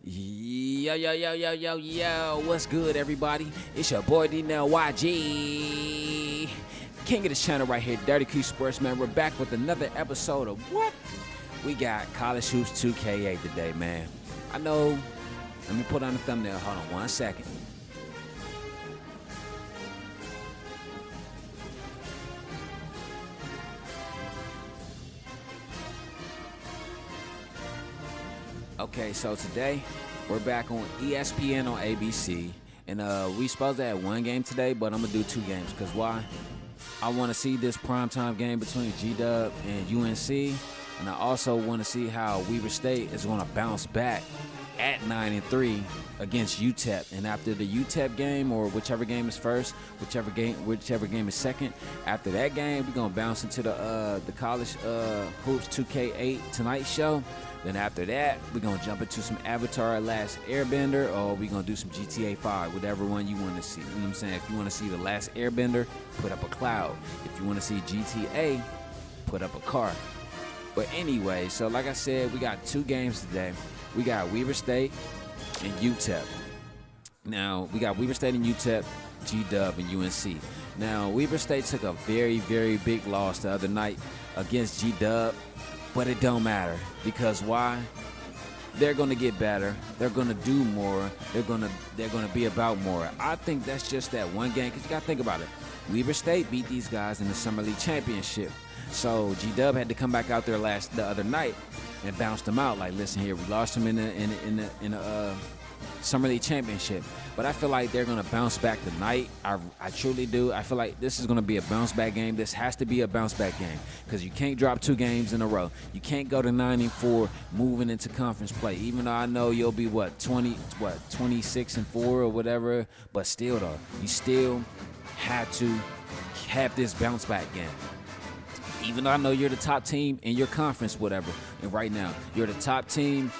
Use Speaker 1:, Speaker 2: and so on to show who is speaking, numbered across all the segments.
Speaker 1: Yo, yo, yo, yo, yo, yo, what's good, everybody? It's your boy, D-Nell YG. King of the channel right here, Dirty Q Sportsman. We're back with another episode of what? We got College Hoops 2K8 today, man. I know, let me put on the thumbnail. Hold on 1 second. Okay, so today we're back on ESPN on ABC, and we supposed to have one game today, but I'm gonna do two games. Cause why? I want to see this primetime game between G-Dub and UNC, and I also want to see how Weber State is gonna bounce back at 9-3 against UTEP. And after the UTEP game, or whichever game is first, whichever game is second, after that game, we're gonna bounce into the College Hoops 2K8 Tonight Show. Then after that, we're going to jump into some Avatar Last Airbender, or we're going to do some GTA 5, whatever one you want to see. You know what I'm saying? If you want to see The Last Airbender, put up a cloud. If you want to see GTA, put up a car. But anyway, so like I said, we got two games today. We got Weber State and UTEP. Now, we got Weber State and UTEP, G-Dub and UNC. Now, Weber State took a very, very big loss the other night against G-Dub. But it don't matter, because why? They're gonna get better. They're gonna do more. They're gonna be about more. I think that's just that one game, because you gotta think about it. Weber State beat these guys in the Summer League Championship, so G-Dub had to come back out there the other night and bounce them out. Like, listen here, we lost them in the Summer League Championship, but I feel like they're gonna bounce back tonight. I truly do. I feel like this is gonna be a bounce back game. This has to be a bounce back game, because you can't drop two games in a row. You can't go to 9-4 moving into conference play. Even though I know you'll be 26-4 or whatever, but still though, you still have to have this bounce back game. Even though I know you're the top team in your conference, whatever, and right now you're the top team.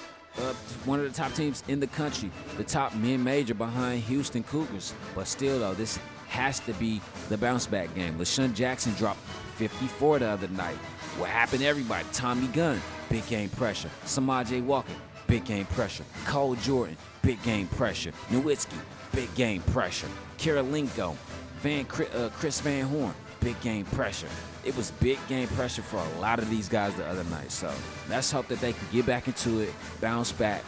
Speaker 1: One of the top teams in the country, the top mid-major behind Houston Cougars. But still, though, this has to be the bounce-back game. LaShawn Jackson dropped 54 the other night. What happened to everybody? Tommy Gunn, big game pressure. Samaj Walker, big game pressure. Cole Jordan, big game pressure. Nowitzki, big game pressure. Kirilenko, Chris Van Horn, big game pressure. It was big game pressure for a lot of these guys the other night. So let's hope that they can get back into it, bounce back.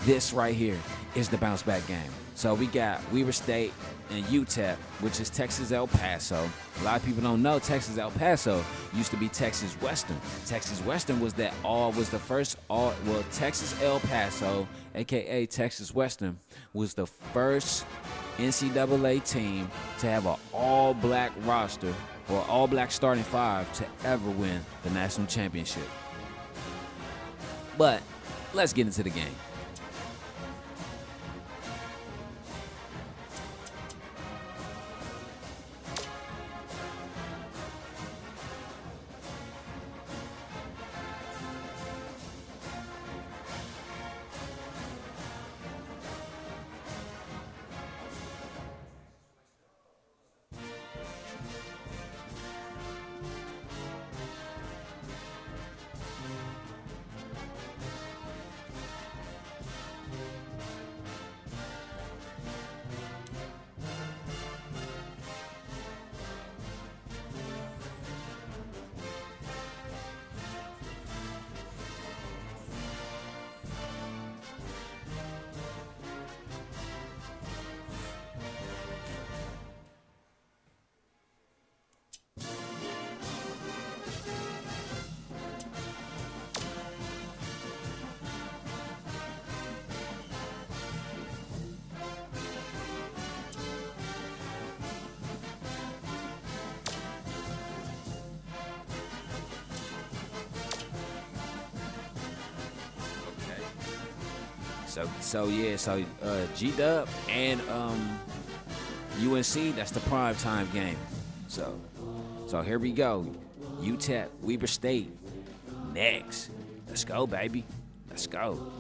Speaker 1: This right here is the bounce back game. So we got Weber State and UTEP, which is Texas El Paso. A lot of people don't know Texas El Paso used to be Texas Western. Texas Western was Texas El Paso, aka Texas Western, was the first NCAA team to have an all-black roster or all-black starting five to ever win the national championship. But let's get into the game. So G-Dub and UNC, that's the prime time game. So here we go. UTEP, Weber State, next. Let's go, baby. Let's go.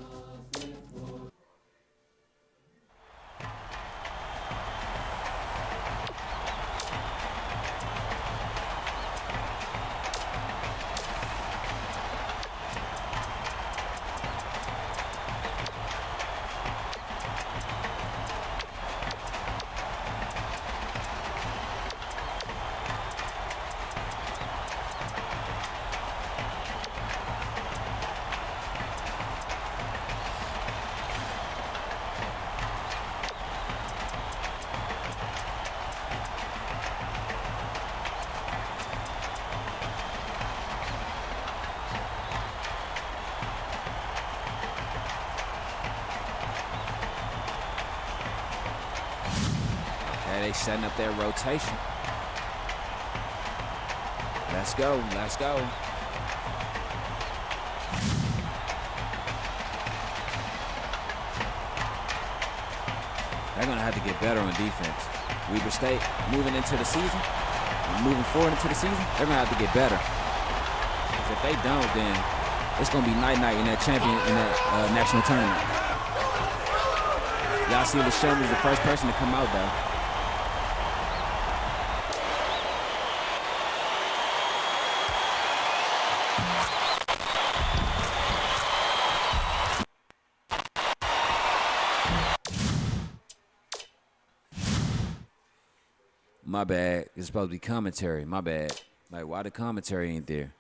Speaker 1: they setting up their rotation. Let's go, let's go. They're gonna have to get better on defense. Weber State moving into the season, moving forward into the season, they're gonna have to get better. Because if they don't, then it's gonna be night-night in that national tournament. Y'all see LaShawn was the first person to come out though. My bad. It's supposed to be commentary. My bad. Like, why the commentary ain't there?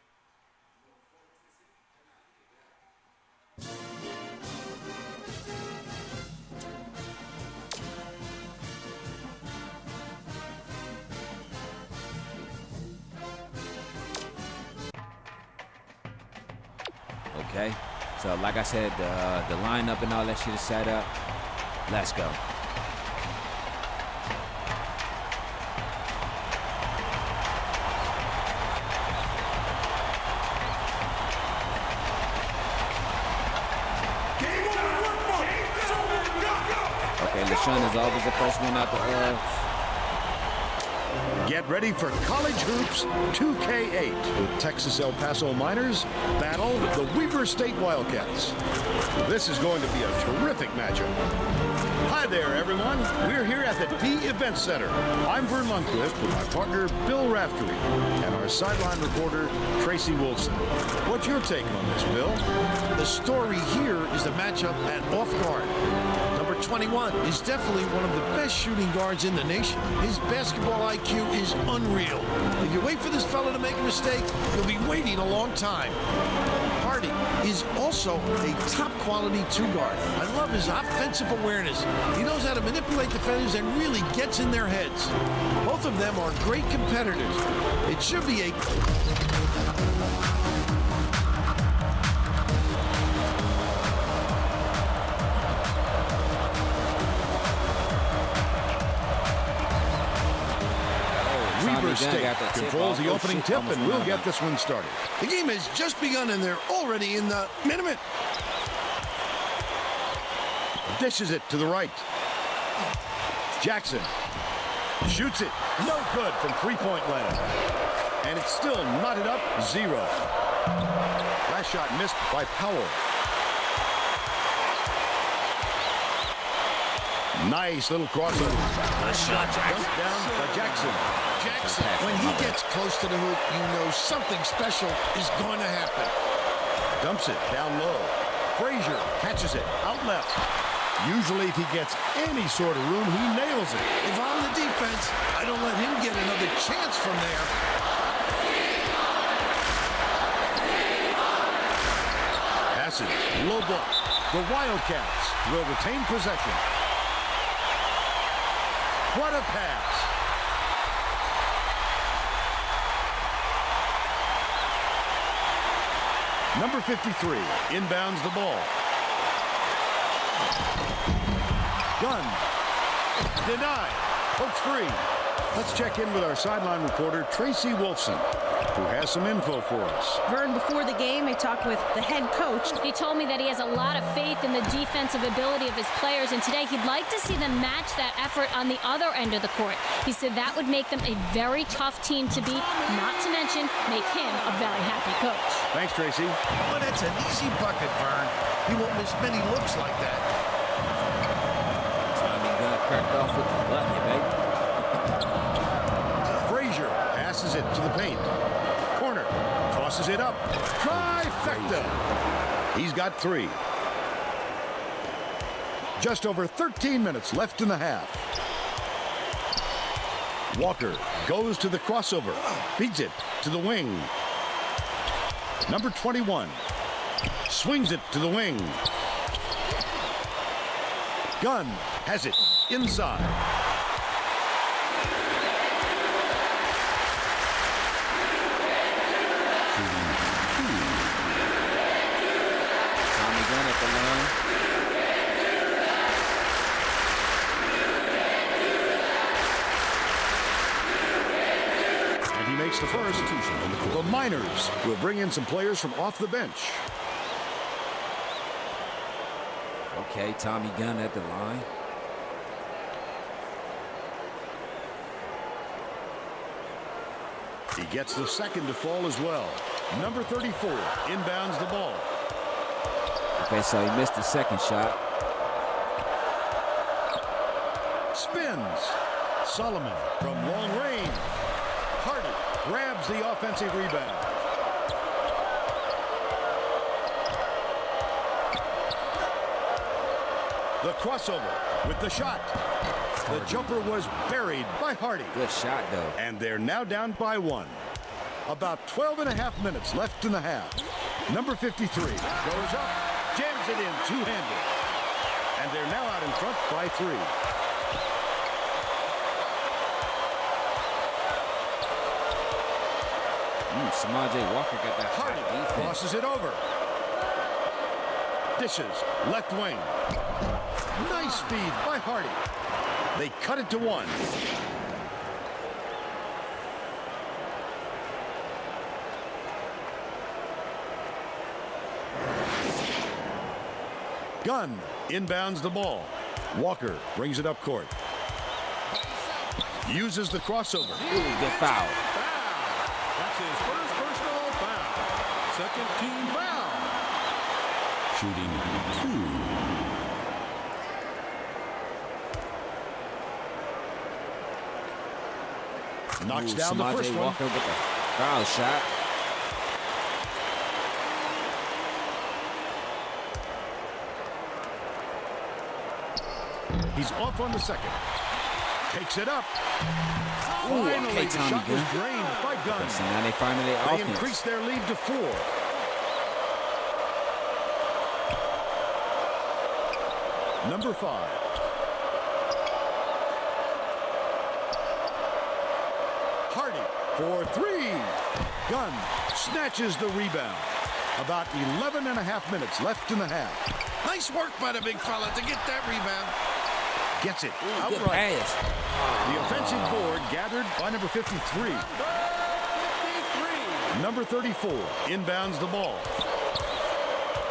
Speaker 1: Okay. So, like I said, the lineup and all that shit is set up. Let's go. LaShawn is always the first one out the
Speaker 2: Get ready for College Hoops 2K8 with Texas El Paso Miners battle the Weber State Wildcats. This is going to be a terrific matchup. Hi there, everyone. We're here at the D Event Center. I'm Vern Lundquist with my partner, Bill Raftery, and our sideline reporter, Tracy Wilson. What's your take on this, Bill?
Speaker 3: The story here is the matchup at off guard. Number 21 is definitely one of the best shooting guards in the nation. His basketball IQ is unreal. If you wait for this fella to make a mistake, you'll be waiting a long time. Hardy is also a top-quality two-guard. I love his offensive awareness. He knows how to manipulate defenders and really gets in their heads. Both of them are great competitors. It should be a...
Speaker 2: Weber State controls the opening tip, and we'll get this one started.
Speaker 3: The game has just begun, and they're already in the minute.
Speaker 2: Dishes it to the right. Jackson shoots it. No good from three-point land. And it's still knotted up 0. Last shot missed by Powell. Nice little crossover.
Speaker 3: Nice shot, Jackson.
Speaker 2: Dumped down by Jackson.
Speaker 3: Jackson, when he gets close to the hoop, you know something special is going to happen.
Speaker 2: Dumps it down low. Frazier catches it out left. Usually if he gets any sort of room, he nails it.
Speaker 3: If I'm the defense, I don't let him get another chance from there.
Speaker 2: Passes, low block. The Wildcats will retain possession. What a pass. Number 53 inbounds the ball. Gunn. Denied. Pokes free. Let's check in with our sideline reporter, Tracy Wolfson, who has some info for us.
Speaker 4: Vern, before the game, I talked with the head coach.
Speaker 5: He told me that he has a lot of faith in the defensive ability of his players, and today he'd like to see them match that effort on the other end of the court. He said that would make them a very tough team to beat, not to mention make him a very happy coach.
Speaker 2: Thanks, Tracy.
Speaker 3: Well, that's an easy bucket, Vern. He won't miss many looks like that.
Speaker 1: Tommy gun cracked off with the bucket, baby.
Speaker 2: Frazier passes it to the paint. Corner. Tosses it up. Trifecta. He's got 3. Just over 13 minutes left in the half. Walker goes to the crossover. Beats it to the wing. Number 21 swings it to the wing. Gunn has it inside.
Speaker 1: Tommy gun at the line.
Speaker 2: the first. The Miners will bring in some players from off the bench.
Speaker 1: Okay, Tommy Gunn at the line.
Speaker 2: He gets the second to fall as well. Number 34 inbounds the ball.
Speaker 1: Okay, so he missed the second shot.
Speaker 2: Spins. Solomon from long range. Hardy grabs the offensive rebound. The crossover with the shot. The jumper was buried by Hardy.
Speaker 1: Good shot, though.
Speaker 2: And they're now down by one. About 12.5 minutes left in the half. Number 53 goes up, jams it in two-handed. And they're now out in front by 3.
Speaker 1: Samaje Walker got that hot
Speaker 2: Hardy
Speaker 1: defense.
Speaker 2: crosses it over. Dishes, left wing. Nice speed by Hardy. They cut it to 1. Gunn inbounds the ball. Walker brings it up court. Uses the crossover.
Speaker 1: Ooh, good foul.
Speaker 6: That's his first personal foul. Second team foul. Shooting 2.
Speaker 2: Knocks down the first
Speaker 1: Samaje
Speaker 2: one.
Speaker 1: Walker with the foul shot.
Speaker 2: He's off on the second. Takes it up.
Speaker 1: Ooh,
Speaker 2: Finally,
Speaker 1: okay,
Speaker 2: the
Speaker 1: Tommy
Speaker 2: shot was
Speaker 1: Gunn.
Speaker 2: drained by Gunn.
Speaker 1: So now they finally their
Speaker 2: They
Speaker 1: offense.
Speaker 2: increase their lead to 4. Number 5. Hardy for 3. Gunn snatches the rebound. About 11.5 minutes left in the half.
Speaker 3: Nice work by the big fella to get that rebound.
Speaker 2: Gets it
Speaker 1: Good
Speaker 2: outright.
Speaker 1: pass.
Speaker 2: The offensive board gathered by number 53. Number 34 inbounds the ball.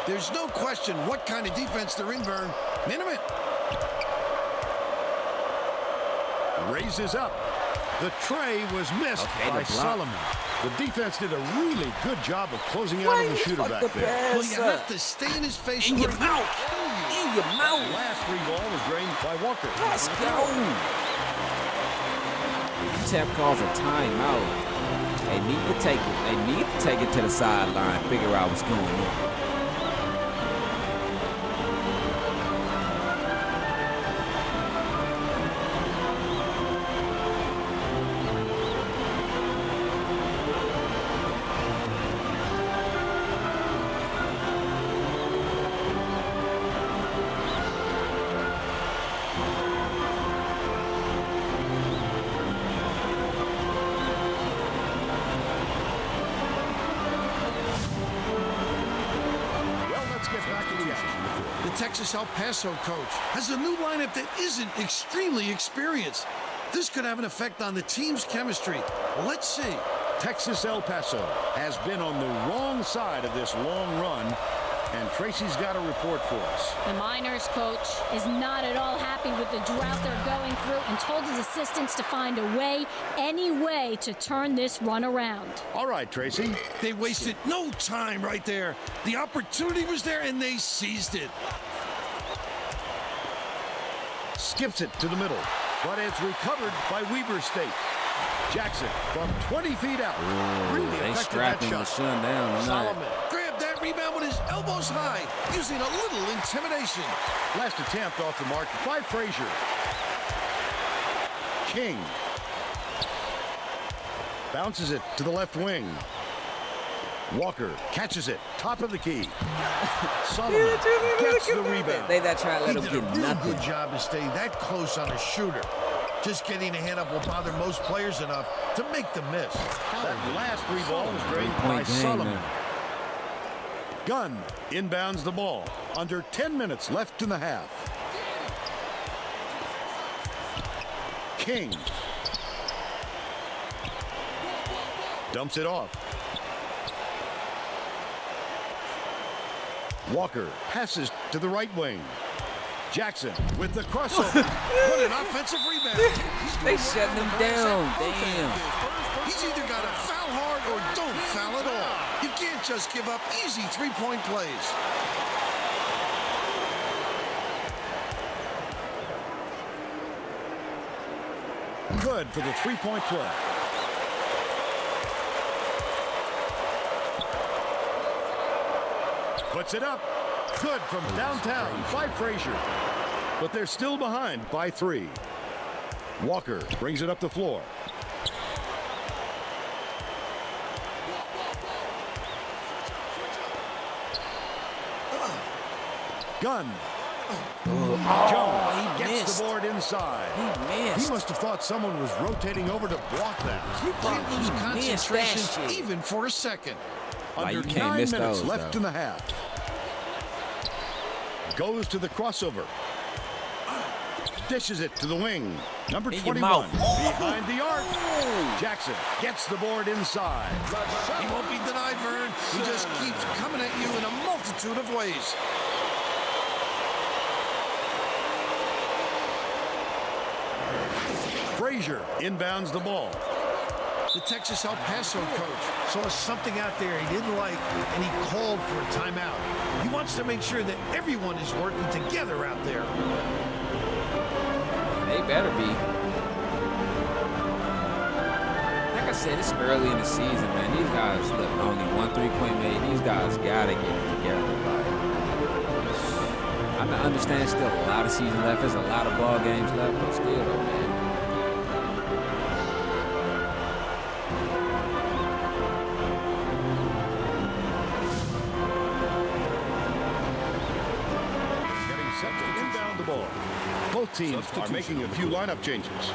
Speaker 3: There's no question what kind of defense they're in, Vern. Minute.
Speaker 2: Raises up. The tray was missed
Speaker 1: Okay,
Speaker 2: by
Speaker 1: the block.
Speaker 2: Solomon. The defense did a really good job of closing out on the shooter back there.
Speaker 3: Well, you have to stay in his face.
Speaker 1: In
Speaker 3: or
Speaker 1: your
Speaker 3: he'll
Speaker 1: mouth.
Speaker 3: kill you.
Speaker 1: In your mouth.
Speaker 2: Last 3 ball was drained by Walker.
Speaker 1: Let's go. UTEP calls a timeout. They need to take it. They need to take it to the sideline, figure out what's going on.
Speaker 3: Texas El Paso coach has a new lineup that isn't extremely experienced. This could have an effect on the team's chemistry. Let's see.
Speaker 2: Texas El Paso has been on the wrong side of this long run, and Tracy's got a report for us.
Speaker 5: The Miners coach is not at all happy with the drought they're going through and told his assistants to find a way, any way, to turn this run around.
Speaker 2: All right, Tracy.
Speaker 3: They wasted no time right there. The opportunity was there, and they seized it.
Speaker 2: Skips it to the middle, but it's recovered by Weber State. Jackson from 20 feet out. Really
Speaker 1: They
Speaker 2: affected that
Speaker 1: strapping
Speaker 2: shot.
Speaker 1: LaShawn down tonight.
Speaker 3: Solomon grabbed that rebound with his elbows high, using a little intimidation.
Speaker 2: Last attempt off the mark by Frazier. King bounces it to the left wing. Walker catches it, top of the key. Solomon gets the rebound.
Speaker 1: They that try to let
Speaker 3: He
Speaker 1: him
Speaker 3: did a
Speaker 1: get
Speaker 3: real
Speaker 1: nothing.
Speaker 3: good job of staying that close on a shooter. Just getting a hand up will bother most players enough to make them miss.
Speaker 2: That last 3 ball was drained by
Speaker 1: Three-point game
Speaker 2: Solomon.
Speaker 1: now.
Speaker 2: Gunn inbounds the ball. Under 10 minutes left in the half. King Dumps it off. Walker passes to the right wing. Jackson with the crossover.
Speaker 3: What an offensive rebound.
Speaker 1: They shutting him down. Damn.
Speaker 3: He's either got to foul hard or don't foul at all. You can't just give up easy three-point plays.
Speaker 2: Good for the three-point play. Puts it up. Good from downtown by Frazier. But they're still behind by 3. Walker brings it up the floor. Gunn. Jones
Speaker 1: he
Speaker 2: gets
Speaker 1: missed.
Speaker 2: the board inside.
Speaker 1: He missed.
Speaker 2: He must have thought someone was rotating over to block that.
Speaker 3: You can't lose
Speaker 1: missed that
Speaker 3: concentration
Speaker 1: shit.
Speaker 3: even for a second.
Speaker 1: Why, you
Speaker 2: Under
Speaker 1: can't
Speaker 2: 9
Speaker 1: miss
Speaker 2: minutes
Speaker 1: those,
Speaker 2: left
Speaker 1: though.
Speaker 2: in the half. Goes to the crossover. Dishes it to the wing. Number
Speaker 1: In your
Speaker 2: 21
Speaker 1: mouth.
Speaker 2: behind the arc. Jackson gets the board inside.
Speaker 3: He won't be denied, Vern. He just keeps coming at you in a multitude of ways.
Speaker 2: Frazier inbounds the ball.
Speaker 3: The Texas El Paso coach saw something out there he didn't like, and he called for a timeout. He wants to make sure that everyone is working together out there.
Speaker 1: They better be. Like I said, it's early in the season, man. These guys, look, only 1 3-point made. These guys gotta get it together. Like, I understand still a lot of season left. There's a lot of ball games left, but still, though, man.
Speaker 2: Getting set to inbound the ball. Both teams are making a few lineup changes.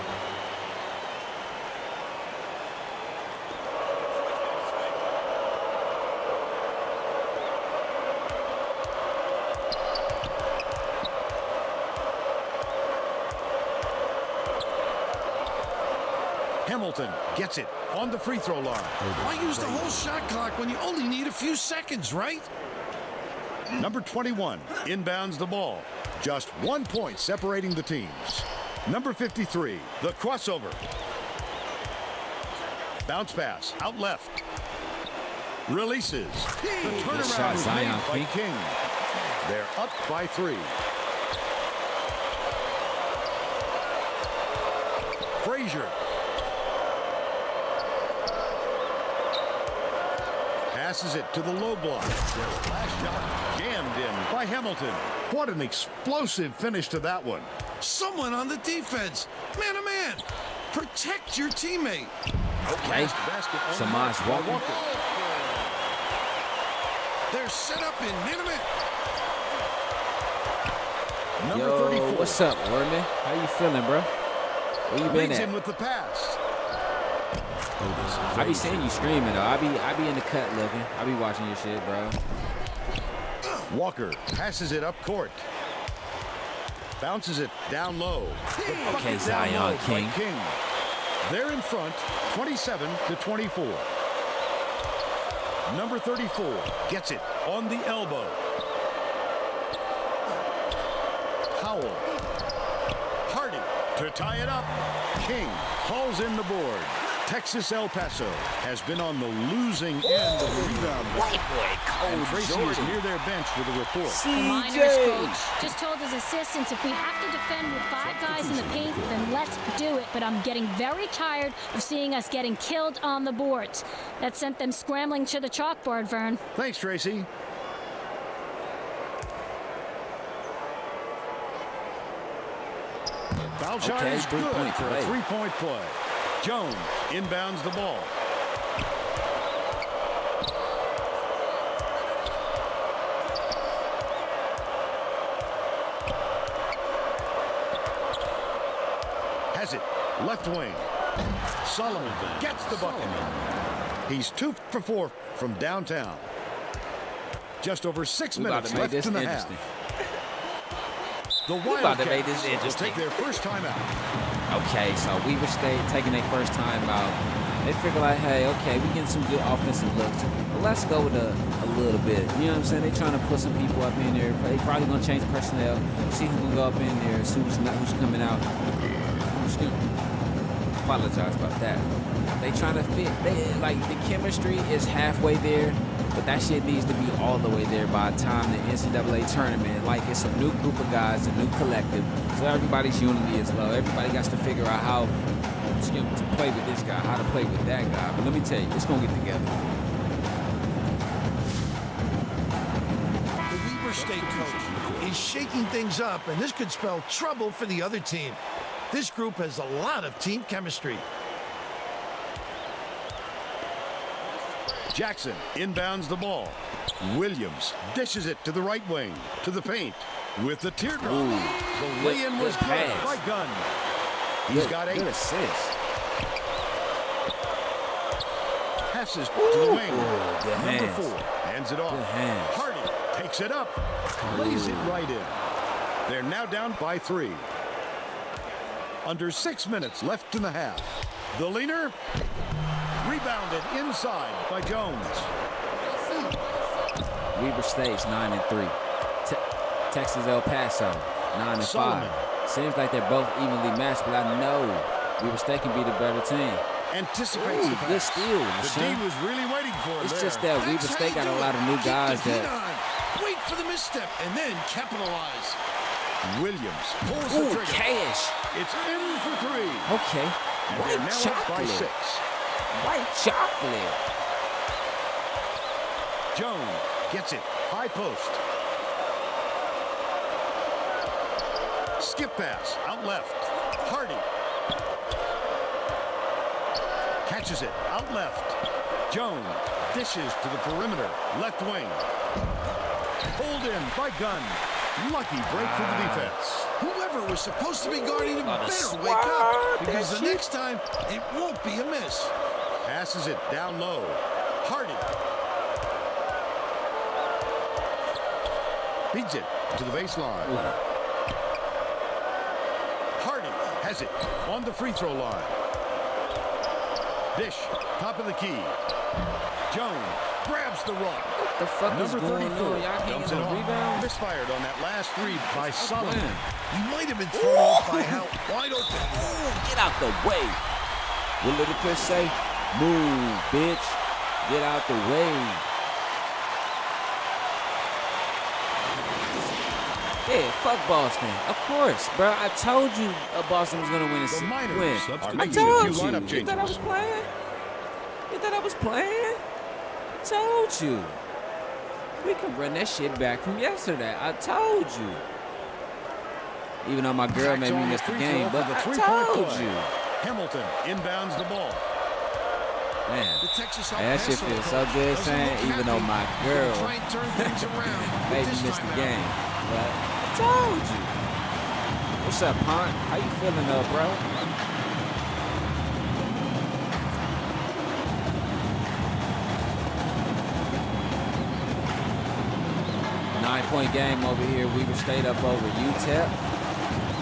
Speaker 2: Hamilton gets it on the free throw line.
Speaker 3: Why use the whole shot clock when you only need a few seconds, right?
Speaker 2: Number 21 inbounds the ball. Just 1 point separating the teams. Number 53, the crossover. Bounce pass out left. Releases. The turnaround
Speaker 1: shot,
Speaker 2: is
Speaker 1: Zion
Speaker 2: made by
Speaker 1: King.
Speaker 2: King. They're up by 3. Frazier. Passes it to the low block. Their last shot jammed in by Hamilton. What an explosive finish to that one.
Speaker 3: Someone on the defense. Man-to-man. Protect your teammate.
Speaker 1: Okay.
Speaker 2: Basket on
Speaker 1: Samaj
Speaker 2: by
Speaker 1: Walker.
Speaker 3: They're set up in man-to-man.
Speaker 2: Number
Speaker 1: Yo,
Speaker 2: 34.
Speaker 1: what's up, Orman? How you feeling, bro? Where you been
Speaker 2: Leads
Speaker 1: at?
Speaker 2: him with the pass.
Speaker 1: I be seeing you streaming, though. I be in the cut looking. I be watching your shit, bro.
Speaker 2: Walker passes it up court. Bounces it down low. The
Speaker 1: Okay,
Speaker 2: bucket down
Speaker 1: Zion
Speaker 2: low by
Speaker 1: King.
Speaker 2: King. They're in front, 27-24. Number 34 gets it on the elbow. Howell. Hardy to tie it up. King hauls in the board. Texas El Paso has been on the losing end of the rebound.
Speaker 1: White boy,
Speaker 2: And
Speaker 1: Cole
Speaker 2: Tracy is near their bench with a report.
Speaker 5: The Miners coach just told his assistants, if we have to defend with 5 guys in the paint, then let's do it. But I'm getting very tired of seeing us getting killed on the boards. That sent them scrambling to the chalkboard, Vern.
Speaker 2: Thanks, Tracy. Foul shot
Speaker 1: Okay,
Speaker 2: is good
Speaker 1: three-point
Speaker 2: for a
Speaker 1: play.
Speaker 2: three-point play. Jones inbounds the ball. Has it. Left wing. Solomon gets the bucket. He's 2 for 4 from downtown. Just over 6
Speaker 1: We about
Speaker 2: minutes
Speaker 1: to make
Speaker 2: left
Speaker 1: this
Speaker 2: in the half.
Speaker 1: interesting.
Speaker 2: The
Speaker 1: about to make this
Speaker 2: Wildcats will
Speaker 1: interesting.
Speaker 2: take their first time out.
Speaker 1: Okay, so Weaver State taking their first time out. They figure like, hey, okay, we getting some good offensive looks, but let's go with a little bit. You know what I'm saying? They trying to put some people up in there. They probably gonna change personnel, see who can go up in there, see who's coming out. Excuse me. Apologize about that. They trying to fit. Like the chemistry is halfway there, but that shit needs to be all the way there by the time the NCAA tournament. Like it's a new group of guys, a new collective, so everybody's unity is low. Everybody got to figure out how to play with this guy, how to play with that guy. But let me tell you, it's gonna get together.
Speaker 3: The Weber State coach is shaking things up, and this could spell trouble for the other team. This group has a lot of team chemistry.
Speaker 2: Jackson inbounds the ball. Williams dishes it to the right wing, to the paint. With the teardrop. The lay-in was good by Gunn. He's got 8.
Speaker 1: Good assist.
Speaker 2: Passes to the wing.
Speaker 1: Number
Speaker 2: 4 hands it off.
Speaker 1: Good hands.
Speaker 2: Hardy takes it up. Lays it right in. They're now down by 3. Under 6 minutes left in the half. The leaner rebounded inside by Jones.
Speaker 1: Weber State's 9-3. Texas El Paso 9-5. Seems like they're both evenly matched, but I know Weber State can be the better team.
Speaker 2: Anticipates the pass.
Speaker 1: Good steal.
Speaker 2: The D was really waiting for him.
Speaker 1: It's just that Weber State got a lot of new guys that.
Speaker 3: Wait for the misstep and then capitalize.
Speaker 2: Williams pulls the trigger.
Speaker 1: Cash.
Speaker 2: It's in for 3.
Speaker 1: Okay.
Speaker 2: And
Speaker 1: White
Speaker 2: they're now up by
Speaker 1: chocolate.
Speaker 2: 6.
Speaker 1: White chocolate.
Speaker 2: Jones gets it. High post. Skip pass out left. Hardy catches it out left. Jones dishes to the perimeter. Left wing. Pulled in by Gunn. Lucky break for the defense.
Speaker 3: Whoever was supposed to be guarding him better wake up, because the next time it won't be a miss.
Speaker 2: Passes it down low. Hardy beats it to the baseline. Hardy has it on the free throw line. Dish, top of the key. Jones grabs the run.
Speaker 1: What the fuck is
Speaker 2: Number
Speaker 1: going
Speaker 2: 34
Speaker 1: on? Y'all can't
Speaker 2: dumps
Speaker 1: get
Speaker 2: it
Speaker 1: no
Speaker 2: off.
Speaker 1: rebound.
Speaker 2: Misfired on that last 3 by Solomon.
Speaker 3: He might have been thrown off by how wide open.
Speaker 1: Get out the way. What did the Chris say? Move, bitch. Get out the way. Yeah, fuck Boston. Of course, bro. I told you Boston was gonna win this.
Speaker 2: The Miners
Speaker 1: win.
Speaker 2: are
Speaker 1: I
Speaker 2: making a
Speaker 1: told
Speaker 2: few
Speaker 1: you.
Speaker 2: lineup
Speaker 1: You
Speaker 2: changes.
Speaker 1: thought I was playing? You thought I was playing? I told you. We can run that shit back from yesterday. I told you. Even though my girl made me miss the game, but I told you.
Speaker 2: Hamilton inbounds the ball.
Speaker 1: Man,
Speaker 3: The Texas
Speaker 1: that shit feels so good saying, even though my girl
Speaker 3: try and turn things around.
Speaker 1: made me miss the game. But I told you. What's up, Pont? How you feeling though, bro? Nine-point game over here. Weber State up over UTEP.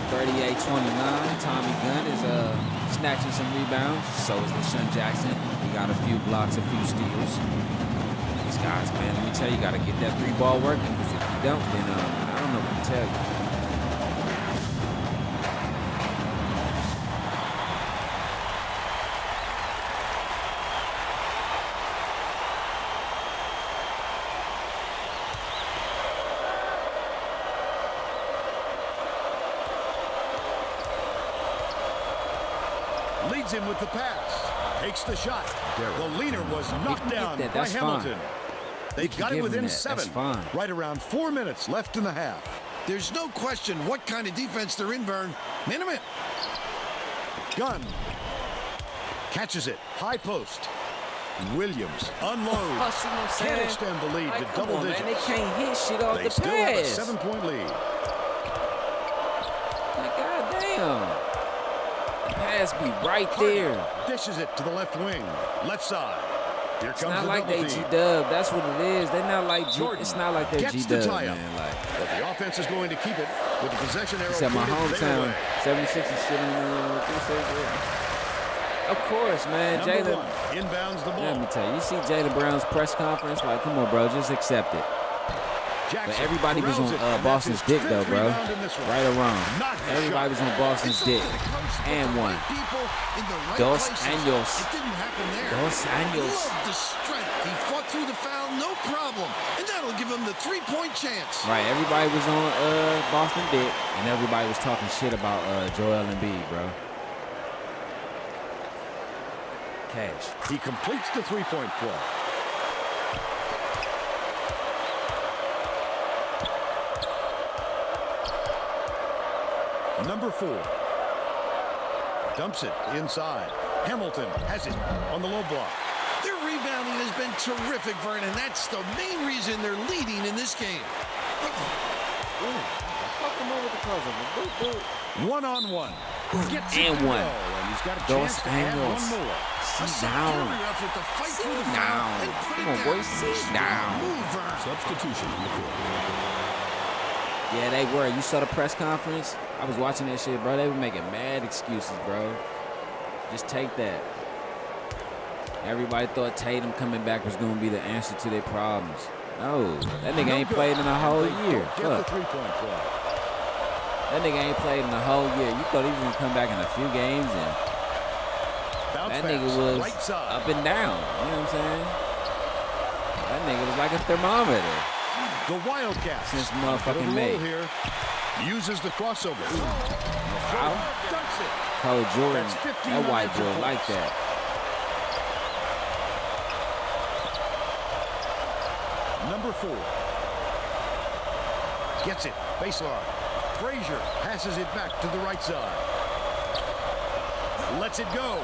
Speaker 1: 38-29. Tommy Gunn is snatching some rebounds. So is LaShawn Jackson. He got a few blocks, a few steals. These guys, man, let me tell you, got to get that 3-ball working. Because if you don't, then I don't know what to tell you.
Speaker 2: Leads him with the pass. Takes the shot. The leaner was knocked down by
Speaker 1: That's
Speaker 2: Hamilton.
Speaker 1: Fine.
Speaker 2: They got it within 7.
Speaker 1: That's fine.
Speaker 2: Right around 4 minutes left in the half.
Speaker 3: There's no question what kind of defense they're in, Vern. Minimum.
Speaker 2: Gunn catches it. High post. Williams unloads.
Speaker 1: Oh, see what I'm saying?
Speaker 2: Can't extend the lead
Speaker 1: Like,
Speaker 2: to
Speaker 1: come
Speaker 2: double
Speaker 1: on,
Speaker 2: digits.
Speaker 1: man. They can't hit shit off
Speaker 2: They
Speaker 1: the
Speaker 2: still have a
Speaker 1: pass.
Speaker 2: 7-point lead.
Speaker 1: Like, goddamn. The pass be right there.
Speaker 2: Dishes it to the left wing. Left side. Here
Speaker 1: It's
Speaker 2: comes
Speaker 1: not
Speaker 2: the
Speaker 1: like
Speaker 2: double
Speaker 1: they
Speaker 2: team.
Speaker 1: G-Dub. That's what it is. They're not like G.
Speaker 2: Jordan
Speaker 1: It's not like they're
Speaker 2: gets the
Speaker 1: G-Dub,
Speaker 2: tie-up.
Speaker 1: man. Like,
Speaker 2: But the offense is going to keep it with the possession arrow.
Speaker 1: except my
Speaker 2: pointed their
Speaker 1: hometown,
Speaker 2: way.
Speaker 1: 76 is shit in the Of course, man.
Speaker 2: Number
Speaker 1: Jaylen.
Speaker 2: one inbounds the ball.
Speaker 1: Let me tell you, you see Jaylen Brown's press conference? Like, come on, bro, just accept it.
Speaker 2: Jackson
Speaker 1: But everybody was on
Speaker 2: corrals it, and that's
Speaker 1: Boston's
Speaker 2: his
Speaker 1: dick,
Speaker 2: fifth
Speaker 1: though, bro.
Speaker 2: rebound in this one.
Speaker 1: Right or wrong.
Speaker 2: Not his
Speaker 1: Everybody was
Speaker 2: shot.
Speaker 1: on Boston's dick. And one. Dos Anjos.
Speaker 3: It didn't happen there.
Speaker 1: Dos Anjos.
Speaker 3: Love the strength. He fought through the foul, no problem. And that'll give him the three-point chance.
Speaker 1: Right, everybody was on Boston dick, and everybody was talking shit about Joel Embiid, bro. Cash.
Speaker 2: He completes the three-point play. Number 4. Dumps it inside. Hamilton has it on the low block.
Speaker 3: Their rebounding has been terrific, Vernon. That's the main reason they're leading in this game.
Speaker 2: One-on-one. Gets it
Speaker 1: And
Speaker 2: to
Speaker 1: one.
Speaker 2: go, and he's got a
Speaker 1: Dos
Speaker 2: chance to add
Speaker 1: Anjos.
Speaker 2: one more.
Speaker 1: Sit down.
Speaker 3: Effort to fight
Speaker 1: Sit
Speaker 3: through the
Speaker 1: down.
Speaker 3: foul and put
Speaker 1: Come
Speaker 3: it
Speaker 1: on,
Speaker 3: down.
Speaker 1: boys, sit down.
Speaker 3: Move, Vern.
Speaker 6: Substitution in the court.
Speaker 1: Yeah, they were. You saw the press conference? I was watching that shit, bro. They were making mad excuses, bro. Just take that. Everybody thought Tatum coming back was going to be the answer to their problems. No, that nigga ain't played in a whole year.
Speaker 2: Get the
Speaker 1: Fuck.
Speaker 2: three-point play.
Speaker 1: That nigga ain't played in a whole year. You thought he was going to come back in a few games, and
Speaker 2: Bounce
Speaker 1: that
Speaker 2: pass,
Speaker 1: nigga was
Speaker 2: right side.
Speaker 1: up and down. You know what I'm saying? That nigga was like a thermometer
Speaker 2: The Wildcats.
Speaker 1: since
Speaker 2: Bit of a
Speaker 1: motherfucking
Speaker 2: roll
Speaker 1: May.
Speaker 2: here. Uses the crossover.
Speaker 1: No foul?
Speaker 2: Dunks it.
Speaker 1: Cole Jordan,
Speaker 2: That's 15
Speaker 1: that white
Speaker 2: extra
Speaker 1: boy
Speaker 2: points.
Speaker 1: like that.
Speaker 2: Number 4. Gets it. Baseline. Frazier passes it back to the right side. Lets it go.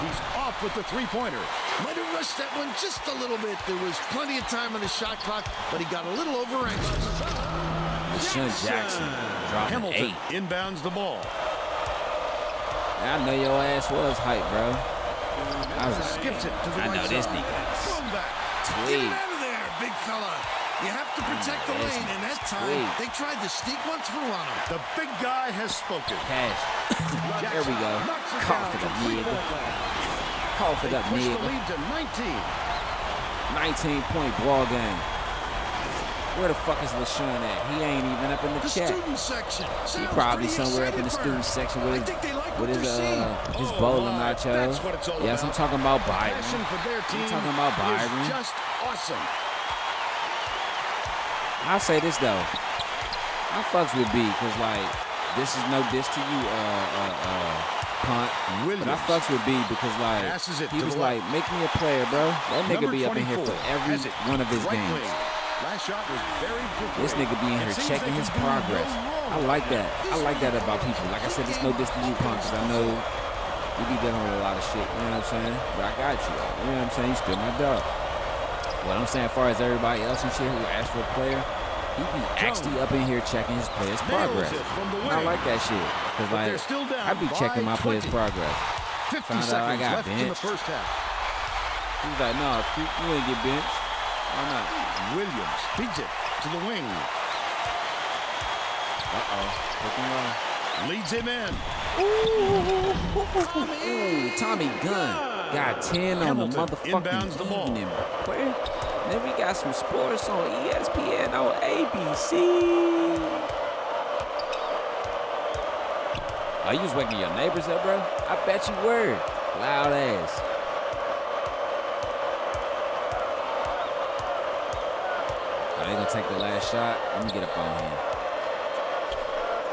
Speaker 2: He's off with the three-pointer.
Speaker 3: Might have rushed that one just a little bit. There was plenty of time on the shot clock, but he got a little over anxious.
Speaker 1: Deshaun Jackson dropping
Speaker 2: Hamilton
Speaker 1: 8.
Speaker 2: inbounds the ball.
Speaker 1: I know your ass was hype, bro. I was like,
Speaker 2: Skips it to the
Speaker 1: I
Speaker 2: right
Speaker 1: know this
Speaker 2: side.
Speaker 1: nigga.
Speaker 3: Thrown back. Get
Speaker 1: Tweet.
Speaker 3: him out of there, big fella. You have to protect the
Speaker 1: Yes,
Speaker 3: lane, and that time
Speaker 1: tweet.
Speaker 3: they tried to sneak one through on him.
Speaker 2: The big guy has spoken.
Speaker 1: Cash. There we go.
Speaker 2: Knocks it
Speaker 1: Cough
Speaker 2: down
Speaker 1: it up,
Speaker 2: from
Speaker 1: nigga.
Speaker 2: three-point land.
Speaker 1: Cough it
Speaker 2: They
Speaker 1: up,
Speaker 2: push the
Speaker 1: nigga.
Speaker 2: lead to 19.
Speaker 1: 19-point ball game. Where the fuck is LaShawn at? He ain't even up in the
Speaker 3: The
Speaker 1: chat.
Speaker 3: student section.
Speaker 1: He
Speaker 3: Sounds
Speaker 1: probably
Speaker 3: pretty
Speaker 1: somewhere up in the
Speaker 3: excited,
Speaker 1: student
Speaker 3: Vern.
Speaker 1: section
Speaker 3: I
Speaker 1: with
Speaker 3: think they like what
Speaker 1: his
Speaker 3: they're seeing.
Speaker 1: his
Speaker 2: Oh,
Speaker 1: bowl of
Speaker 2: my,
Speaker 1: nachos.
Speaker 2: that's what it's all
Speaker 1: Yes, I'm
Speaker 2: about.
Speaker 1: talking about Byron.
Speaker 2: Passion for their team
Speaker 1: I'm talking about Byron.
Speaker 2: is just awesome.
Speaker 1: I'll say this though. I fucks with B because like this is no diss to you, Punt.
Speaker 2: Williams.
Speaker 1: But I fucks with B because like
Speaker 2: Passes it
Speaker 1: he
Speaker 2: to
Speaker 1: was
Speaker 2: the
Speaker 1: like,
Speaker 2: left.
Speaker 1: make me a player, bro. That nigga
Speaker 2: Number
Speaker 1: be up in here
Speaker 2: 24
Speaker 1: for every
Speaker 2: has it.
Speaker 1: one of his
Speaker 2: Right
Speaker 1: games.
Speaker 2: wing. Last shot was very quickly.
Speaker 1: This nigga be in here
Speaker 2: It seems
Speaker 1: checking
Speaker 2: they
Speaker 1: his
Speaker 2: can do
Speaker 1: progress.
Speaker 2: no wrong
Speaker 1: I like that. I like that about people. Like I said, it's no diss to you, Punk, because I know you be dealing with a lot of shit. You know what I'm saying? But I got you. You know what I'm saying? You still my dog. What I'm saying, as far as everybody else and shit who asked for a player, he be actually up in here checking his players' progress.
Speaker 2: it from the
Speaker 1: I
Speaker 2: wing.
Speaker 1: like that shit. Because,
Speaker 2: But
Speaker 1: like,
Speaker 2: they're still down
Speaker 1: I be checking my
Speaker 2: by
Speaker 1: players'
Speaker 2: 20.
Speaker 1: progress.
Speaker 2: 50
Speaker 1: Found out I
Speaker 2: seconds
Speaker 1: got
Speaker 2: left in the
Speaker 1: benched.
Speaker 2: first half.
Speaker 1: He was like, no, you ain't get benched. Why not?
Speaker 2: Williams feeds it to the wing.
Speaker 1: Pick and roll.
Speaker 2: Leads him in.
Speaker 1: Ooh, Tommy Gunn got 10 on the
Speaker 2: Hamilton
Speaker 1: motherfucking
Speaker 2: inbounds the ball.
Speaker 1: evening, boy. Then we got some sports on ESPN on ABC. Oh, you was waking your neighbors up, bro? I bet you were. Loud ass. Oh, they gonna take the last shot? Let me get up on him.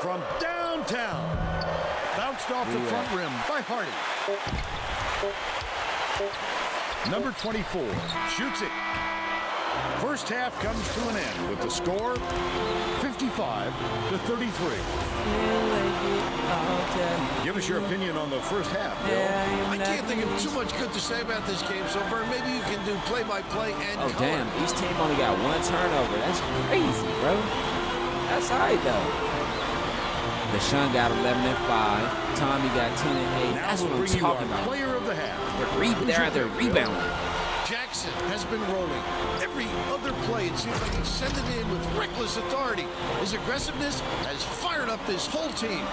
Speaker 2: From downtown. Bounced off the
Speaker 1: Yeah.
Speaker 2: front rim by Hardy. Number 24 shoots it. First half comes to an end with the score 55-33. Give us your opinion on the first half, Bill.
Speaker 3: I can't think of too much good to say about this game, so Vern, maybe you can do play-by-play and
Speaker 1: Oh,
Speaker 3: color.
Speaker 1: damn. Each team only got one turnover. That's crazy, bro. That's all right, though. Deshaun got 11 and 5. Tommy got 10 and 8.
Speaker 2: Now
Speaker 1: That's
Speaker 2: we'll
Speaker 1: what I'm
Speaker 2: bring you
Speaker 1: talking
Speaker 2: our
Speaker 1: about.
Speaker 2: player of the half.
Speaker 1: They're out there rebounding.
Speaker 3: Jackson has been rolling. Every other play, it seems like he's sending it in with reckless authority. His aggressiveness has fired up this whole team.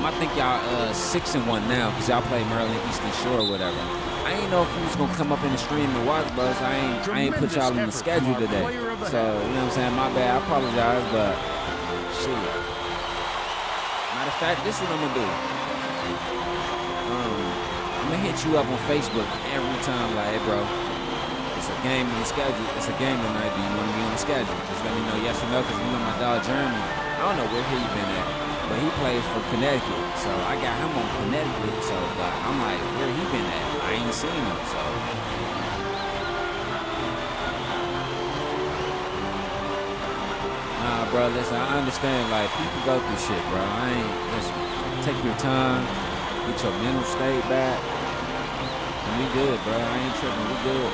Speaker 1: I think y'all 6-1 now because y'all play Maryland Eastern Shore or whatever. I ain't know if he was gonna come up in the stream and watch, bro. So I ain't put y'all in the schedule today. So you know what I'm saying? My bad. I apologize, but shit. Matter of fact, this is what I'm gonna do. I'm gonna hit you up on Facebook every time, like, hey, bro, it's a game on the schedule. It's a game tonight. Do you want to be on the schedule? Just let me know yes or no, because you know my dog Jeremy. I don't know where he been at, but he plays for Connecticut. So I got him on Connecticut. So, but I'm like, where he been at? I ain't seen him. So. Nah, bro, listen, I understand, like, people go through shit, bro. Listen, take your time, get your mental state back, and we good, bro. I ain't tripping, we good.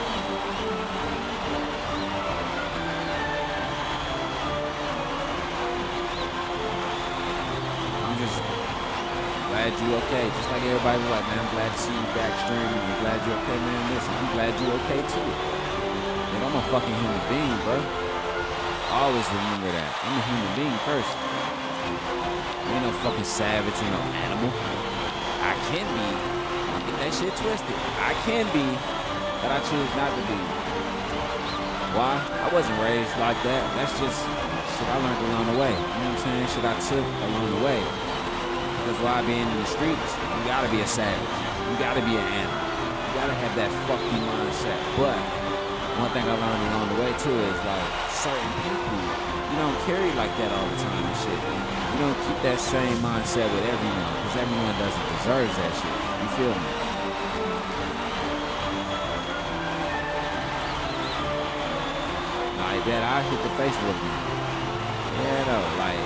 Speaker 1: I'm just glad you okay. Just like everybody was like, man, I'm glad to see you back streaming. I'm glad you okay, man. Listen, I'm glad you okay, too. Nigga, I'm a fucking human being, bro. Always remember that. I'm a human being first. I ain't no fucking savage or no animal. I can be. Don't get that shit twisted. I can be, but I choose not to be. Why? I wasn't raised like that. That's just shit I learned along the way. You know what I'm saying? Shit I took along the way. Because while being in the streets, you gotta be a savage. You gotta be an animal. You gotta have that fuck you mindset. But one thing I learned along the way too is like certain people, you don't carry like that all the time and shit. You don't keep that same mindset with everyone because everyone doesn't deserve that shit. You feel me? Like that, I hit the Facebook me. Yeah, though, like.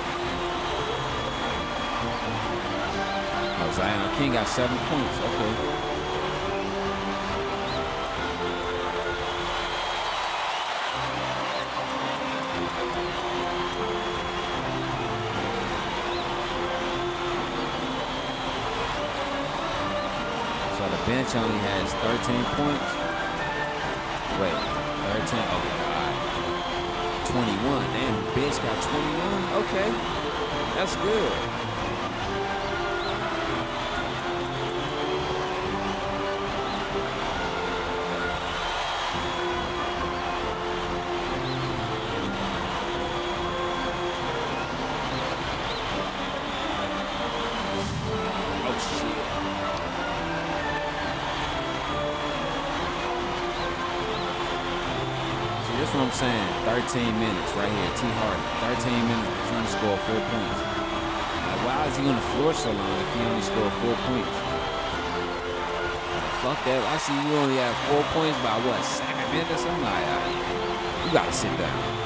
Speaker 1: Oh, Zion King got 7 points. Okay. Bench only has 13 points. Wait, 13? Okay, all right. 21. Damn, bench got 21? Okay, that's good. That's what I'm saying. 13 minutes right here. T. Hardy. 13 minutes trying to score 4 points. Like, why is he on the floor so long if he only scored 4 points? Fuck that. I see you only have 4 points by what, 7 minutes or something? Like, you gotta sit down.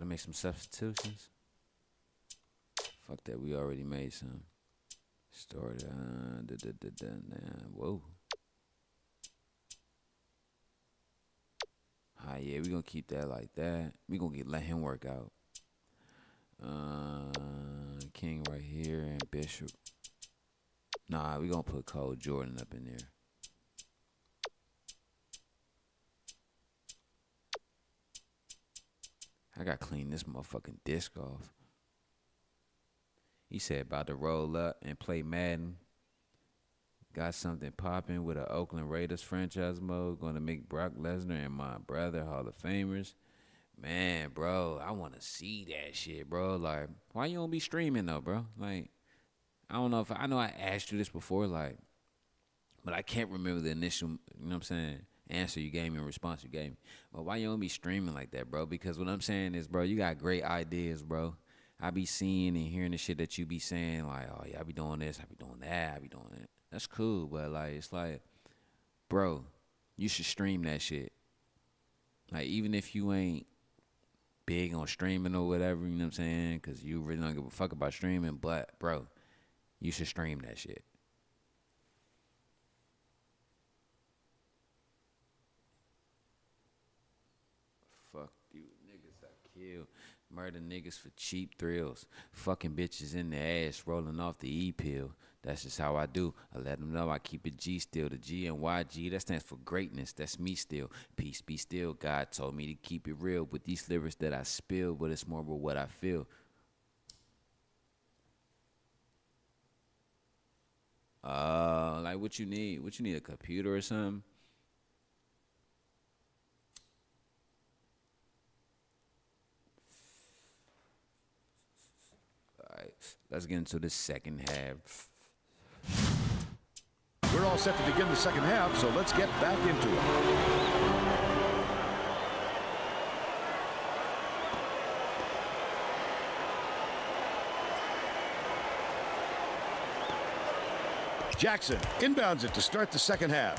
Speaker 1: Make some substitutions. Fuck that, we already made some. Started. Whoa. Yeah, we gonna keep that like that. We gonna let him work out. King right here and Bishop. Nah, we gonna put Cole Jordan up in there. I gotta clean this motherfucking disc off. He said about to roll up and play Madden. Got something popping with an Oakland Raiders franchise mode. Gonna make Brock Lesnar and my brother Hall of Famers. Man, bro, I wanna see that shit, bro. Like, why you don't be streaming though, bro? Like, I don't know if I know I asked you this before, like, but I can't remember the initial, you know what I'm saying, answer you gave me and response you gave me. But why you don't be streaming like that, bro? Because what I'm saying is, bro, you got great ideas, bro. I be seeing and hearing the shit that you be saying, like, oh, yeah, I be doing this, I be doing that, I be doing that. That's cool, but, like, it's like, bro, you should stream that shit. Like, even if you ain't big on streaming or whatever, you know what I'm saying? Because you really don't give a fuck about streaming, but, bro, you should stream that shit. Fuck you, niggas, I kill. Murder niggas for cheap thrills. Fucking bitches in the ass, rolling off the E-pill. That's just how I do. I let them know I keep it G still. The G and YG, that stands for greatness. That's me still. Peace be still. God told me to keep it real with these lyrics that I spill, but it's more about what I feel. Like what you need? What you need, a computer or something? All right, let's get into the second half.
Speaker 2: We're all set to begin the second half, so let's get back into it. Jackson inbounds it to start the second half.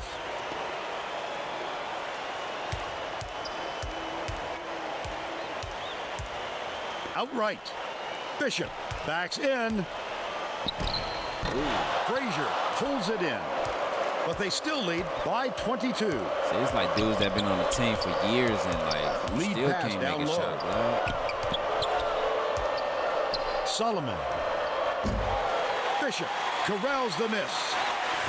Speaker 2: Outright. Bishop backs in. Frazier pulls it in. But they still lead by 22.
Speaker 1: See, it's like dudes that been on the team for years and like
Speaker 2: Lead
Speaker 1: still
Speaker 2: pass
Speaker 1: can't
Speaker 2: down
Speaker 1: make a
Speaker 2: low.
Speaker 1: shot, bro.
Speaker 2: Solomon. Bishop corrals the miss.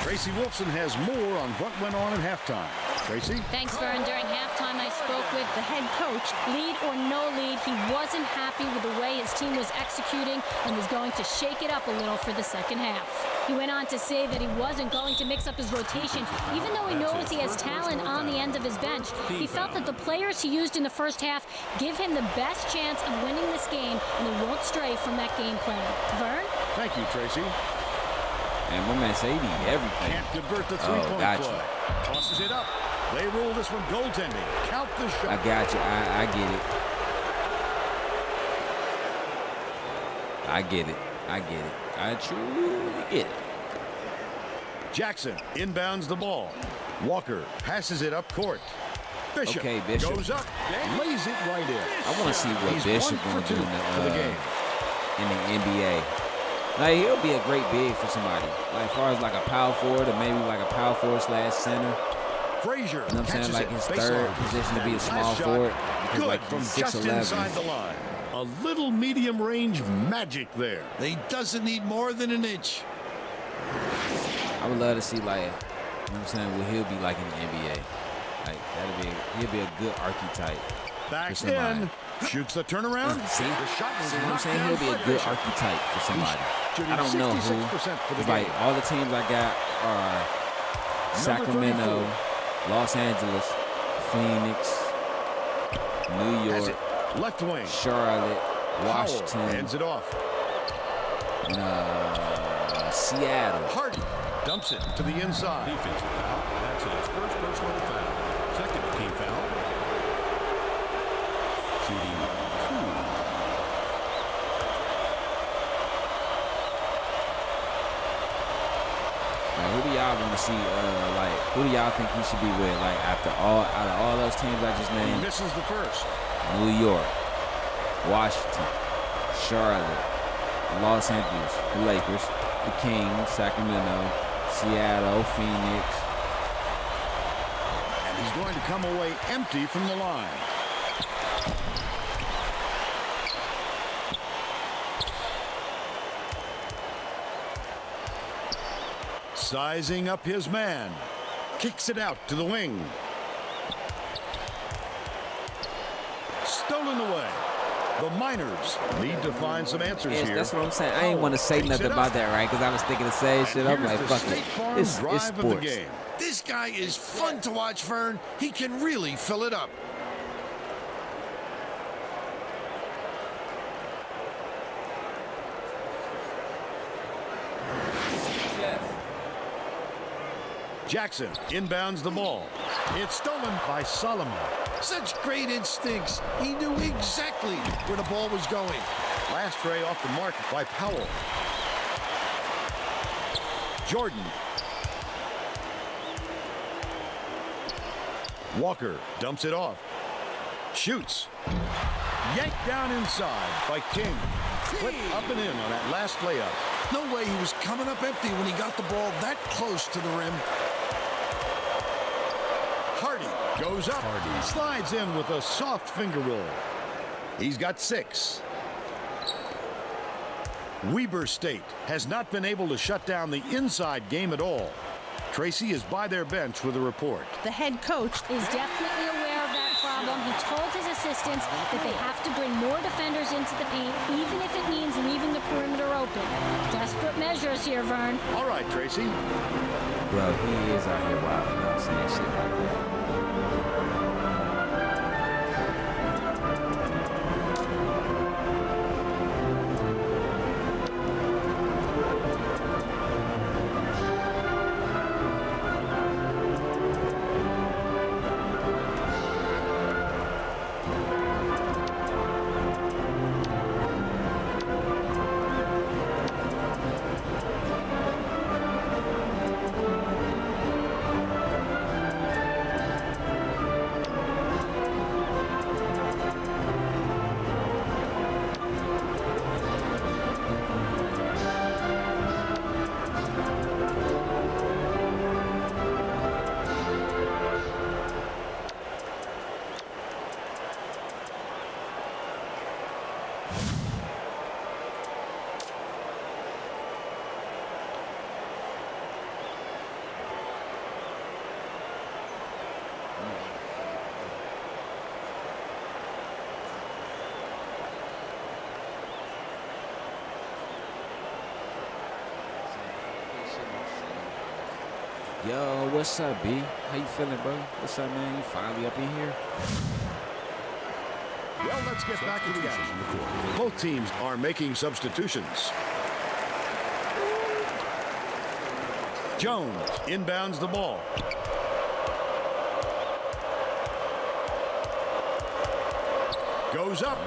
Speaker 2: Tracy Wolfson has more on what went on at halftime. Tracy?
Speaker 5: Thanks, Vern. During halftime, I spoke with
Speaker 4: The head coach.
Speaker 5: lead or no lead. He wasn't happy with the way his team was executing and was going to shake it up a little for the second half. He went on to say that he wasn't going to mix up his rotation, even though he knows he has talent on the end of his bench. He felt that the players he used in the first half give him the best chance of winning this game, and he won't stray from that game plan. Vern?
Speaker 2: Thank you, Tracy.
Speaker 1: And my man say he be everything.
Speaker 2: Can't convert the three-point
Speaker 1: got you.
Speaker 2: play. Tosses it up. They rule this one goaltending. Count the shot.
Speaker 1: I got you. I get it. I get it. I get it. I truly get it.
Speaker 2: Jackson inbounds the ball. Walker passes it up court. Bishop,
Speaker 1: Okay, Bishop.
Speaker 2: goes up, lays it right in.
Speaker 1: I want to see what
Speaker 2: He's
Speaker 1: Bishop
Speaker 2: 1
Speaker 1: going
Speaker 2: for
Speaker 1: to do
Speaker 2: 2 for the game.
Speaker 1: in the NBA. Like, he'll be a great big for somebody. Like, as far as like a power forward or maybe like a power forward / center.
Speaker 2: Frazier,
Speaker 1: You know what I'm saying?
Speaker 2: catches
Speaker 1: Like
Speaker 2: it.
Speaker 1: his
Speaker 2: Baseline.
Speaker 1: third position to be a
Speaker 2: That
Speaker 1: small
Speaker 2: last shot,
Speaker 1: forward. Because
Speaker 2: good
Speaker 1: like
Speaker 2: from
Speaker 1: he's
Speaker 2: just
Speaker 1: 6'11".
Speaker 2: inside the line. A little medium range magic there.
Speaker 3: He doesn't need more than an inch.
Speaker 1: I would love to see like, you know what I'm saying, what he'll be like in the NBA. Like he'll be a good archetype.
Speaker 2: Backs
Speaker 1: for somebody.
Speaker 2: in, shoots the turnaround.
Speaker 1: See?
Speaker 2: The shot was
Speaker 1: See what I'm
Speaker 2: knocked
Speaker 1: saying?
Speaker 2: down
Speaker 1: He'll be
Speaker 2: by
Speaker 1: a good
Speaker 2: Bishop.
Speaker 1: archetype for somebody.
Speaker 2: shooting
Speaker 1: I don't know who.
Speaker 2: 66% for the
Speaker 1: It's like
Speaker 2: game.
Speaker 1: all the teams I got are Sacramento,
Speaker 2: 34.
Speaker 1: Los Angeles, Phoenix, New
Speaker 2: Has
Speaker 1: York,
Speaker 2: it. Left wing.
Speaker 1: Charlotte,
Speaker 2: Powell
Speaker 1: Washington,
Speaker 2: hands it off.
Speaker 1: and Seattle.
Speaker 2: Hardy dumps it to the inside.
Speaker 6: Defensive foul. That's his first personal foul. Second team foul. Shooting 2.
Speaker 1: Like, who do y'all want to see? Like, who do y'all think he should be with? Like, out of all those teams I just
Speaker 2: He
Speaker 1: named,
Speaker 2: misses the first.
Speaker 1: New York, Washington, Charlotte, Los Angeles, the Lakers, the Kings, Sacramento, Seattle, Phoenix.
Speaker 2: And he's going to come away empty from the line. Sizing up his man. Kicks it out to the wing. Stolen away. The Miners need to find some answers
Speaker 1: Yes,
Speaker 2: here.
Speaker 1: that's what I'm saying. I ain't want to say
Speaker 2: Takes
Speaker 1: nothing
Speaker 2: it
Speaker 1: about
Speaker 2: up.
Speaker 1: that, right? Because I was thinking the same shit. I'm
Speaker 2: Here's
Speaker 1: like,
Speaker 2: the
Speaker 1: fuck
Speaker 2: State
Speaker 1: it.
Speaker 2: Farm
Speaker 1: It's
Speaker 2: drive of the
Speaker 1: sports.
Speaker 2: game.
Speaker 3: This guy is fun to watch, Vern. He can really fill it up.
Speaker 2: Jackson inbounds the ball. It's stolen by Solomon.
Speaker 3: Such great instincts. He knew exactly where the ball was going.
Speaker 2: Last tray off the mark by Powell. Jordan. Walker dumps it off. Shoots. Yanked down inside by King. Flip up and in on that last layup.
Speaker 3: No way he was coming up empty when he got the ball that close to the rim.
Speaker 2: Hardy goes up. Slides in with a soft finger roll. He's got 6. Weber State has not been able to shut down the inside game at all. Tracy is by their bench with a report.
Speaker 4: The head coach
Speaker 5: is definitely aware of that problem. He told his assistants that they have to bring more defenders into the paint, even if it means leaving the perimeter open. Desperate measures here, Vern.
Speaker 2: All right, Tracy.
Speaker 1: Bro, he is out here wilding out saying shit like that. Yo, what's up, B? How you feeling, bro? What's up, man? You finally up in here?
Speaker 2: Well, let's get back to the action. Both teams are making substitutions. Jones inbounds the ball. Goes up.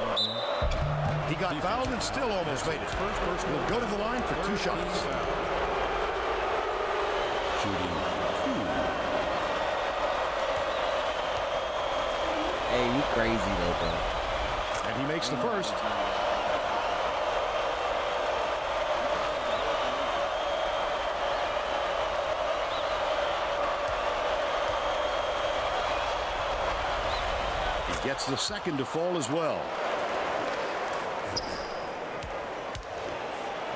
Speaker 2: He got fouled and still almost made it. Will go to the line for 2 shots.
Speaker 1: Hey, you crazy though, bro.
Speaker 2: And he makes the first. He gets the second to fall as well.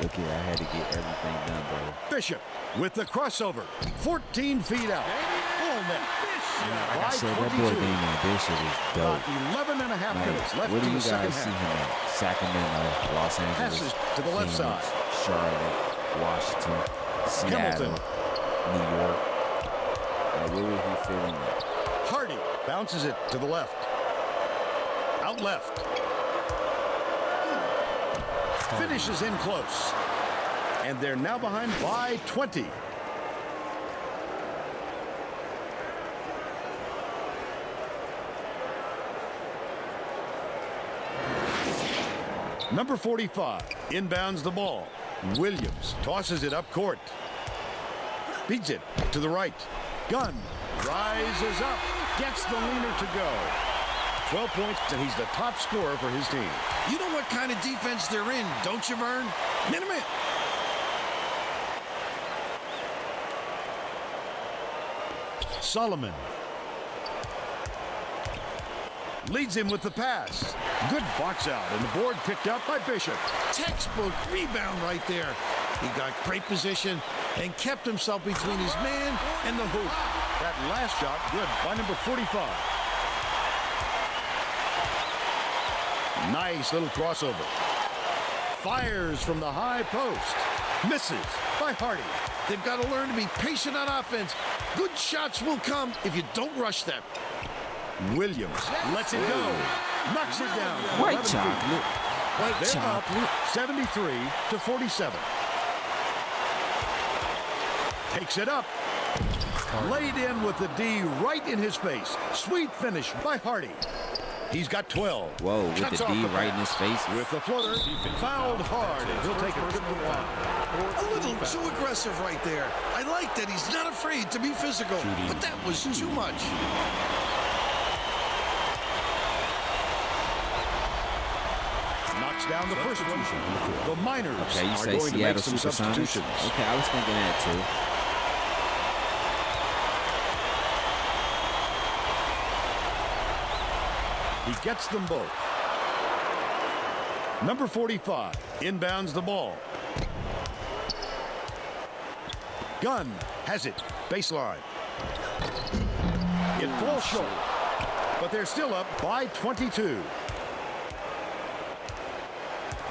Speaker 1: Look here, I had to get everything done, bro.
Speaker 2: Bishop with the crossover. 14 feet out. Full net.
Speaker 1: Like I said, that boy named Bishop is dope.
Speaker 2: About 11 and a half minutes left
Speaker 1: Where do
Speaker 2: in
Speaker 1: you
Speaker 2: the second
Speaker 1: guys see
Speaker 2: half.
Speaker 1: him at? Sacramento, Los Angeles,
Speaker 2: Passes to the left
Speaker 1: Phoenix,
Speaker 2: side.
Speaker 1: Charlotte, Washington, Seattle,
Speaker 2: Hamilton.
Speaker 1: New York. Like, where would he fit in that?
Speaker 2: Hardy bounces it to the left. Out left. Finishes in close. And they're now behind by 20. Number 45 inbounds the ball. Williams tosses it up court. Beats it to the right. Gunn rises up. Gets the leaner to go. 12 points, and he's the top scorer for his team.
Speaker 3: You know what kind of defense they're in, don't you, Vern? Minute.
Speaker 2: Solomon leads him with the pass. Good box out, and the board picked up by Bishop.
Speaker 3: Textbook rebound right there. He got great position and kept himself between his man and the hoop.
Speaker 2: That last shot good by number 45. Nice little crossover. Fires from the high post. Misses by Hardy.
Speaker 3: They've got to learn to be patient on offense. Good shots will come if you don't rush them.
Speaker 2: Williams lets it go. Knocks it down.
Speaker 1: White chocolate. White
Speaker 2: They're
Speaker 1: chocolate.
Speaker 2: up 73 to 47. Takes it up. Laid in with the D right in his face. Sweet finish by Hardy. He's got 12.
Speaker 1: Whoa, with
Speaker 2: Cuts
Speaker 1: the
Speaker 2: off
Speaker 1: D
Speaker 2: the
Speaker 1: right in
Speaker 2: pass.
Speaker 1: his face.
Speaker 2: With the floater, fouled hard, and he'll take a good one.
Speaker 3: A little too aggressive right there. I like that he's not afraid to be physical, but that was too much.
Speaker 2: Knocks down the first one. The Miners
Speaker 1: Okay, you
Speaker 2: are
Speaker 1: say
Speaker 2: going to make
Speaker 1: Seattle
Speaker 2: some
Speaker 1: Supersonics?
Speaker 2: substitutions.
Speaker 1: Okay, I was thinking that too.
Speaker 2: He gets them both. Number 45 inbounds the ball. Gunn has it. Baseline. It falls short, but they're still up by 22.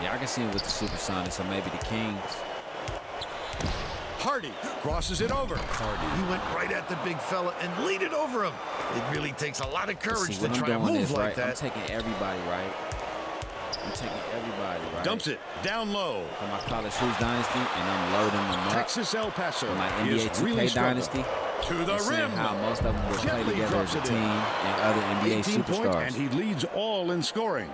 Speaker 1: Yeah, I can see him with the Supersonics or maybe the Kings.
Speaker 2: Hardy crosses it over.
Speaker 3: Hardy, he went right at the big fella and lead it over him. It really takes a lot of courage to try to move like that.
Speaker 1: I'm taking everybody right.
Speaker 2: Dumps it down low.
Speaker 1: For my college hoops dynasty, and I'm loading them up.
Speaker 2: Texas El Paso
Speaker 1: for my NBA
Speaker 2: is
Speaker 1: 2K
Speaker 2: really
Speaker 1: dynasty.
Speaker 2: To the rim.
Speaker 1: How most of them will play
Speaker 2: Gently
Speaker 1: together as a team and other NBA
Speaker 2: 18
Speaker 1: superstars.
Speaker 2: Point, and he leads all in scoring.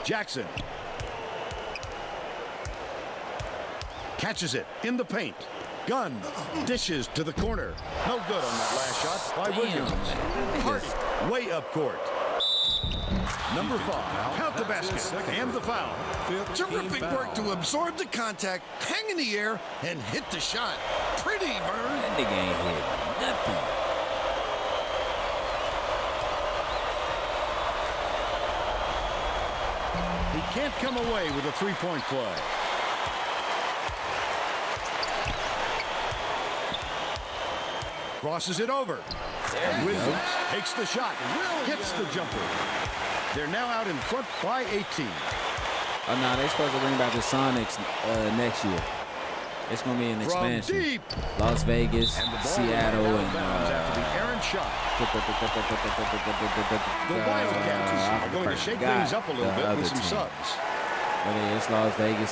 Speaker 2: Jackson catches it in the paint. Gunn dishes to the corner. No good on that last shot by Williams. Hardy way up court. Number 5, count the basket and the foul.
Speaker 3: Terrific work to absorb the contact, hang in the air, and hit the shot. Pretty, Vern.
Speaker 1: That nigga ain't hit nothing.
Speaker 2: He can't come away with a three-point play. Crosses it over. Williams takes the shot. Hits the jumper. They're now out in front by 18.
Speaker 1: Oh, no, they're supposed to bring back the Sonics next year. It's going to be an expansion.
Speaker 2: From deep.
Speaker 1: Las Vegas, Seattle, and
Speaker 2: after the errant shot. The Wildcats are going to shake things up a little bit with some subs.
Speaker 1: But it's Las Vegas,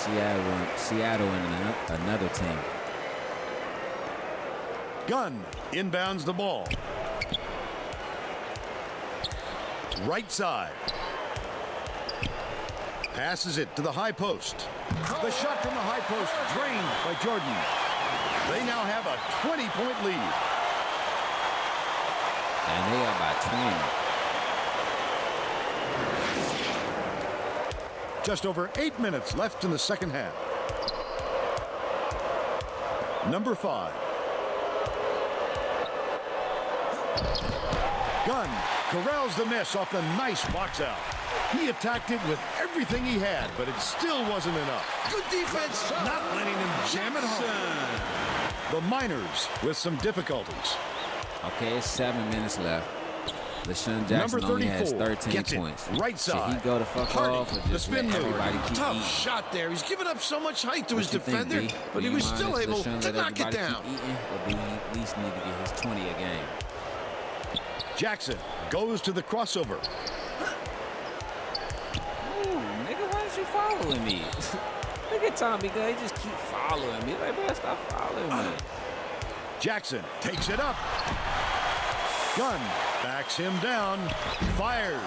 Speaker 1: Seattle, and another team.
Speaker 2: Gunn inbounds the ball. Right side. Passes it to the high post. The shot from the high post drained by Jordan. They now have a 20-point lead.
Speaker 1: And they are by 20.
Speaker 2: Just over 8 minutes left in the second half. Number 5. Gunn corrals the miss off the nice box out. He attacked it with everything he had, but it still wasn't enough.
Speaker 3: Good defense, not letting him jam it home.
Speaker 2: The Miners with some difficulties.
Speaker 1: Okay, it's 7 minutes left. LaShawn Jackson only has 13 points.
Speaker 2: Right side.
Speaker 1: Should he go to fuck
Speaker 2: Hardy,
Speaker 1: off or
Speaker 2: the
Speaker 1: just
Speaker 2: spin
Speaker 1: let
Speaker 2: move.
Speaker 1: everybody keep
Speaker 3: Tough
Speaker 1: eating?
Speaker 3: shot there. He's given up so much height to his
Speaker 1: What you think,
Speaker 3: defender,
Speaker 1: D?
Speaker 3: but
Speaker 1: Do
Speaker 3: he
Speaker 1: you
Speaker 3: was
Speaker 1: mind
Speaker 3: still
Speaker 1: if
Speaker 3: able
Speaker 1: LaShawn
Speaker 3: to
Speaker 1: let
Speaker 3: knock it
Speaker 1: everybody
Speaker 3: down.
Speaker 1: keep eating, or do he at least need to get his 20 a game?
Speaker 2: Jackson goes to the crossover.
Speaker 1: Ooh, nigga, why is you following me? Look at Tommy Gunn, he just keep following me. Like, bro, stop following me.
Speaker 2: Jackson takes it up. Gunn backs him down. Fires.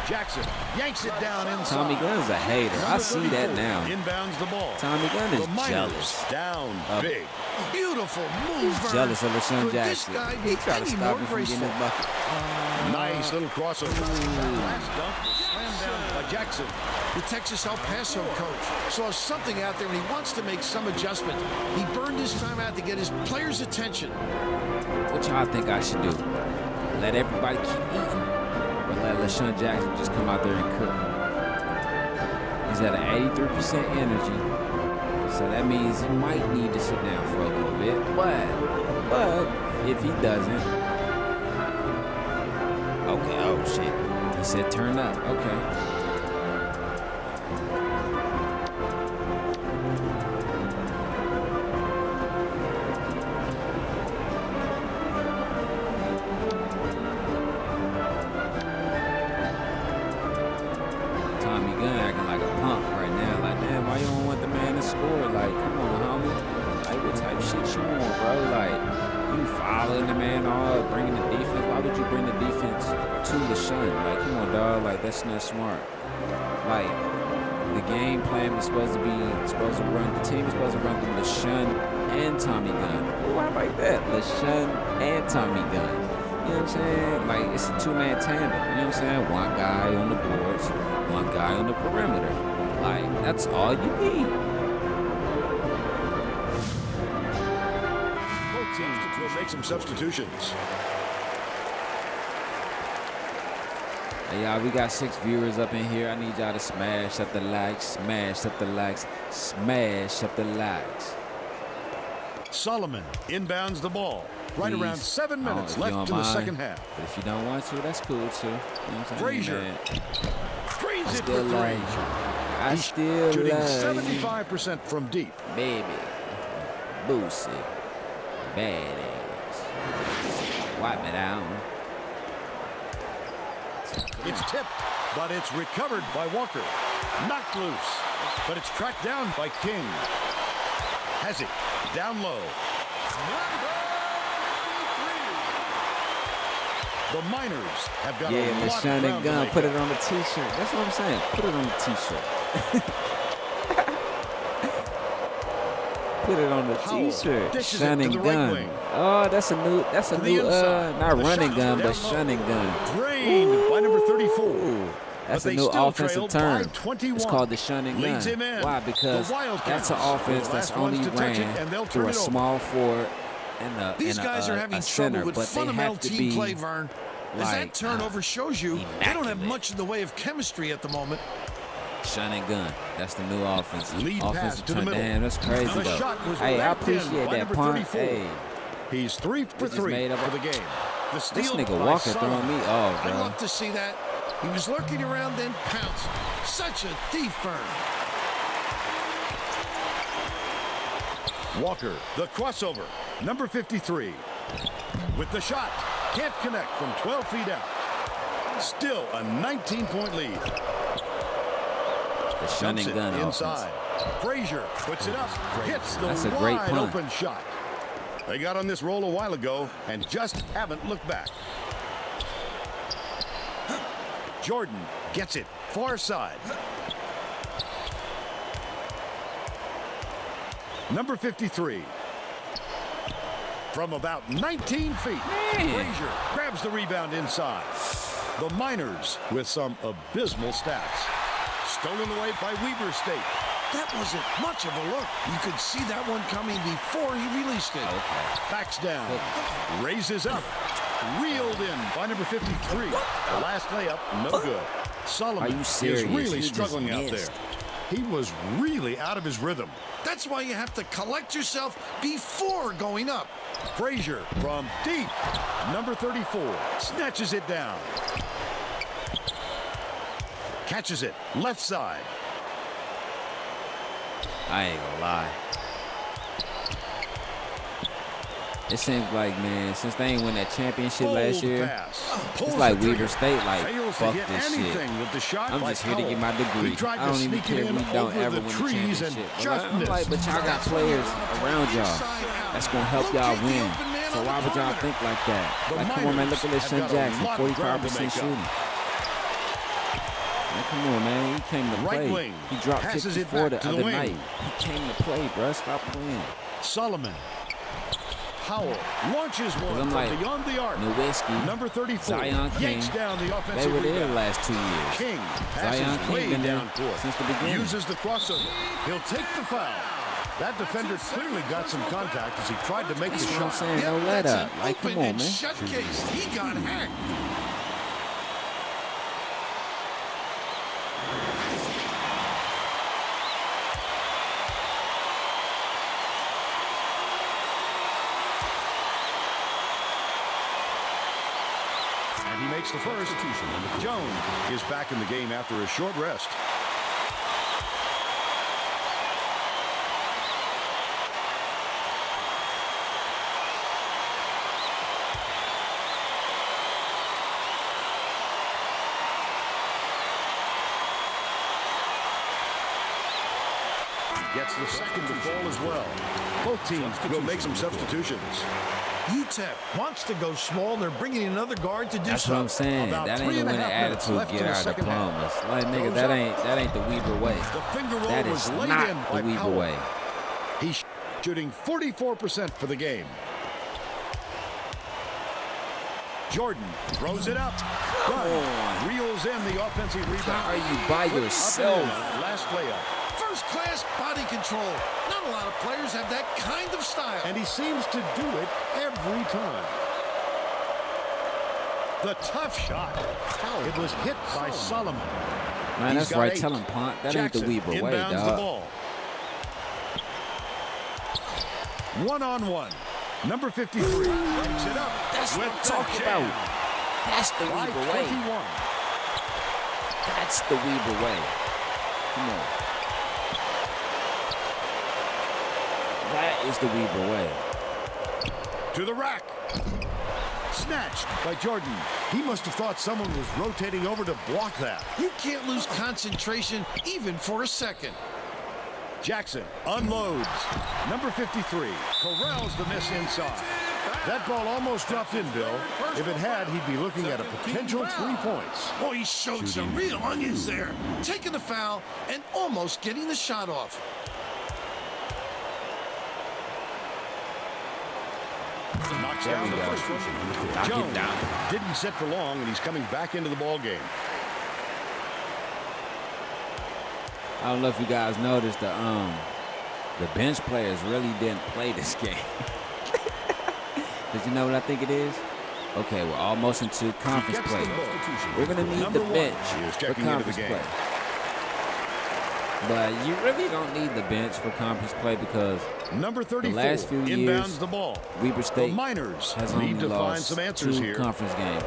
Speaker 2: Jackson yanks it down inside.
Speaker 1: Tommy Gunn's a hater. I see that now.
Speaker 2: Inbounds the ball.
Speaker 1: Tommy Gunn is
Speaker 2: The Miners
Speaker 1: jealous.
Speaker 2: down big.
Speaker 3: Beautiful move, Vern.
Speaker 1: Jealous of LaShawn
Speaker 3: Could
Speaker 1: Jackson.
Speaker 3: this guy
Speaker 1: He
Speaker 3: be
Speaker 1: tried to
Speaker 3: any
Speaker 1: stop
Speaker 3: more
Speaker 1: him from getting
Speaker 3: graceful?
Speaker 1: his bucket.
Speaker 2: Nice little crossover. Last dunk slammed down by Jackson.
Speaker 3: The Texas El Paso coach saw something out there and he wants to make some adjustment. He burned his time out to get his players' attention.
Speaker 1: What y'all think I should do? Let everybody keep eating? Or let LaShawn Jackson just come out there and cook? He's at an 83% energy. So that means he might need to sit down for a little bit. But if he doesn't. Okay, oh shit. He said turn up. Okay. Tommy Gunn acting like a punk right now. Like, damn, why you don't want the man to score? Like, come on, homie. Like, what type of shit you want, bro? Like, you following the man all up, bringing the defense. Why would you bring the defense to LaShawn? Like, come on, dog. Like, that's not smart. Like, the game plan was supposed to run. The team was supposed to run through LaShawn and Tommy Gunn. Ooh, I like that. LaShawn and Tommy Gunn. You know what I'm saying? Like, it's a two-man tandem. You know what I'm saying? One guy on the boards, one guy on the perimeter. Like, that's all you need.
Speaker 2: Both teams will make some substitutions.
Speaker 1: Hey, y'all, we got 6 viewers up in here. I need y'all to smash up the likes, smash up the likes, smash up the likes.
Speaker 2: Solomon inbounds the ball. Right
Speaker 1: Please.
Speaker 2: around 7 minutes left in the second half.
Speaker 1: But if you don't want to, that's cool too. You know what I'm saying?
Speaker 2: Frazier drains it for
Speaker 1: Still
Speaker 2: three.
Speaker 1: I still
Speaker 2: Shooting
Speaker 1: love you,
Speaker 2: 75% from deep.
Speaker 1: baby. Boosie. Badass. Wipe me down.
Speaker 2: It's tipped, but it's recovered by Walker. Knocked loose, but it's tracked down by King. Has it down low. The Miners have got a
Speaker 1: Yeah,
Speaker 2: lot
Speaker 1: the
Speaker 2: of
Speaker 1: shining
Speaker 2: ground to
Speaker 1: gun.
Speaker 2: make
Speaker 1: Put
Speaker 2: up.
Speaker 1: it on the t-shirt. That's what I'm saying. Put it on the t-shirt. Put it on the
Speaker 2: Howell
Speaker 1: t-shirt.
Speaker 2: dishes it to
Speaker 1: Shining
Speaker 2: the right
Speaker 1: gun.
Speaker 2: wing.
Speaker 1: Oh, that's a new
Speaker 2: inside.
Speaker 1: not
Speaker 2: The
Speaker 1: running
Speaker 2: shot
Speaker 1: gun,
Speaker 2: down
Speaker 1: but
Speaker 2: low.
Speaker 1: shunning gun.
Speaker 2: Drained by number 34.
Speaker 1: Ooh, that's
Speaker 2: But
Speaker 1: a
Speaker 2: they
Speaker 1: new
Speaker 2: still
Speaker 1: offensive
Speaker 2: trailed
Speaker 1: term.
Speaker 2: by 21.
Speaker 1: It's called the shunning gun.
Speaker 2: Leads him in.
Speaker 1: Why? Because
Speaker 2: The Wildcats
Speaker 1: that's an offense
Speaker 2: were the
Speaker 1: that's
Speaker 2: last ones
Speaker 1: only
Speaker 2: to touch it, and
Speaker 1: ran
Speaker 2: they'll
Speaker 1: through
Speaker 2: turn
Speaker 1: a
Speaker 2: it over.
Speaker 1: small forward and
Speaker 3: These guys are having
Speaker 1: a center,
Speaker 3: trouble with
Speaker 1: but they
Speaker 3: fundamental
Speaker 1: have to
Speaker 3: team
Speaker 1: be
Speaker 3: play, Vern. As
Speaker 1: like,
Speaker 3: that turnover shows you, they don't have
Speaker 1: immaculate.
Speaker 3: much in the way of chemistry at the moment.
Speaker 1: shunning gun. That's the new offense.
Speaker 2: Lead pass
Speaker 1: Offensive
Speaker 2: to the
Speaker 1: turn.
Speaker 2: middle.
Speaker 1: Damn, that's crazy
Speaker 2: The
Speaker 1: though.
Speaker 2: shot was
Speaker 1: Hey, I
Speaker 2: racked in
Speaker 1: appreciate
Speaker 2: by
Speaker 1: that
Speaker 2: number
Speaker 1: punt.
Speaker 2: 34.
Speaker 1: Hey,
Speaker 2: He's 3 for
Speaker 1: just
Speaker 2: 3
Speaker 1: made up
Speaker 2: for the game. The
Speaker 1: this
Speaker 2: steal
Speaker 1: nigga
Speaker 2: by
Speaker 1: Walker
Speaker 2: Solomon.
Speaker 1: throwing me off,
Speaker 3: I'd
Speaker 1: bro.
Speaker 3: love to see that. He was lurking around, then pounced. Such a thief, Vern.
Speaker 2: Walker, the crossover, number 53. With the shot, can't connect from 12 feet out. Still a 19-point lead.
Speaker 1: The shunning
Speaker 2: Dumps it
Speaker 1: gun
Speaker 2: inside.
Speaker 1: offense.
Speaker 2: Frazier puts it up, hits the
Speaker 1: That's a great
Speaker 2: wide
Speaker 1: punt.
Speaker 2: open shot. They got on this roll a while ago and just haven't looked back. Jordan gets it far side. Number 53. From about 19 feet, Frazier grabs the rebound inside. The Miners with some abysmal stats. Stolen away by Weber State.
Speaker 3: That wasn't much of a look. You could see that one coming before he released it.
Speaker 2: Backs down. Raises up. Reeled in by number 53. The last layup, no good. Solomon
Speaker 1: Are you serious?
Speaker 2: is really
Speaker 1: He just
Speaker 2: struggling out there.
Speaker 1: missed.
Speaker 2: He was really out of his rhythm.
Speaker 3: That's why you have to collect yourself before going up.
Speaker 2: Frazier from deep. Number 34 snatches it down. Catches it left side.
Speaker 1: I ain't gonna lie. It seems like, man, since they ain't win that championship last
Speaker 2: Bold
Speaker 1: year,
Speaker 2: pass.
Speaker 1: it's
Speaker 2: Pulls
Speaker 1: like
Speaker 2: the trigger.
Speaker 1: Weber State, like,
Speaker 2: Fails
Speaker 1: fuck
Speaker 2: to hit
Speaker 1: this shit.
Speaker 2: anything with the shot
Speaker 1: I'm
Speaker 2: by
Speaker 1: just here to
Speaker 2: Howell.
Speaker 1: get my degree.
Speaker 2: He tried
Speaker 1: I don't
Speaker 2: to
Speaker 1: even
Speaker 2: sneak it
Speaker 1: care if
Speaker 2: in
Speaker 1: we don't
Speaker 2: over
Speaker 1: ever
Speaker 2: the
Speaker 1: win the
Speaker 2: trees and
Speaker 1: championship.
Speaker 2: just
Speaker 1: I'm like,
Speaker 2: missed.
Speaker 1: but y'all got players around y'all that's gonna help y'all
Speaker 3: Locate the
Speaker 1: win.
Speaker 3: open man
Speaker 1: So
Speaker 3: on
Speaker 1: why
Speaker 3: the
Speaker 1: would y'all
Speaker 3: perimeter.
Speaker 1: think like that?
Speaker 2: The
Speaker 1: Like, come on, man, look at
Speaker 2: Miners
Speaker 1: this
Speaker 2: have
Speaker 1: Shun
Speaker 2: got a
Speaker 1: Jackson,
Speaker 2: lot of ground to
Speaker 1: 45%
Speaker 2: make up.
Speaker 1: shooting. Man, come on, man, he came to
Speaker 2: Right
Speaker 1: play.
Speaker 2: wing.
Speaker 1: He dropped
Speaker 2: Passes it
Speaker 1: 54 the
Speaker 2: back to the
Speaker 1: other
Speaker 2: wing.
Speaker 1: night. He came to play, bro. Stop playing.
Speaker 2: Solomon. Howell launches one
Speaker 1: I'm
Speaker 2: from
Speaker 1: like,
Speaker 2: beyond the arc.
Speaker 1: Nowitzki,
Speaker 2: Number 34
Speaker 1: Zion King,
Speaker 2: yanks down the
Speaker 1: they
Speaker 2: offensive
Speaker 1: were there the
Speaker 2: rebound.
Speaker 1: last 2 years.
Speaker 2: King
Speaker 1: Zion
Speaker 2: passes
Speaker 1: King
Speaker 2: way
Speaker 1: been there
Speaker 2: down court.
Speaker 1: since the beginning.
Speaker 2: Uses the crossover. He'll take the foul. That defender clearly got some contact as he tried to make the
Speaker 1: That's what I'm
Speaker 2: shot.
Speaker 1: saying. No let
Speaker 3: that's
Speaker 1: up.
Speaker 3: an
Speaker 1: Like,
Speaker 3: open
Speaker 1: come on,
Speaker 3: and
Speaker 1: man.
Speaker 3: shut case. He got hacked.
Speaker 2: And he makes the first. Jones is back in the game after a short rest. Gets the second to fall as well. Both teams will make some substitutions.
Speaker 3: UTEP wants to go small. They're bringing in another guard to do
Speaker 1: That's
Speaker 3: so.
Speaker 1: what I'm saying.
Speaker 2: About
Speaker 1: That ain't the
Speaker 2: 3.5
Speaker 1: winning
Speaker 2: minutes
Speaker 1: attitude.
Speaker 2: left
Speaker 1: Get
Speaker 2: in the
Speaker 1: our
Speaker 2: second half.
Speaker 1: diplomas. Like, nigga,
Speaker 2: Goes
Speaker 1: that ain't the Weber way.
Speaker 2: The finger roll
Speaker 1: That
Speaker 2: was
Speaker 1: is
Speaker 2: laid
Speaker 1: not
Speaker 2: in
Speaker 1: the
Speaker 2: by
Speaker 1: Weber
Speaker 2: Powell.
Speaker 1: way.
Speaker 2: He's shooting 44% for the game. Jordan throws it up. Gunn reels in the offensive rebound.
Speaker 1: How are you by
Speaker 2: Put up and
Speaker 1: yourself?
Speaker 2: in. Last layup.
Speaker 3: First-class body control. Not a lot of players have that kind of style.
Speaker 2: And he seems to do it every time. The tough shot. It was hit by Solomon.
Speaker 1: Man,
Speaker 2: He's
Speaker 1: that's
Speaker 2: got
Speaker 1: right.
Speaker 2: 8.
Speaker 1: Tell him, punt. That
Speaker 2: Jackson
Speaker 1: ain't the Weber way,
Speaker 2: inbounds the
Speaker 1: dog.
Speaker 2: ball. 1-on-1. Number 53 breaks it up.
Speaker 1: That's what
Speaker 2: with
Speaker 1: I'm
Speaker 2: the
Speaker 1: talking
Speaker 2: jam.
Speaker 1: about. That's the
Speaker 2: By
Speaker 1: Weber way.
Speaker 2: 21.
Speaker 1: That's the Weber way. Come on. That is the Weber way.
Speaker 2: To the rack. Snatched by Jordan. He must have thought someone was rotating over to block that.
Speaker 3: You can't lose concentration even for a second.
Speaker 2: Jackson unloads. Number 53 corrals the miss inside. That ball almost dropped in, Bill. If it had, he'd be looking at a potential 3 points.
Speaker 3: Oh, he showed some real onions there. Taking the foul and almost getting the shot off.
Speaker 2: Knocks
Speaker 1: There
Speaker 2: down
Speaker 1: we
Speaker 2: the
Speaker 1: go.
Speaker 2: first one.
Speaker 1: Knock him
Speaker 2: Jones
Speaker 1: down.
Speaker 2: didn't sit for long, and he's coming back into the ball game.
Speaker 1: I don't know if you guys noticed the bench players really didn't play this game. Did you know what I think it is? Okay, we're almost into conference
Speaker 2: Gets
Speaker 1: play.
Speaker 2: the ball.
Speaker 1: We're gonna need
Speaker 2: Number
Speaker 1: the
Speaker 2: 1
Speaker 1: bench
Speaker 2: is
Speaker 1: for
Speaker 2: checking into the
Speaker 1: conference
Speaker 2: game.
Speaker 1: play. But you really don't need the bench for conference play because
Speaker 2: Number 34
Speaker 1: the last few
Speaker 2: inbounds
Speaker 1: years,
Speaker 2: the ball.
Speaker 1: Weber
Speaker 2: The
Speaker 1: State
Speaker 2: Miners
Speaker 1: has only
Speaker 2: need to find
Speaker 1: lost
Speaker 2: some answers
Speaker 1: 2
Speaker 2: here.
Speaker 1: conference games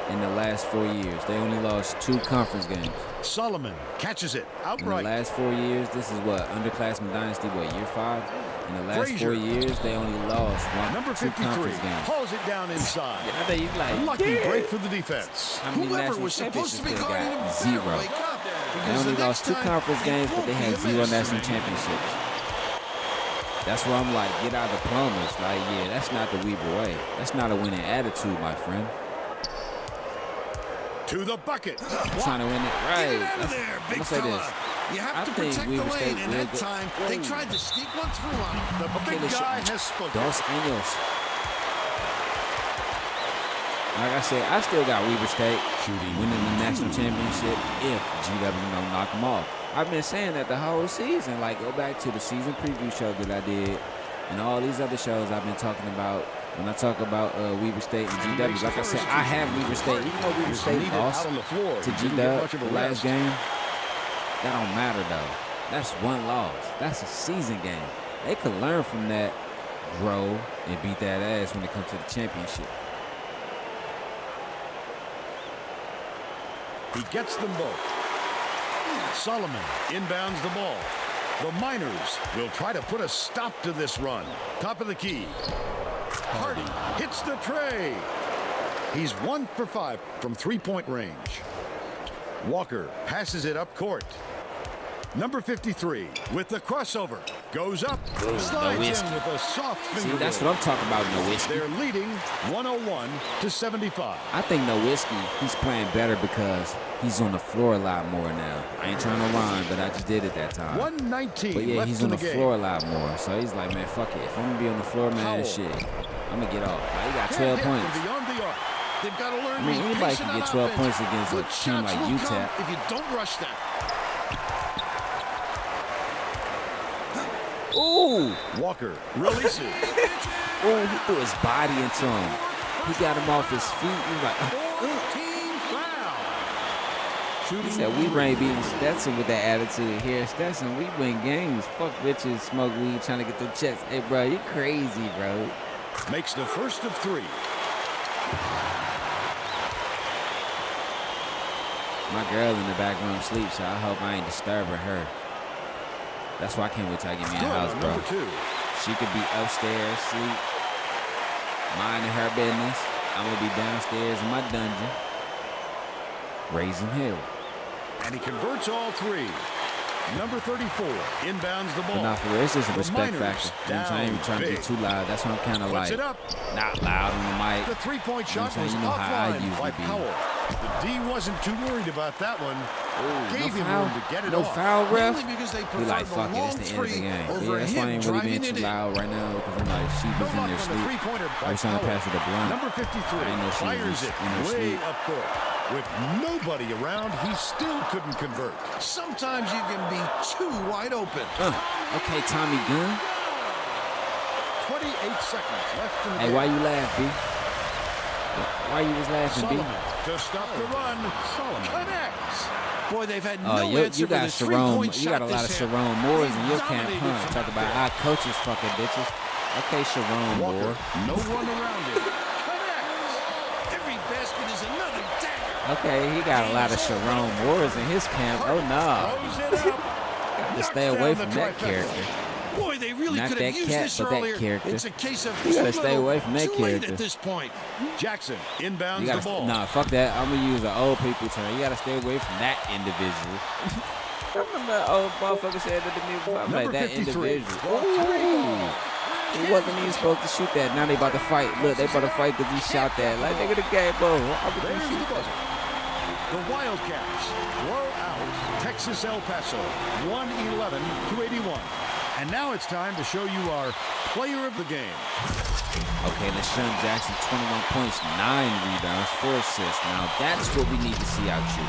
Speaker 1: in the last 4 years. They only lost 2 conference games.
Speaker 2: Solomon catches it
Speaker 1: In the
Speaker 2: outright.
Speaker 1: last 4 years, this is what, Underclassmen dynasty, what, year 5? In the last
Speaker 2: Frazier.
Speaker 1: 4 years, they only lost
Speaker 2: Number
Speaker 1: 2
Speaker 2: 53
Speaker 1: conference games.
Speaker 2: hauls it down inside.
Speaker 1: I bet you like,
Speaker 2: Lucky
Speaker 1: yeah.
Speaker 2: break for the defense.
Speaker 1: How many
Speaker 3: Whoever
Speaker 1: national
Speaker 3: was supposed to be
Speaker 1: championships they
Speaker 3: guarding him
Speaker 1: got?
Speaker 3: better
Speaker 1: 0.
Speaker 3: wake up.
Speaker 1: They
Speaker 3: Because
Speaker 1: only
Speaker 3: the
Speaker 1: lost
Speaker 3: next
Speaker 1: 2
Speaker 3: time,
Speaker 1: conference
Speaker 3: it
Speaker 1: games, but
Speaker 3: won't
Speaker 1: they
Speaker 3: be
Speaker 1: had
Speaker 3: a
Speaker 1: 0
Speaker 3: miss.
Speaker 1: national championships. That's where I'm like, get out of diplomas. Like, yeah, that's not the Weber way. That's not a winning attitude, my friend.
Speaker 2: To the bucket.
Speaker 1: Trying to win it. Right.
Speaker 3: Get it out of
Speaker 1: That's-
Speaker 3: there,
Speaker 1: I'm
Speaker 3: big
Speaker 1: gonna say
Speaker 3: fella.
Speaker 1: this.
Speaker 3: You have
Speaker 1: I
Speaker 3: to
Speaker 1: think
Speaker 3: protect
Speaker 1: Weber
Speaker 3: the
Speaker 1: State
Speaker 3: lane, and
Speaker 1: real
Speaker 3: that
Speaker 1: good.
Speaker 3: time they tried to sneak one through on him.
Speaker 2: The
Speaker 1: Okay,
Speaker 2: big
Speaker 1: listen.
Speaker 2: guy has spoken.
Speaker 1: Dos Años. Like I said, I still got Weber State winning the national championship if GW don't knock them off. I've been saying that the whole season. Like, go back to the season preview show that I did and all these other shows I've been talking about. When I talk about Weber State and GW, like I said, I have Weber State. Even though Weber State
Speaker 2: Needed
Speaker 1: lost
Speaker 2: out on the floor.
Speaker 1: to
Speaker 2: He didn't get
Speaker 1: GW
Speaker 2: much of a
Speaker 1: the last
Speaker 2: rest.
Speaker 1: game, that don't matter, though. That's 1 loss. That's a season game. They could learn from that, grow, and beat that ass when it comes to the championship.
Speaker 2: He gets them both. Solomon inbounds the ball. The Miners will try to put a stop to this run. Top of the key. Hardy hits the tray. He's 1 for 5 from 3-point range. Walker passes it up court. Number 53 with the crossover. Goes up. Slides
Speaker 1: Nowitzki.
Speaker 2: in with a soft
Speaker 1: See,
Speaker 2: finger.
Speaker 1: that's what I'm talking about, Nowitzki.
Speaker 2: They're leading 101-75.
Speaker 1: I think Nowitzki, he's playing better because he's on the floor a lot more now. I ain't trying to rhyme, but I just did it that time.
Speaker 2: 1:19
Speaker 1: But yeah,
Speaker 2: left
Speaker 1: he's
Speaker 2: in
Speaker 1: on
Speaker 2: the
Speaker 1: the
Speaker 2: game.
Speaker 1: floor a lot more. So he's like, man, fuck it. If I'm going to be on the floor, man,
Speaker 2: Howell.
Speaker 1: shit, I'm going to get off. Like, he got
Speaker 2: Can't
Speaker 1: 12
Speaker 2: hit from
Speaker 1: points.
Speaker 2: beyond the arc.
Speaker 3: They've got to learn
Speaker 1: I mean,
Speaker 3: to be
Speaker 1: anybody
Speaker 3: patient
Speaker 1: can get
Speaker 3: on
Speaker 1: 12
Speaker 3: offense.
Speaker 1: points against a
Speaker 3: Good
Speaker 1: team
Speaker 3: shots
Speaker 1: like
Speaker 3: will
Speaker 1: UTEP.
Speaker 3: come if you don't rush them.
Speaker 1: Ooh!
Speaker 2: Walker releases.
Speaker 1: Ooh, he threw his body into him. He got him off his feet. He was like,
Speaker 6: Team foul.
Speaker 1: he said, we ain't beating Stetson with that attitude here. Stetson, we win games. Fuck bitches, smoke weed, trying to get their checks. Hey, bro, you crazy, bro.
Speaker 2: Makes the first of 3.
Speaker 1: My girl in the back room sleeps, so I hope I ain't disturbing her. That's why I can't wait till I get me a
Speaker 2: Good
Speaker 1: house,
Speaker 2: on
Speaker 1: bro.
Speaker 2: number 2.
Speaker 1: She could be upstairs, sleep, minding her business. I'm gonna be downstairs in my dungeon, raising hell.
Speaker 2: And he converts all 3. Number 34 inbounds the ball.
Speaker 1: But not for real, it's just a
Speaker 2: The
Speaker 1: respect
Speaker 2: Miners
Speaker 1: factor. You know what I'm saying? I ain't even trying to be
Speaker 2: down
Speaker 1: too loud. That's why I'm kind of
Speaker 2: Puts
Speaker 1: like
Speaker 2: it up.
Speaker 1: not loud on the mic.
Speaker 2: The 3-point
Speaker 1: You know
Speaker 2: shot
Speaker 1: what I'm
Speaker 2: was
Speaker 1: saying? You know how I
Speaker 2: offline
Speaker 1: usually
Speaker 2: by
Speaker 1: be.
Speaker 2: Powell. The D wasn't too worried about that one. Gave him
Speaker 1: foul?
Speaker 2: room to get it
Speaker 1: No
Speaker 2: off.
Speaker 1: foul, ref.
Speaker 3: Mainly because they
Speaker 1: He
Speaker 3: prefer
Speaker 1: like,
Speaker 3: the
Speaker 1: fuck it,
Speaker 3: long
Speaker 1: it's the end of the
Speaker 3: three
Speaker 1: game. But
Speaker 3: over
Speaker 1: yeah, that's why I
Speaker 3: him
Speaker 1: ain't really
Speaker 3: driving
Speaker 1: being
Speaker 3: it
Speaker 1: too
Speaker 3: in.
Speaker 1: loud right now because I'm like, she
Speaker 2: No
Speaker 1: was in
Speaker 2: luck
Speaker 1: there
Speaker 2: on the
Speaker 1: sleep.
Speaker 2: three-pointer
Speaker 1: I
Speaker 2: by
Speaker 1: was trying to
Speaker 2: Powell.
Speaker 1: pass her the blunt.
Speaker 2: Number 53
Speaker 1: I didn't know she was
Speaker 2: fires
Speaker 1: just
Speaker 2: it
Speaker 1: in her
Speaker 2: way
Speaker 1: sleep.
Speaker 2: up court. With nobody around, he still couldn't convert.
Speaker 3: Sometimes you can be too wide open.
Speaker 1: Okay, Tommy Gunn.
Speaker 2: 28 seconds left in the
Speaker 1: Hey,
Speaker 2: game.
Speaker 1: why you laugh, B? Why you was laughing, B?
Speaker 2: Solomon to stop the run. Solomon connects.
Speaker 3: Boy, they've had
Speaker 1: Oh,
Speaker 3: no answer
Speaker 1: you
Speaker 3: for
Speaker 1: got
Speaker 3: the three-point
Speaker 1: you got a
Speaker 3: shot
Speaker 1: lot of
Speaker 3: this half.
Speaker 1: Sharon Moores in your
Speaker 3: They've
Speaker 1: camp,
Speaker 3: dominated
Speaker 1: huh?
Speaker 3: from
Speaker 1: Talk
Speaker 3: out
Speaker 1: about
Speaker 3: there.
Speaker 1: our coaches fucking bitches. Okay, Sharon
Speaker 2: Walker,
Speaker 1: Moore.
Speaker 2: no run around him. Connects.
Speaker 3: Every basket is another dagger.
Speaker 1: Okay, he got a lot of Sharon Moores in his camp. Oh, no.
Speaker 2: Throws it up.
Speaker 1: Got to stay away from that character.
Speaker 3: Boy, they really
Speaker 1: Not
Speaker 3: could
Speaker 1: that
Speaker 3: have used
Speaker 1: cat,
Speaker 3: this
Speaker 1: but that
Speaker 3: earlier.
Speaker 1: character.
Speaker 3: It's a case of
Speaker 1: You gotta
Speaker 3: too
Speaker 1: stay
Speaker 3: little,
Speaker 1: away from that
Speaker 3: too late
Speaker 1: character.
Speaker 3: at this point.
Speaker 2: Jackson inbounds
Speaker 1: You
Speaker 2: the
Speaker 1: gotta,
Speaker 2: ball.
Speaker 1: nah, fuck that. I'm gonna use the old people term. You gotta stay away from that individual. I remember the old motherfucker said that to me before. I'm like,
Speaker 2: Number
Speaker 1: that
Speaker 2: 53.
Speaker 1: individual. Ooh. He wasn't even supposed to shoot that. Now they about to fight. Look, they about to fight because he shot that. Like, nigga, the game over. Why would you
Speaker 2: There's
Speaker 1: shoot
Speaker 2: the
Speaker 1: that?
Speaker 2: buzzer. The Wildcats blow out Texas El Paso 111-81. And now it's time to show you our player of the game.
Speaker 1: Okay, LaShawn Jackson, 21 points, 9 rebounds, 4 assists. Now that's what we need to see out you.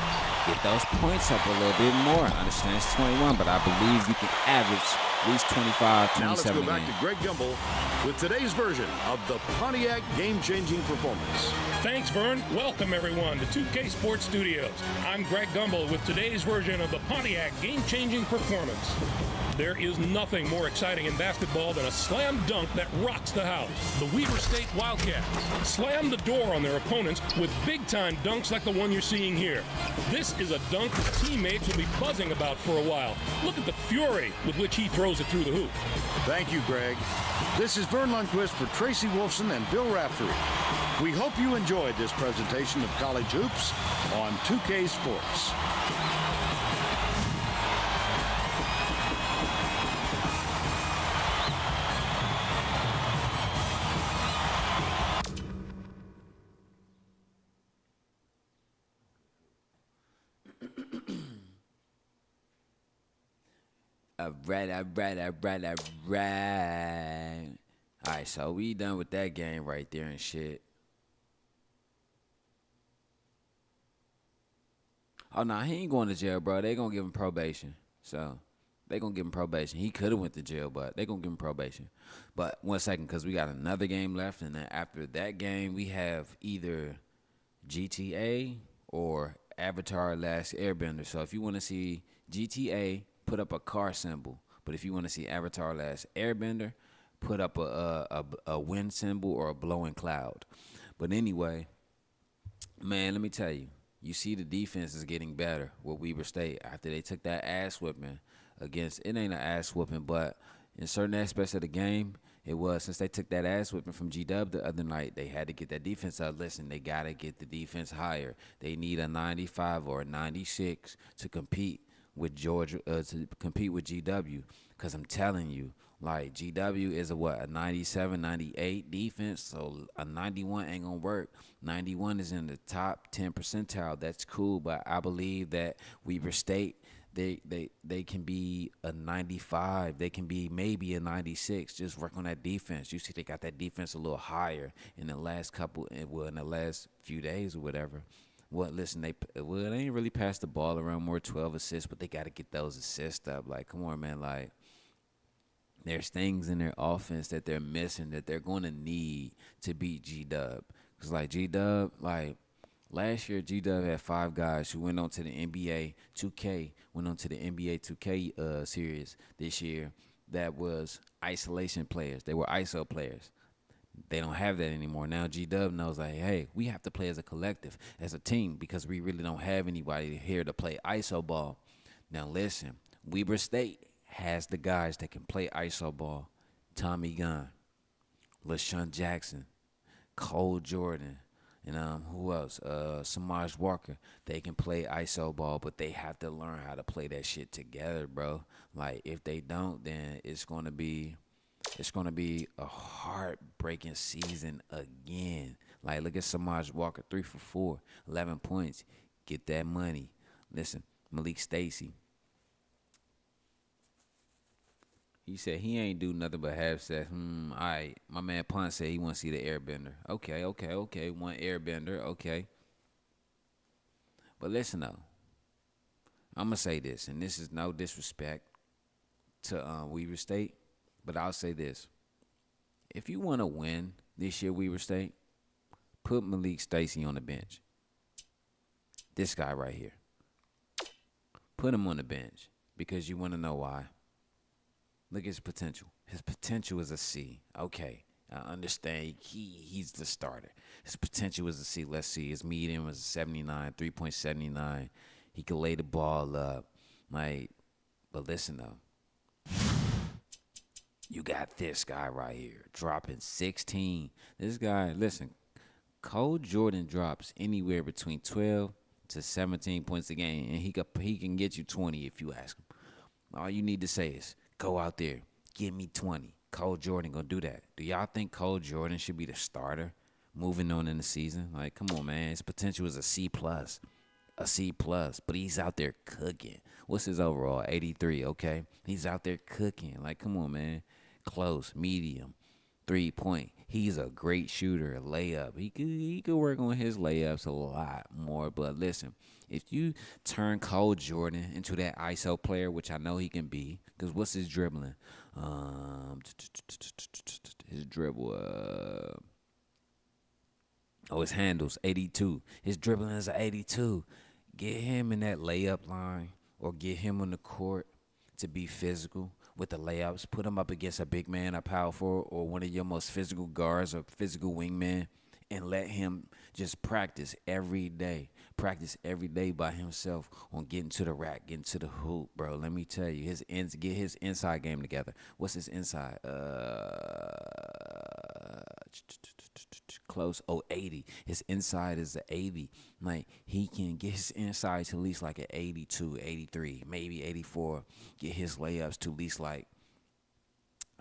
Speaker 1: Get those points up a little bit more. I understand it's 21, but I believe you can average at least 25,
Speaker 2: Now let's
Speaker 1: 27
Speaker 2: go
Speaker 1: a
Speaker 2: back
Speaker 1: game.
Speaker 2: to Greg Gumbel with today's version of the Pontiac game-changing performance.
Speaker 6: Thanks, Vern. Welcome, everyone, to 2K Sports Studios. I'm Greg Gumbel with today's version of the Pontiac game-changing performance. There is nothing more exciting in basketball than a slam dunk that rocks the house. The Weber State Wildcats slam the door on their opponents with big-time dunks like the one you're seeing here. This is a dunk that teammates will be buzzing about for a while. Look at the fury with which he throws it through the hoop.
Speaker 2: Thank you, Greg. This is Vern Lundquist for Tracy Wolfson and Bill Raftery. We hope you enjoyed this presentation of college hoops on 2K Sports.
Speaker 1: All right, so we done with that game right there and shit. Oh, no, he ain't going to jail, bro. They gonna give him probation. So, they gonna give him probation. He could have went to jail, but they gonna give him probation. But 1 second, because we got another game left, and then after that game, we have either GTA or Avatar Last Airbender. So, if you want to see GTA, put up a car symbol. But if you want to see Avatar Last Airbender, put up a wind symbol or a blowing cloud. But anyway, man, let me tell you. You see the defense is getting better with Weber State after they took that ass whooping against, it ain't an ass whooping, but in certain aspects of the game, it was. Since they took that ass whipping from G-Dub the other night, they had to get that defense up. Listen, they got to get the defense higher. They need a 95 or a 96 to compete with Georgia, to compete with GW. Because I'm telling you, like, GW is a 97, 98 defense, so a 91 ain't going to work. 91 is in the top 10 percentile. That's cool, but I believe that Weber State, they can be a 95. They can be maybe a 96. Just work on that defense. You see they got that defense a little higher in the last in the last few days or whatever. Well, listen, they ain't really passed the ball around, more 12 assists, but they got to get those assists up. Like, come on, man, like, there's things in their offense that they're missing that they're going to need to beat G-Dub. Because, like, G-Dub, like, last year G-Dub had 5 guys who went on to the NBA 2K, went on to the NBA 2K series this year that was isolation players. They were ISO players. They don't have that anymore. Now G-Dub knows, like, hey, we have to play as a collective, as a team, because we really don't have anybody here to play ISO ball. Now, listen, Weber State has the guys that can play ISO ball. Tommy Gunn, LaShawn Jackson, Cole Jordan, and who else? Samaj Walker. They can play ISO ball, but they have to learn how to play that shit together, bro. Like, if they don't, then it's gonna be a heartbreaking season again. Like, look at Samaj Walker, 3 for 4, 11 points. Get that money. Listen, Malik Stacy. He said he ain't do nothing but half sets. All right. My man Pun said he want to see the airbender. Okay. One airbender. Okay. But listen, though. I'm going to say this, and this is no disrespect to Weber State, but I'll say this. If you want to win this year, Weber State, Put Malik Stacy on the bench. This guy right here. Put him on the bench because you want to know why. Look at his potential. His potential is a C. Okay, I understand he's the starter. His potential is a C. Let's see. His median was 79, 3.79. He could lay the ball up. But listen, though. You got this guy right here dropping 16. This guy, listen, Cole Jordan drops anywhere between 12 to 17 points a game, and he can get you 20 if you ask him. All you need to say is, go out there, give me 20. Cole Jordan gonna do that. Do y'all think Cole Jordan should be the starter moving on in the season? Like, come on, man. His potential is a C+. A C+, but he's out there cooking. What's his overall? 83, okay? He's out there cooking. Like, come on, man. Close, medium, 3-point. He's a great shooter, a layup. He could work on his layups a lot more. But listen, if you turn Cole Jordan into that ISO player, which I know he can be, because what's his dribbling? His dribble, his handles, 82. His dribbling is an 82. Get him in that layup line or get him on the court to be physical with the layups. Put him up against a big man, a power forward, or one of your most physical guards or physical wingman, and let him just practice every day. Practice every day by himself on getting to the rack, getting to the hoop, bro. Let me tell you, get his inside game together. What's his inside? Close. 80. His inside is a 80. Like, he can get his inside to at least like an 82, 83, maybe 84. Get his layups to at least like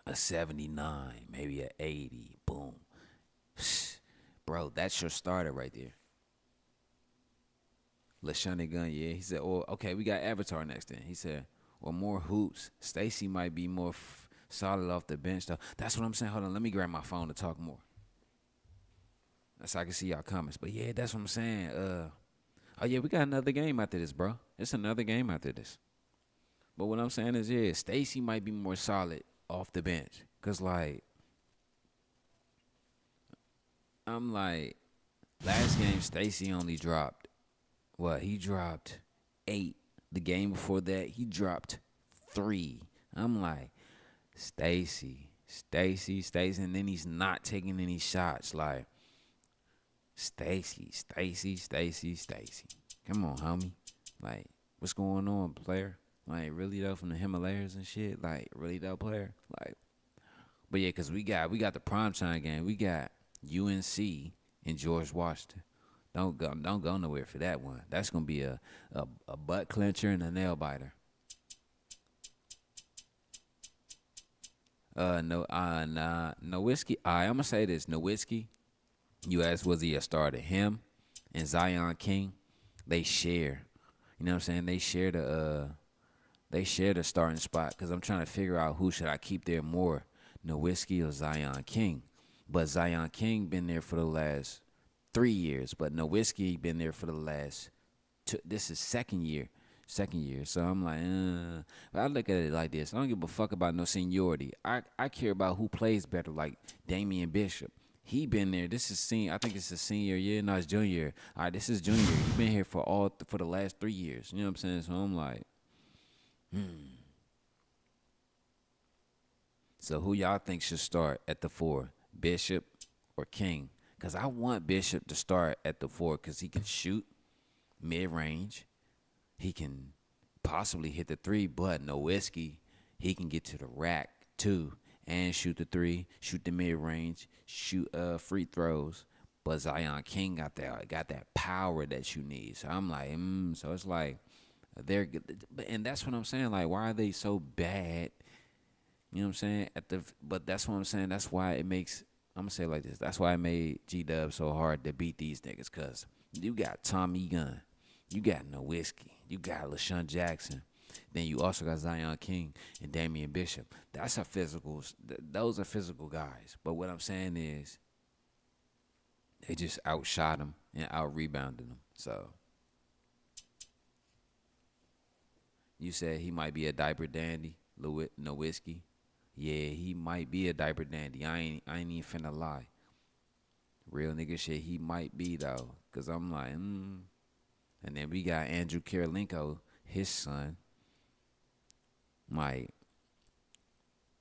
Speaker 1: a 79, maybe a 80. Boom. Bro, that's your starter right there. LaShawn Gunn, yeah. He said, okay, we got Avatar next then. He said, or more hoops. Stacy might be more solid off the bench, though. That's what I'm saying. Hold on, let me grab my phone to talk more. So I can see y'all comments. But, yeah, that's what I'm saying. Oh, yeah, we got another game after this, bro. It's another game after this. But what I'm saying is, yeah, Stacy might be more solid off the bench. Because, like, I'm like, last game, Stacy only dropped, he dropped 8. The game before that, he dropped 3. I'm like, Stacy. And then he's not taking any shots. Like, Stacy. Come on, homie. Like, what's going on, player? Like, really though, from the Himalayas and shit? Like, really though, player? Like, but yeah, because we got the primetime game. We got UNC and George Washington. Don't go nowhere for that one. That's gonna be a butt clencher and a nail biter. Nowitzki. I'm gonna say this. Nowitzki. You asked, was he a starter? Him and Zion King, they share. You know what I'm saying? They share the starting spot because I'm trying to figure out who should I keep there more, Nowitzki or Zion King. But Zion King been there for the last 3 years, but Nowitzki been there for the last this is second year. So I'm like, but I look at it like this. I don't give a fuck about no seniority. I care about who plays better, like Damian Bishop. He been there. This is I think it's his senior year. No, it's junior year. All right, this is junior year. He been here for the last 3 years. You know what I'm saying? So I'm like, So who y'all think should start at the 4, Bishop or King? Because I want Bishop to start at the 4 because he can shoot mid-range. He can possibly hit the 3, but Nowitzki, he can get to the rack too and shoot the 3, shoot the mid-range, shoot free throws. But Zion King got that power that you need. So I'm like, so it's like they're good. And that's what I'm saying. Like, why are they so bad? You know what I'm saying? But that's what I'm saying. That's why it makes, I'm going to say it like this. That's why it made G-Dub so hard to beat these niggas. Because you got Tommy Gunn. You got Nowitzki. You got LaShawn Jackson. Then you also got Zion King and Damian Bishop. Those are physical guys. But what I'm saying is they just outshot them and out-rebounded them. So you said he might be a diaper dandy, Nowitzki. Yeah, he might be a diaper dandy. I ain't even finna lie. real nigga shit he might be though. Cause I'm like, And then we got Andrew Kirilenko, his son. My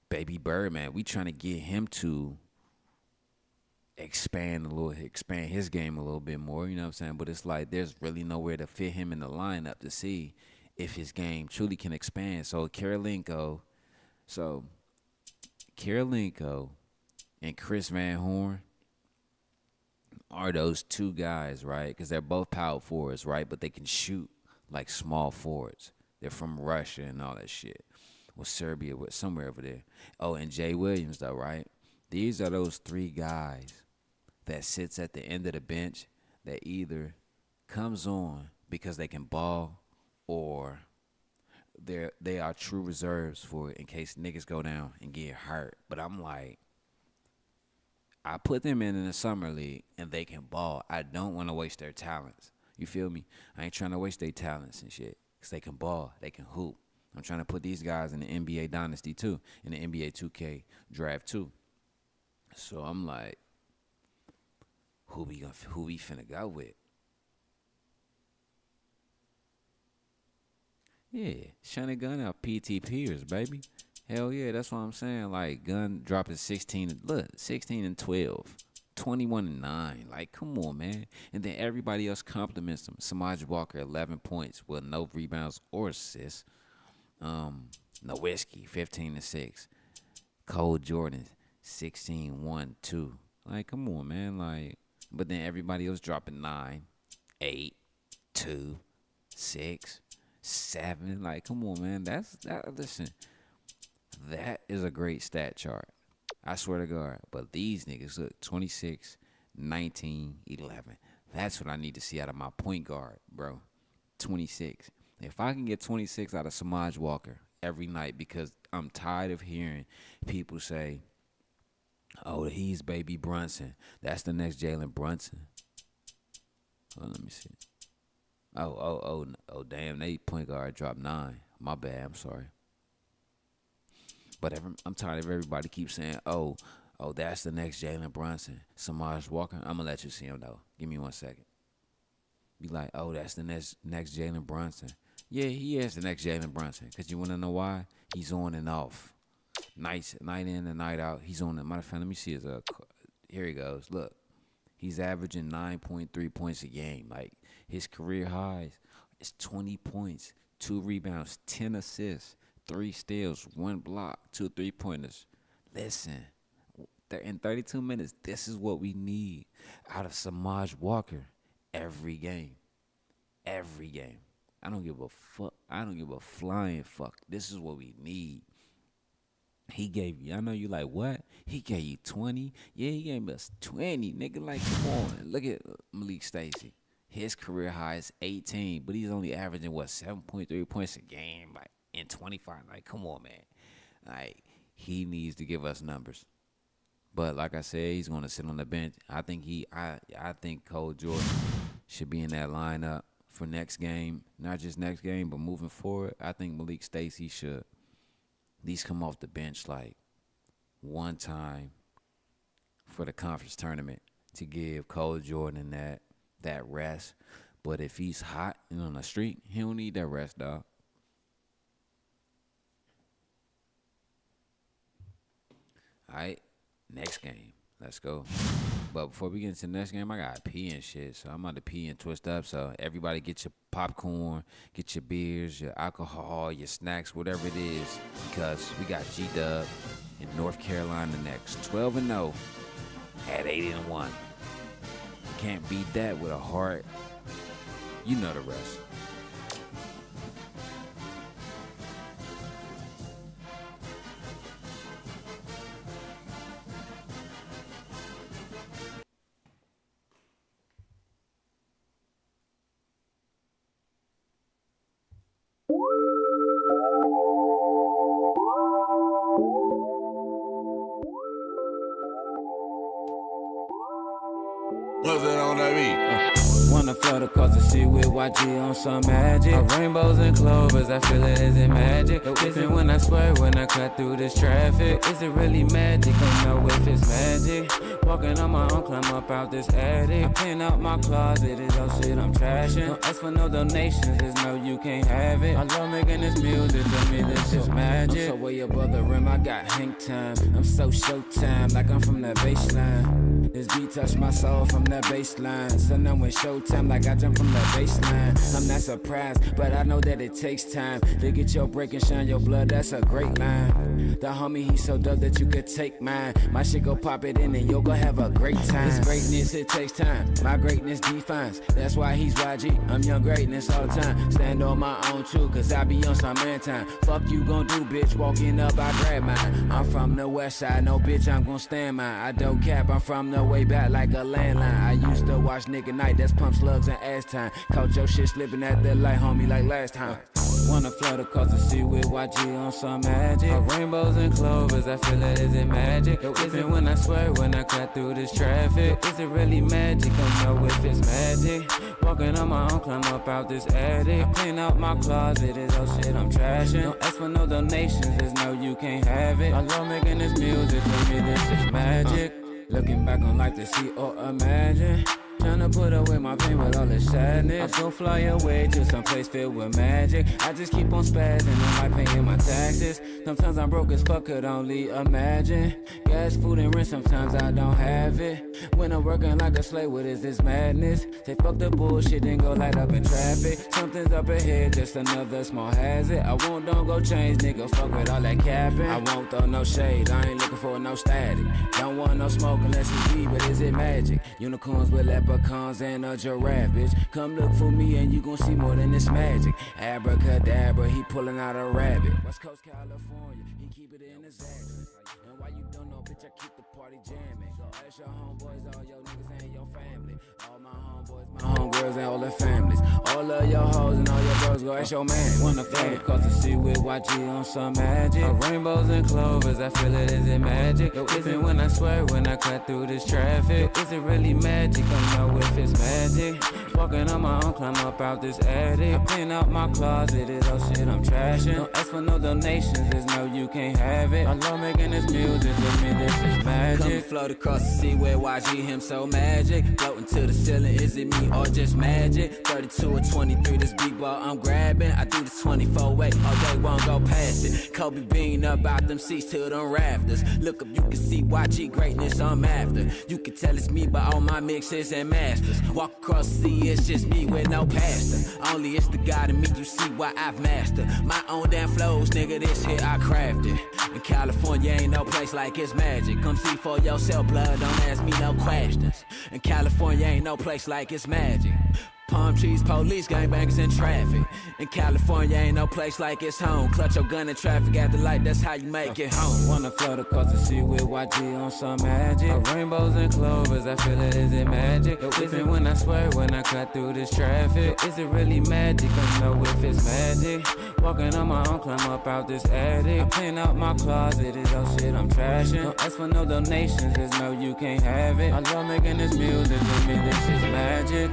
Speaker 1: baby Birdman, we trying to get him to expand his game a little bit more, you know what I'm saying? But it's like there's really nowhere to fit him in the lineup to see if his game truly can expand. So Kirilenko and Chris Van Horn are those two guys, right? Because they're both power forwards, right? But they can shoot like small forwards. They're from Russia and all that shit. Or Serbia, somewhere over there. Oh, and Jay Williams, though, right? These are those three guys that sits at the end of the bench that either comes on because they can ball or they are true reserves for it in case niggas go down and get hurt. But I'm like, I put them in the summer league and they can ball. I don't want to waste their talents. You feel me? I ain't trying to waste their talents and shit because they can ball. They can hoop. I'm trying to put these guys in the NBA Dynasty too, in the NBA 2K draft too. So I'm like, who we finna go with? Yeah, Shunny Gun out PT Pierce, baby. Hell yeah, that's what I'm saying. Like, Gun dropping 16 and 12, 21 and 9. Like, come on, man. And then everybody else compliments him. Samaj Walker, 11 points with no rebounds or assists. Nowitzki, 15 and 6. Cole Jordan, 16, 1, 2. Like, come on, man. Like, but then everybody else dropping 9, 8, 2, 6, 7. Like, come on, man. Listen, that is a great stat chart. I swear to God. But these niggas look 26, 19, 11. That's what I need to see out of my point guard, bro. 26. If I can get 26 out of Samaj Walker every night, because I'm tired of hearing people say, oh, he's baby Brunson. That's the next Jalen Brunson. Oh, let me see. Oh, damn, they point guard dropped 9. My bad, I'm sorry. But I'm tired of everybody keep saying, oh, that's the next Jalen Brunson. Samaj Walker, I'm going to let you see him, though. Give me 1 second. Be like, oh, that's the next Jalen Brunson. Yeah, he is the next Jalen Brunson. Because you want to know why? He's on and off. Night in and night out. He's on it. Matter of fact, let me see his here he goes. Look. He's averaging 9.3 points a game. Like, his career highs is 20 points, 2 rebounds, 10 assists, 3 steals, 1 block, 2 3-pointers. Listen, in 32 minutes, this is what we need out of Samaj Walker every game. Every game. I don't give a fuck. I don't give a flying fuck. This is what we need. He gave you, I know you like, what? He gave you 20? Yeah, he gave us 20, nigga. Like, come on. Look at Malik Stacy. His career high is 18, but he's only averaging, 7.3 points a game, like, in 25. Like, come on, man. Like, he needs to give us numbers. But like I said, he's going to sit on the bench. I think Cole Jordan should be in that lineup for next game. Not just next game, but moving forward. I think Malik Stacy should at least come off the bench like one time for the conference tournament to give Cole Jordan that rest. But if he's hot and on the street, he don't need that rest, dog. All right, next game. Let's go. But before we get into the next game, I got to pee and shit. So I'm about to pee and twist up. So everybody get your popcorn, get your beers, your alcohol, your snacks, whatever it is. Because we got G-Dub in North Carolina next. 12-0 at 8-1. Can't beat that with a heart. You know the rest.
Speaker 7: What's that on that beat?
Speaker 1: Wanna flood float across the sea with YG on some magic. Rainbows and clovers, I feel it isn't magic. Is it when I swear when I cut through this traffic? Is it really magic? Don't know if it's magic. Walking on my own, climb up out this attic. I clean out my closet, it's all shit I'm trashing. Don't ask for no donations, there's no you can't have it. I love making this music, to me this is magic. I'm so way above the rim, I got hang time. I'm so showtime, like I'm from the baseline. This beat touched my soul from the baseline. So now when showtime, like I jump from the baseline. I'm not surprised, but I know that it takes time to get your break and shine your blood, that's a great line. The homie, he's so dope that you could take mine. My shit go pop it in and you'll go have a great time. This greatness, it takes time. My greatness defines. That's why he's YG. I'm young greatness all the time. Stand on my own too, cause I be on some man time. Fuck you gon' do, bitch. Walking up, I grab mine. I'm from the west side, no bitch, I'm gon' stand mine. I don't cap, I'm from the way back like a landline. I used to watch Nigga Night, that's pump slugs and ass time. Caught your shit slipping at the light, homie, like last time. Wanna float across the sea with YG on some magic. Rainbows and clovers, I feel it isn't magic. Is it when I swear when I cut through this traffic? Is it really magic? Don't know if it's magic. Walking on my own, climb up out this attic. I clean out my closet, it's all shit I'm trashing. Don't ask for no donations, there's no you can't have it. I love making this music, to me this is magic. Looking back on life to see or imagine. Tryna put away my pain with all this sadness. I go fly away to some place filled with magic. I just keep on spazzing on my paying my taxes. Sometimes I'm broke as fuck, could only imagine. Gas, food, and rent, sometimes I don't have it. When I'm working like a slave, what is this madness? Say fuck the bullshit and go light up in traffic. Something's up ahead, just another small hazard. I won't, don't go change, nigga, fuck with all that capping. I won't throw no shade, I ain't looking for no static. Don't want no smoke unless it's weed, but is it magic? Unicorns with leprechauns and a giraffe, bitch. Come look for me and you gon' see more than this magic. Abracadabra, he pulling out a rabbit. West Coast California, he keep it in his action. And why you don't know, bitch, I keep the party jamming. Go ask your homeboys, all your niggas and your family. All my homeboys, my homegirls and all their families. All of your hoes and all your bros, go ask your man. Wanna float across the sea with YG on some magic. Rainbows and clovers, I feel it isn't magic. Is it when I swear when I cut through this traffic? Is it really magic? Don't know if it's magic. Walking on my own, climb up out this attic. I clean out my closet, it's all shit I'm trashing. Don't ask for no donations, there's no you can't have it. I love making this music, to me this is magic. Come float across the sea with YG, him so magic. Floating to the ceiling, is it me or just magic? 32 or 23, this big ball I'm grabbing. I do this 24 way, all day won't go past it. Kobe Bean up out them seats to them rafters. Look up, you can see YG greatness I'm after. You can tell it's me by all my mixes and masters. Walk across the sea, it's just me with no pastor. Only it's the God in me, you see why I've mastered. My own damn flows, nigga, this here I crafted. In California ain't no place like it's magic. Come see for yourself, blood, don't ask me no questions. In California ain't no place like it's magic. Palm trees, police, gangbangers in traffic. In California ain't no place like it's home. Clutch your gun in traffic at the light, that's how you make it home. Wanna float across the sea with YG on some magic. Rainbows and clovers, I feel it isn't magic. Is it when I swear when I cut through this traffic? Is it really magic? Don't know if it's magic. Walking on my own, climb up out this attic. I clean out my closet, it's all shit I'm trashing. Don't ask for no donations, there's no you can't have it. I love making this music, to me this is magic.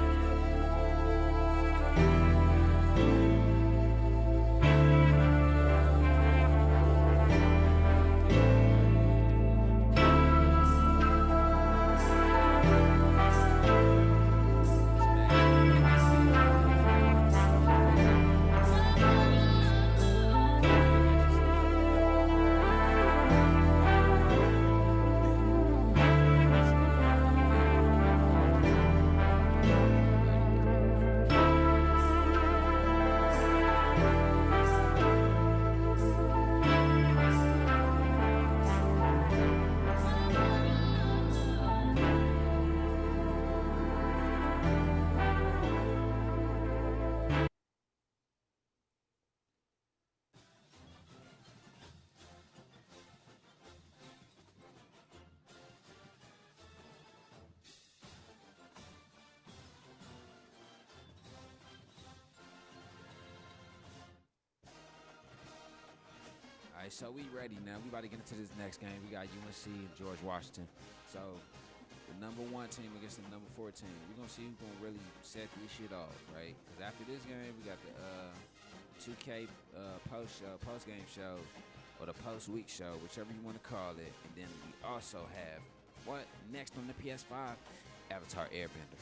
Speaker 1: Alright, so we ready now. We about to get into this next game. We got UNC and George Washington. So the number 1 team against the number 4 team. We're going to see who's going to really set this shit off, right? Because after this game, we got the 2K post-game show, or the post-week show, whichever you want to call it. And then we also have, next on the PS5? Avatar Airbender.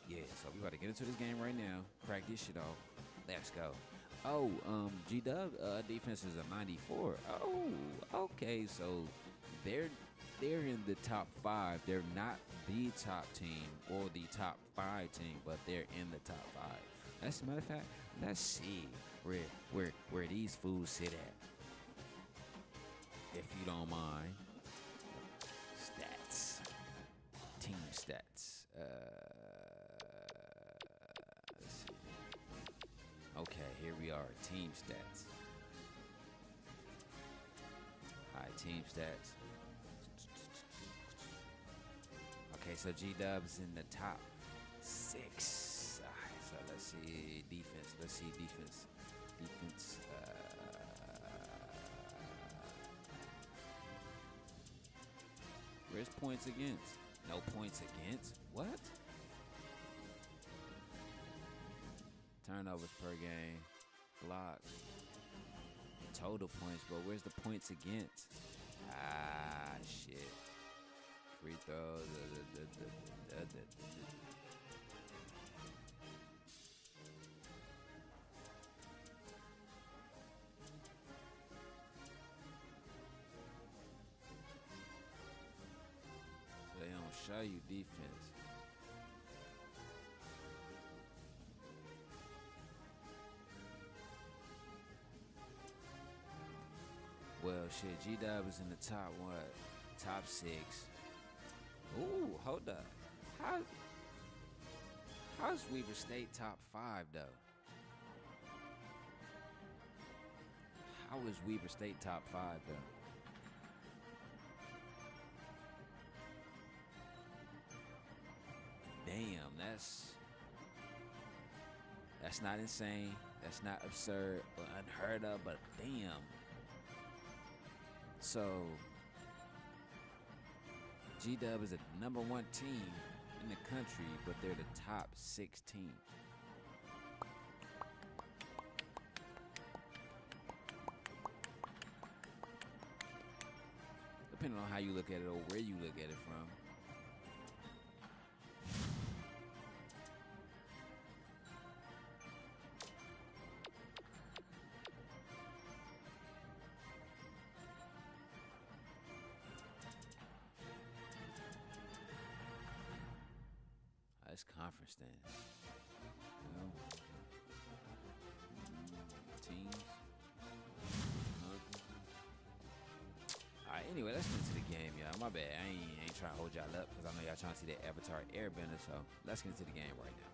Speaker 1: Yeah, so we about to get into this game right now. Crack this shit off. Let's go. Oh, G-Dub defense is a 94. Oh, okay, so they're in the top 5. They're not the top team or the top 5 team, but they're in the top 5. As a matter of fact, let's see where these fools sit at. If you don't mind. Stats. Team stats. Let's see. Okay, here we are. Team stats. All right, team stats. Okay, so G-Dub's in the top 6. All right, so let's see defense. Let's see defense. Where's points against? No points against? What? Turnovers per game. Blocks. Total points, but where's the points against? Ah, shit. Free throws. So they don't show you defense. Well, shit, G-Dub is in the top, top 6. Ooh, hold up. How's Weber State top 5, though? How is Weber State top 5, though? Damn, that's not insane. That's not absurd or unheard of, but damn. So, G-Dub is the number 1 team in the country, but they're the top 16. Depending on how you look at it or where you look at it from. It's conference then. You know? Teams. Conferences. Alright, anyway, let's get into the game, y'all. My bad. I ain't trying to hold y'all up because I know y'all trying to see that Avatar Airbender, so let's get into the game right now.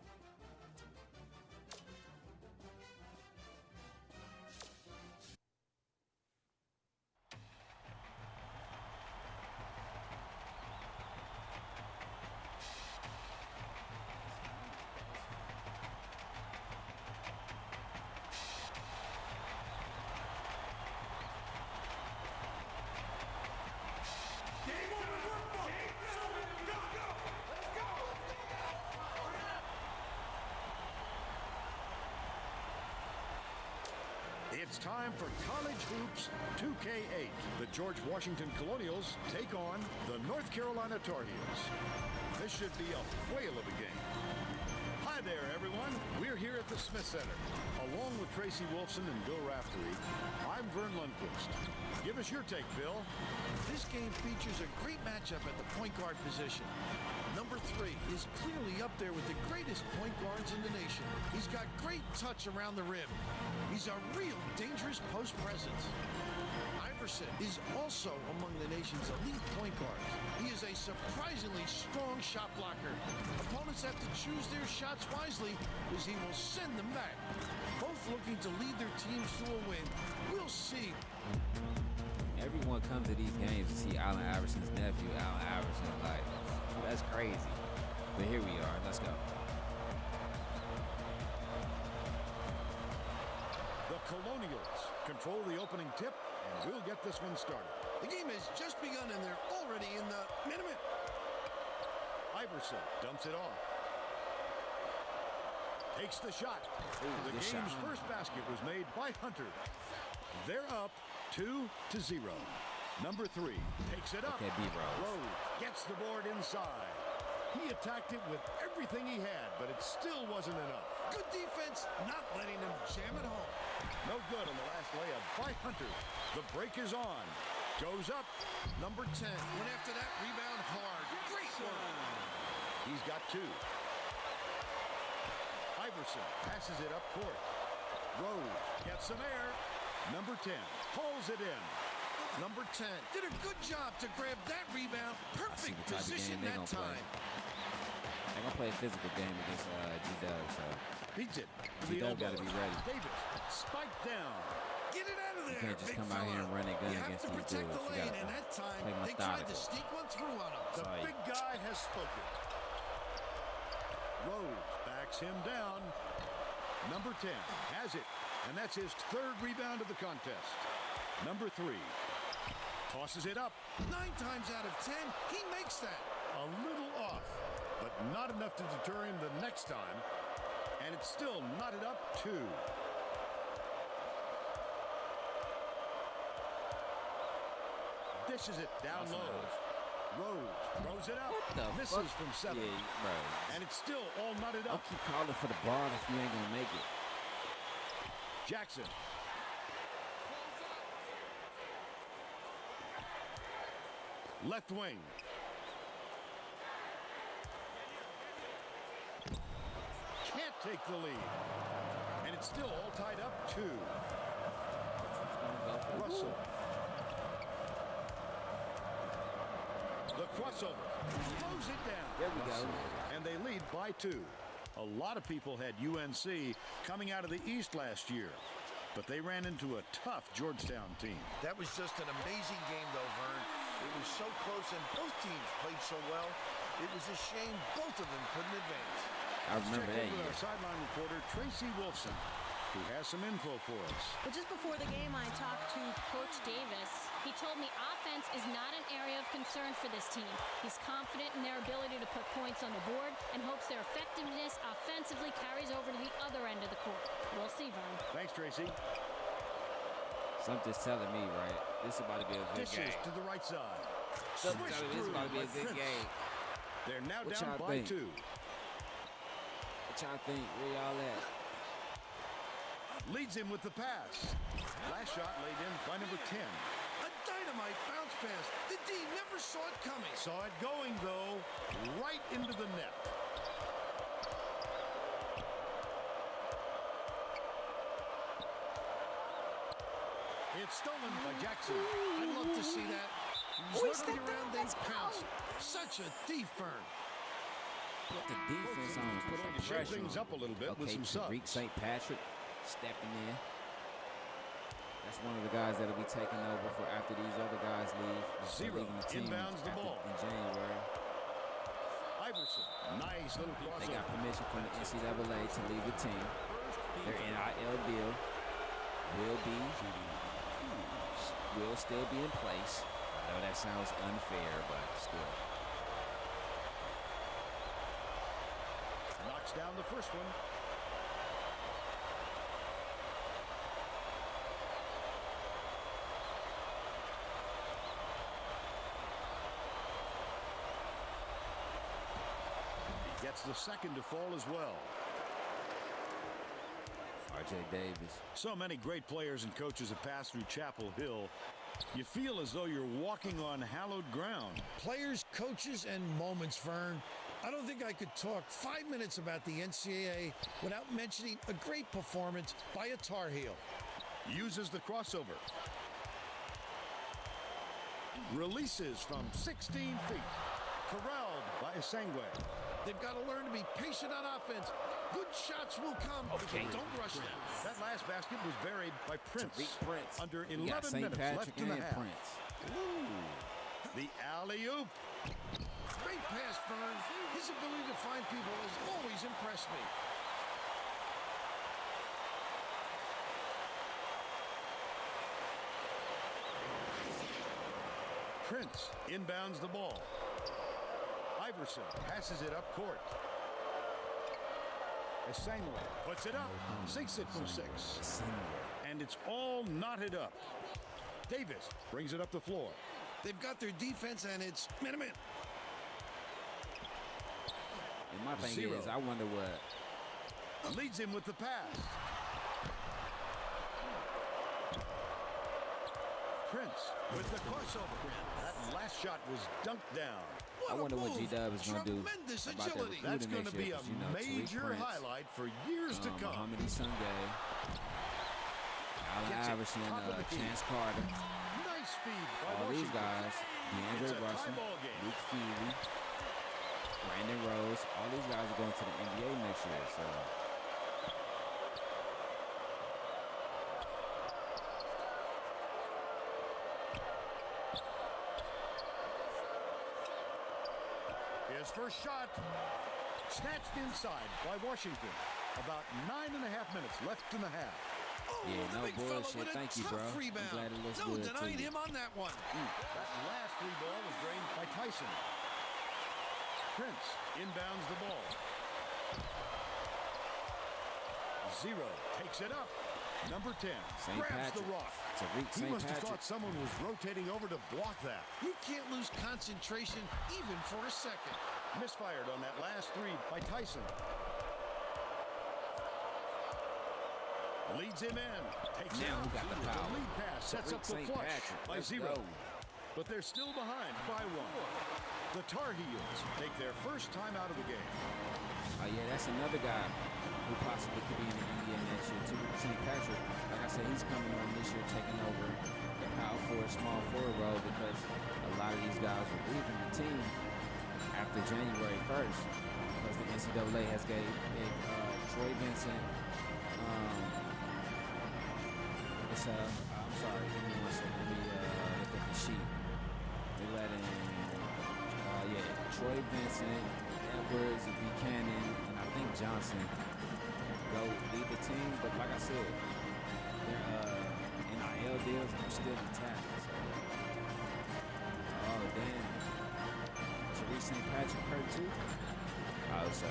Speaker 2: It's time for College Hoops 2K8. The George Washington Colonials take on the North Carolina Tar Heels. This should be a whale of a game. Hi there, everyone. We're here at the Smith Center. Along with Tracy Wolfson and Bill Raftery, I'm Vern Lundquist. Give us your take, Bill.
Speaker 3: This game features a great matchup at the point guard position. Number 3 is clearly up there with the greatest point guards in the nation. He's got great touch around the rim. He's a real dangerous post presence. Iverson is also among the nation's elite point guards. He is a surprisingly strong shot blocker. Opponents have to choose their shots wisely because he will send them back. Both looking to lead their teams to a win. We'll see.
Speaker 1: Everyone comes to these games to see Allen Iverson's nephew, Allen Iverson. Like, that's crazy. But here we are. Let's go.
Speaker 2: The Colonials control the opening tip, and we'll get this one started.
Speaker 3: The game has just begun, and they're already in the minute.
Speaker 2: Iverson dumps it off. Takes the shot. The game's first basket was made by Hunter. They're up 2-0. Number 3 takes it up.
Speaker 1: Okay,
Speaker 2: Rose gets the board inside. He attacked it with everything he had, but it still wasn't enough.
Speaker 3: Good defense, not letting him jam it home.
Speaker 2: No good on the last layup by Hunter. The break is on. Goes up.
Speaker 3: Number 10 went after that rebound hard. Great work.
Speaker 2: He's got 2. Iverson passes it up court. Rose gets some air. Number 10 pulls it in.
Speaker 3: Number 10 did a good job to grab that rebound. Perfect position that time.
Speaker 1: They're going to play a physical game against G-Dub, so
Speaker 2: Beats it.
Speaker 1: G-Dub got to be ready.
Speaker 2: Davis spiked down.
Speaker 3: Get it out of there.
Speaker 1: You can't just
Speaker 3: big
Speaker 1: come out
Speaker 3: fella.
Speaker 1: here and run it gun
Speaker 3: You have
Speaker 1: against
Speaker 3: to
Speaker 1: these
Speaker 3: protect
Speaker 1: dudes.
Speaker 3: the
Speaker 1: You
Speaker 3: lane,
Speaker 1: gotta
Speaker 3: and that time
Speaker 1: play
Speaker 3: they tried to
Speaker 1: methodical.
Speaker 3: sneak one through on him.
Speaker 2: The big guy has spoken. Rose backs him down. Number 10 has it, and that's his 3rd rebound of the contest. Number 3 tosses it up.
Speaker 3: 9 times out of 10, he makes that.
Speaker 2: A little off, but not enough to deter him the next time. And it's still knotted up 2. Dishes it down low. Rose throws it up. Misses from 7.
Speaker 1: Yeah, bro.
Speaker 2: And it's still all knotted
Speaker 1: I'll
Speaker 2: up.
Speaker 1: keep calling for the ball if you ain't going to make it.
Speaker 2: Jackson. Left wing. Can't take the lead. And it's still all tied up 2. Russell. The crossover. Slows it down.
Speaker 1: There we go.
Speaker 2: And they lead by 2. A lot of people had UNC coming out of the East last year, but they ran into a tough Georgetown team.
Speaker 3: That was just an amazing game, though, Vern. It was so close, and both teams played so well. It was a shame both of them couldn't advance.
Speaker 1: I remember that
Speaker 2: Check in with
Speaker 1: year.
Speaker 2: our sideline reporter, Tracy Wolfson, who has some info for us.
Speaker 4: But just before the game, I talked to Coach Davis.
Speaker 5: He told me offense is not an area of concern for this team. He's confident in their ability to put points on the board and hopes their effectiveness offensively carries over to the other end of the court. We'll see, Vern.
Speaker 2: Thanks, Tracy.
Speaker 1: Something's telling me, right, this is about to be a good
Speaker 2: Dishes
Speaker 1: game.
Speaker 2: to the right side.
Speaker 1: Something's
Speaker 2: Switched
Speaker 1: telling me this is about to be a
Speaker 2: through
Speaker 1: good
Speaker 2: by
Speaker 1: game.
Speaker 2: They're now
Speaker 1: What
Speaker 2: down
Speaker 1: y'all
Speaker 2: by
Speaker 1: think?
Speaker 2: 2.
Speaker 1: What y'all think? Where y'all at?
Speaker 2: Leads him with the pass. Last shot laid in by number 10.
Speaker 3: A dynamite bounce pass. The D never saw it coming.
Speaker 2: Saw it going, though, right into the net. It's stolen by Jackson.
Speaker 3: I'd love to see that. He was looking around and pounced. Such a thief, Vern.
Speaker 1: Put the defense on. Put
Speaker 2: Trying
Speaker 1: the
Speaker 2: to shake
Speaker 1: pressure
Speaker 2: things
Speaker 1: on.
Speaker 2: up a little bit
Speaker 1: Okay,
Speaker 2: with some subs.
Speaker 1: Tariq St. Patrick stepping in. That's one of the guys that'll be taking over for after these other guys leave. They're
Speaker 2: 0
Speaker 1: leaving the team
Speaker 2: inbounds the ball.
Speaker 1: in January.
Speaker 2: Iverson, nice little crossover.
Speaker 1: They got permission from the NCAA to leave the team. Their NIL deal will still be in place. I know that sounds unfair, but still.
Speaker 2: Knocks down the first one. He gets the second to fall as well.
Speaker 1: R.J. Davis.
Speaker 2: So many great players and coaches have passed through Chapel Hill. You feel as though you're walking on hallowed ground.
Speaker 3: Players, coaches, and moments, Vern. I don't think I could talk 5 minutes about the NCAA without mentioning a great performance by a Tar Heel.
Speaker 2: Uses the crossover. Releases from 16 feet. Corralled by Asengwe.
Speaker 3: They've got to learn to be patient on offense. Good shots will come, but don't rush them.
Speaker 2: That last basket was buried by Prince.
Speaker 1: Tariq Prince.
Speaker 2: Under
Speaker 1: We got
Speaker 2: 11
Speaker 1: St.
Speaker 2: minutes
Speaker 1: Patrick
Speaker 2: left in the
Speaker 1: and
Speaker 2: half.
Speaker 1: Prince.
Speaker 2: Ooh. The alley-oop.
Speaker 3: Great pass, Vern. His ability to find people has always impressed me.
Speaker 2: Prince inbounds the ball. Iverson passes it up court. Esangwa puts it up, sinks it from 6. And it's all knotted up. Davis brings it up the floor.
Speaker 3: They've got their defense, and it's minute.
Speaker 1: And my thing is, I wonder what
Speaker 2: leads him with the pass. Prince with the crossover. That last shot was dunked down.
Speaker 1: I wonder what G-Dub is going to do about their recruiting
Speaker 2: That's going to be a
Speaker 1: next year,
Speaker 2: major highlight for years to come.
Speaker 1: Mohamed Sungay, Allen Iverson, Chance Carter.
Speaker 2: Nice speed by
Speaker 1: All these
Speaker 2: Washington.
Speaker 1: guys,
Speaker 2: It's
Speaker 1: DeAndre
Speaker 2: a
Speaker 1: Russell,
Speaker 2: tie ball game.
Speaker 1: Luke Feely, Brandon Rose, all these guys are going to the NBA next year. So
Speaker 2: his first shot snatched inside by Washington. About 9.5 minutes left in the half.
Speaker 1: yeah,
Speaker 3: the
Speaker 1: no
Speaker 3: big fella
Speaker 1: bullshit.
Speaker 3: with a
Speaker 1: Thank you,
Speaker 3: tough
Speaker 1: bro.
Speaker 3: rebound.
Speaker 1: I'm glad it looks
Speaker 3: No
Speaker 1: good
Speaker 3: denying
Speaker 1: too.
Speaker 3: him on that one.
Speaker 2: That last three ball was drained by Tyson. Prince inbounds the ball. Zero takes it up. Number 10
Speaker 1: St.
Speaker 2: grabs the
Speaker 1: Patrick.
Speaker 2: rock.
Speaker 1: Tariq
Speaker 2: He
Speaker 1: St.
Speaker 2: must have
Speaker 1: Patrick.
Speaker 2: thought someone was rotating over to block that.
Speaker 3: You can't lose concentration even for a second.
Speaker 2: Misfired on that last three by Tyson. Leads him in. Takes
Speaker 1: Now
Speaker 2: it.
Speaker 1: who got the power?
Speaker 2: lead pass sets
Speaker 1: Tariq
Speaker 2: up the
Speaker 1: St.
Speaker 2: flush
Speaker 1: Patrick.
Speaker 2: by
Speaker 1: Let's
Speaker 2: 0.
Speaker 1: go.
Speaker 2: But they're still behind by 1. The Tar Heels take their first time out of the game.
Speaker 1: Oh yeah, that's another guy who possibly could be in the NBA next year too. St. Patrick, like I said, he's coming on this year, taking over the power forward, small forward role because a lot of these guys are leaving the team after January 1st because the NCAA has gave Troy Vincent. I'm sorry, give me 1 second. Let me look at the sheet. They let in, Troy Vincent, Edwards, Buchanan, and I think Johnson go lead the team. But like I said, their NIL deals are still intact. So. Oh, damn. Tariq St. Patrick hurt too? Oh, so.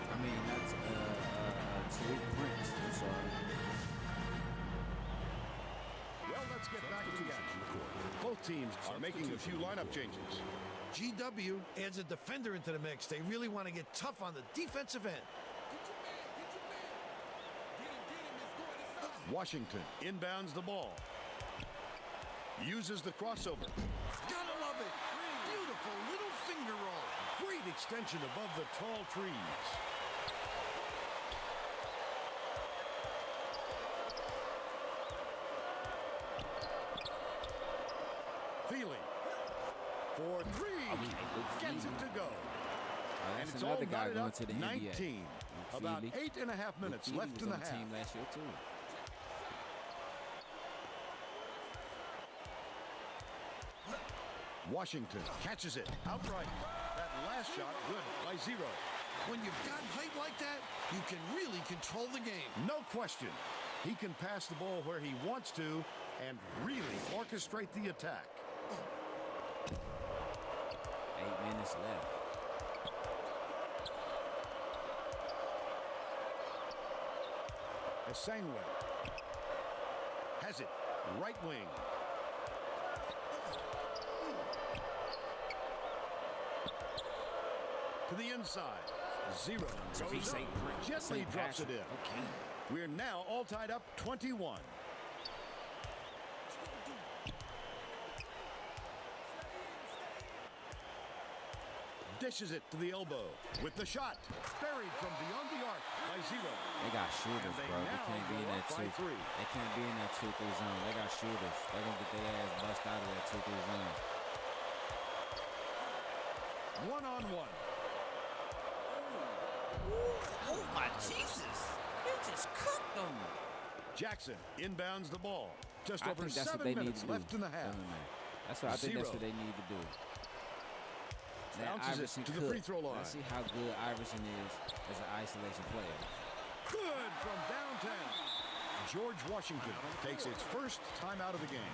Speaker 1: I mean, that's Tariq Prince. I'm sorry.
Speaker 2: Well, let's get back to the action. Both teams are making a few lineup changes.
Speaker 3: GW adds a defender into the mix. They really want to get tough on the defensive end.
Speaker 2: Washington inbounds the ball. Uses the crossover.
Speaker 3: Gotta love it. Beautiful little finger roll.
Speaker 2: Great extension above the tall trees. Feely for 3. Gets it to go. And
Speaker 1: That's
Speaker 2: it's
Speaker 1: another
Speaker 2: all
Speaker 1: guy
Speaker 2: knotted
Speaker 1: going
Speaker 2: up
Speaker 1: to the
Speaker 2: 19.
Speaker 1: NBA.
Speaker 2: About 8.5 minutes left in the half.
Speaker 1: Team last year too.
Speaker 2: Washington catches it outright. That last shot good by 0.
Speaker 3: When you've got height like that, you can really control the game.
Speaker 2: No question. He can pass the ball where he wants to and really orchestrate the attack.
Speaker 1: 8 minutes left.
Speaker 2: Esangwa has it. Right wing. To the inside. 0. Goes up. Gently drops it in.
Speaker 1: Okay.
Speaker 2: We're now all tied up 21. Dishes it to the elbow with the shot. Buried from beyond the arc by 0.
Speaker 1: They got shooters,
Speaker 2: And
Speaker 1: bro. They
Speaker 2: now
Speaker 1: can't be in
Speaker 2: go
Speaker 1: that
Speaker 2: up by
Speaker 1: 2.
Speaker 2: 3.
Speaker 1: They can't be in that 2-3 zone. They got shooters. They're gonna get their ass bust out of that 2-3 zone.
Speaker 2: 1-on-1.
Speaker 7: Oh my Jesus! You just cooked them.
Speaker 2: Jackson inbounds the ball. Just
Speaker 1: I
Speaker 2: over
Speaker 1: think that's what
Speaker 2: 7
Speaker 1: they need
Speaker 2: minutes
Speaker 1: to do.
Speaker 2: left in the half.
Speaker 1: That's what I think. That's
Speaker 2: 0.
Speaker 1: what they need to do. That
Speaker 2: Bounces it
Speaker 1: Iverson
Speaker 2: to the
Speaker 1: cook.
Speaker 2: free throw line.
Speaker 1: Let's see how good Iverson is as an isolation player.
Speaker 2: Good from downtown. George Washington takes its first time out of the game.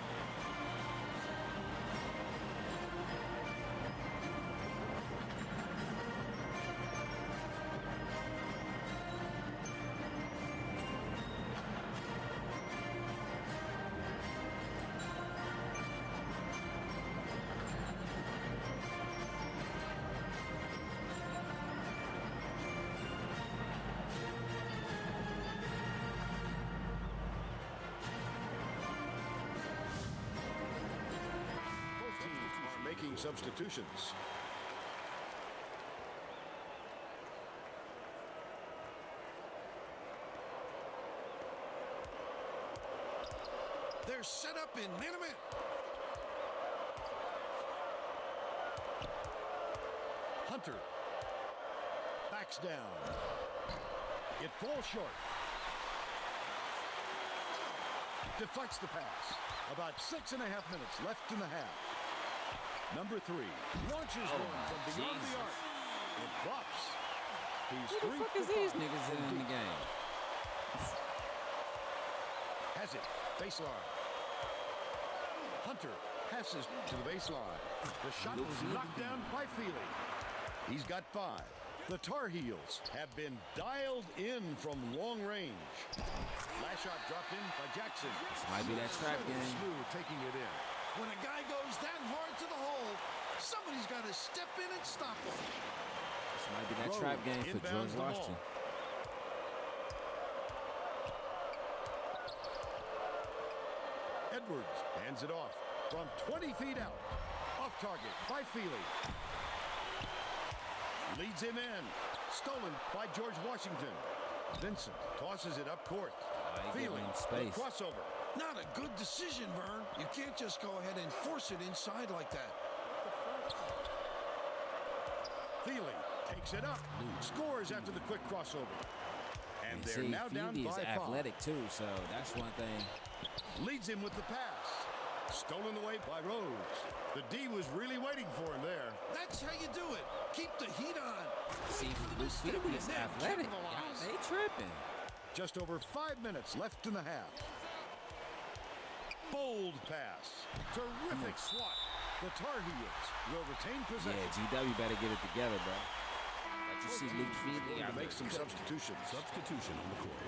Speaker 2: substitutions.
Speaker 3: They're set up in minute.
Speaker 2: Hunter backs down. It falls short. Deflects the pass. About 6.5 minutes left in the half. Number 3 launches one from beyond the arc. It flops. He's
Speaker 1: Who the fuck is these niggas in the game?
Speaker 2: Has it. Baseline. Hunter passes to the baseline. The shot was knocked down by Feely. He's got 5. The Tar Heels have been dialed in from long range. Last shot dropped in by Jackson.
Speaker 1: This might be that trap game.
Speaker 2: Smooth taking it in.
Speaker 3: When a guy goes that hard to the hole, somebody's got to step in and stop him.
Speaker 1: This might be that trap game for George Washington.
Speaker 2: Edwards hands it off from 20 feet out. Off target by Feely. Leads him in. Stolen by George Washington. Vincent tosses it up court. Feely, the crossover.
Speaker 3: Not a good decision, Vern. You can't just go ahead and force it inside like that.
Speaker 2: Feely takes it up. Scores after the quick crossover. And they're now down by 5.
Speaker 1: Athletic too, so that's one thing.
Speaker 2: Leads him with the pass. Stolen away by Rhodes. The D was really waiting for him there.
Speaker 3: That's how you do it. Keep the heat on.
Speaker 1: See, Luke Feely is athletic. Y'all, they tripping.
Speaker 2: Just over 5 minutes left in the half. Bold pass. Terrific swat. The Tar Heels will retain possession.
Speaker 1: Yeah, GW better get it together, bro. But you see Luke Feely
Speaker 2: to make some substitutions.
Speaker 8: Substitution on the court.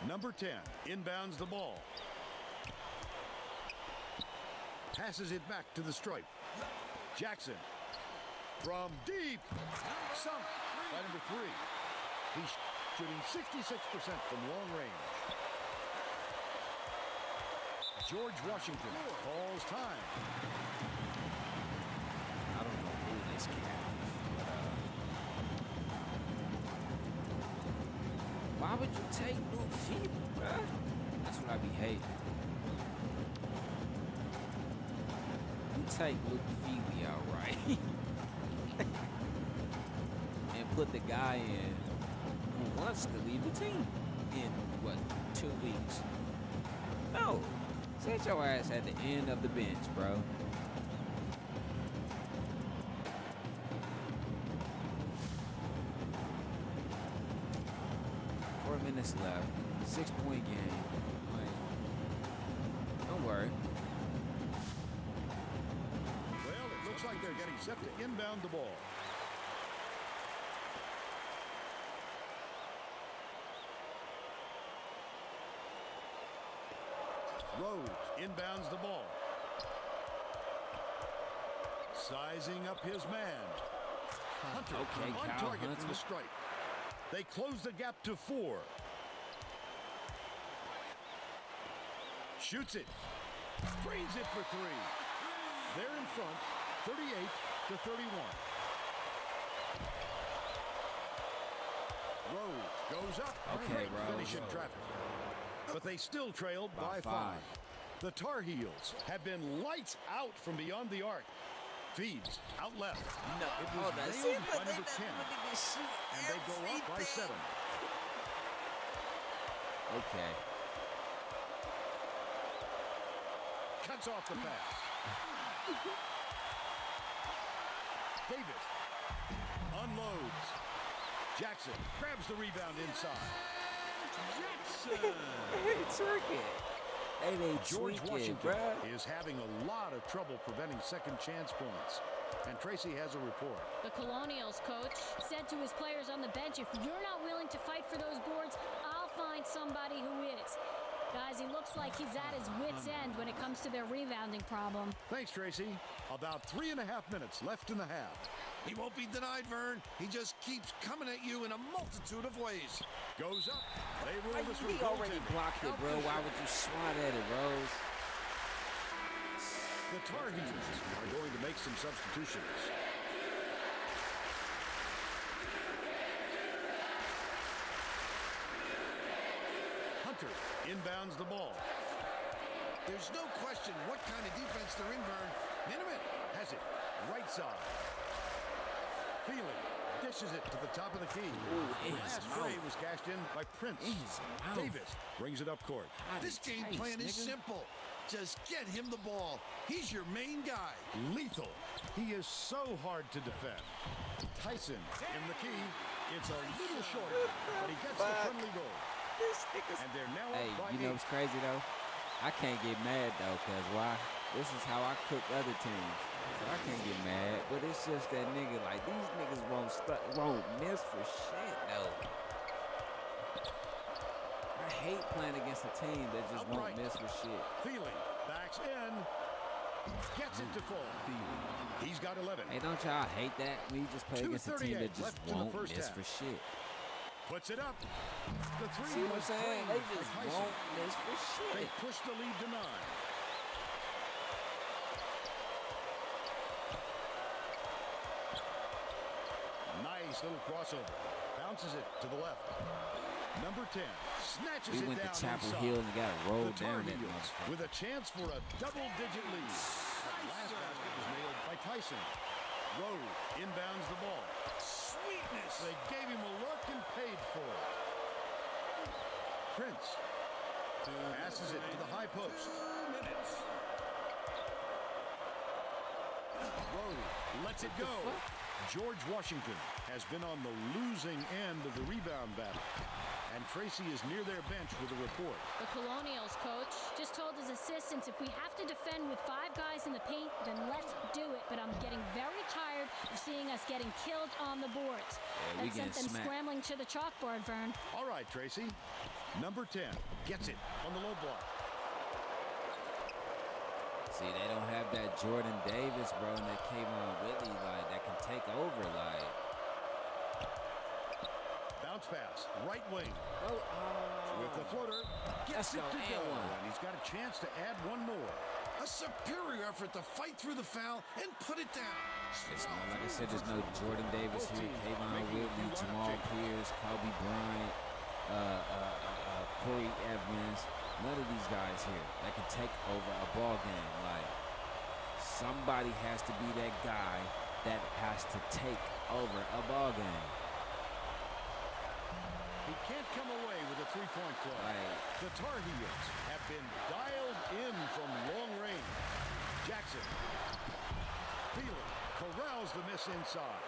Speaker 2: Number 10 inbounds the ball. Passes it back to the stripe. Jackson from deep. Sunk by number 3. He's shooting 66% from long range. George Washington calls time.
Speaker 1: I don't know who this cat is, but why would you take Luke Feely, bruh? That's what I be hating. You take Luke Feely out right and put the guy in who wants to leave the team in, what, 2 weeks? No. Set your ass at the end of the bench, bro. Four minutes left. 6-point game. Like, don't worry.
Speaker 2: Well, it looks like they're getting set to inbound the ball. Rhodes inbounds the ball. Sizing up his man. Hunter
Speaker 1: Okay,
Speaker 2: on
Speaker 1: Kyle
Speaker 2: target
Speaker 1: Hunter.
Speaker 2: from the stripe. They close the gap to 4. Shoots it. Drains it for 3. They're in front, 38-31. Rhodes goes up.
Speaker 1: Okay,
Speaker 2: Great
Speaker 1: Rhodes.
Speaker 2: finish in traffic. But they still trail by 5. The Tar Heels have been lights out from beyond the arc. Feeds out left.
Speaker 1: No,
Speaker 2: It
Speaker 1: hold on.
Speaker 2: was
Speaker 1: See,
Speaker 2: nailed by number 10. And they go up by 7.
Speaker 1: Okay.
Speaker 2: Cuts off the pass. Davis unloads. Jackson grabs the rebound inside. Jackson.
Speaker 1: Hey, they
Speaker 2: George
Speaker 1: tweaking,
Speaker 2: Washington
Speaker 1: bruh.
Speaker 2: is having a lot of trouble preventing second chance points. And Tracy has a report.
Speaker 5: The Colonials coach said to his players on the bench, if you're not willing to fight for those boards, I'll find somebody who is. Guys, he looks like he's at his wit's end when it comes to their rebounding problem.
Speaker 2: Thanks, Tracy. About 3.5 minutes left in the half.
Speaker 3: He won't be denied, Vern. He just keeps coming at you in a multitude of ways.
Speaker 2: Goes up. They rule this one
Speaker 1: He already
Speaker 2: goaltending.
Speaker 1: blocked it, bro. Why would you swat at it, Rose?
Speaker 2: The Tar Heels are going to make some substitutions. Hunter inbounds the ball.
Speaker 3: There's no question what kind of defense they're in, Vern. Minimum
Speaker 2: Has it. Right side. Feeling. Dishes it to the top of the key.
Speaker 1: Ooh, in
Speaker 2: The
Speaker 1: his
Speaker 2: last
Speaker 1: mouth.
Speaker 2: play was cashed in by Prince.
Speaker 1: In his mouth.
Speaker 2: Davis brings it up court.
Speaker 3: This game plan is simple. Just get him the ball. He's your main guy.
Speaker 2: Lethal. He is so hard to defend. Tyson in the key. It's a little short, but he gets the friendly goal. And they're now up by
Speaker 1: Hey, you know
Speaker 2: 8.
Speaker 1: what's crazy, though? I can't get mad, though, because why? This is how I cook other teams. So I can't get mad, but it's just that nigga, like, these niggas won't miss for shit, though. I hate playing against a team that just won't miss for shit.
Speaker 2: Feeling. Backs in. Gets it to fall. He's got 11.
Speaker 1: Hey, don't y'all hate that? When you just play against a team that
Speaker 2: 2:38
Speaker 1: just
Speaker 2: left in the
Speaker 1: won't
Speaker 2: first
Speaker 1: miss
Speaker 2: half.
Speaker 1: for shit.
Speaker 2: Puts it up. The three
Speaker 1: See what I'm
Speaker 2: was
Speaker 1: saying?
Speaker 2: drained
Speaker 1: They
Speaker 2: by
Speaker 1: just
Speaker 2: Tyson.
Speaker 1: won't miss for
Speaker 2: They
Speaker 1: shit.
Speaker 2: push the lead to 9. Nice little crossover. Bounces it to the left. Number 10 snatches
Speaker 1: We
Speaker 2: it
Speaker 1: went to
Speaker 2: down
Speaker 1: Chapel
Speaker 2: inside.
Speaker 1: Hill and got to roll
Speaker 2: The Tar
Speaker 1: down that
Speaker 2: Heels
Speaker 1: motherfucker.
Speaker 2: with a chance for a double-digit lead. That last basket was nailed by Tyson. Rowe inbounds the ball. Sweetness! They gave him a look and paid for it. Prince passes it to the high post. Rowe lets it go. George Washington has been on the losing end of the rebound battle. And Tracy is near their bench with a report.
Speaker 5: The Colonials coach just told his assistants if we have to defend with 5 guys in the paint, then let's do it. But I'm getting very tired of seeing us getting killed on the boards.
Speaker 1: Yeah, we
Speaker 5: that sent
Speaker 1: getting
Speaker 5: them
Speaker 1: smacked.
Speaker 5: scrambling to the chalkboard, Vern.
Speaker 2: All right, Tracy. Number 10 gets it on the low block.
Speaker 1: See, they don't have that Jordan Davis, bro, and that Kayvon Whitley, like, that can take over, like.
Speaker 2: Bounce pass, right wing.
Speaker 1: Oh,
Speaker 2: With the floater, gets it
Speaker 1: Let's
Speaker 2: to
Speaker 1: go,
Speaker 2: go.
Speaker 1: and one.
Speaker 2: And he's got a chance to add one more.
Speaker 3: A superior effort to fight through the foul and put it down.
Speaker 1: It's not, like I said, there's no Jordan Davis here, Kayvon Whitley, Jamal Pierce, Kobe Bryant, Corey Evans. None of these guys here that can take over a ball game. Like, somebody has to be that guy that has to take over a ball game.
Speaker 2: He can't come away with a three-point play.
Speaker 1: Right.
Speaker 2: The Tar Heels have been dialed in from long range. Jackson. Feeling. Corrals the miss inside.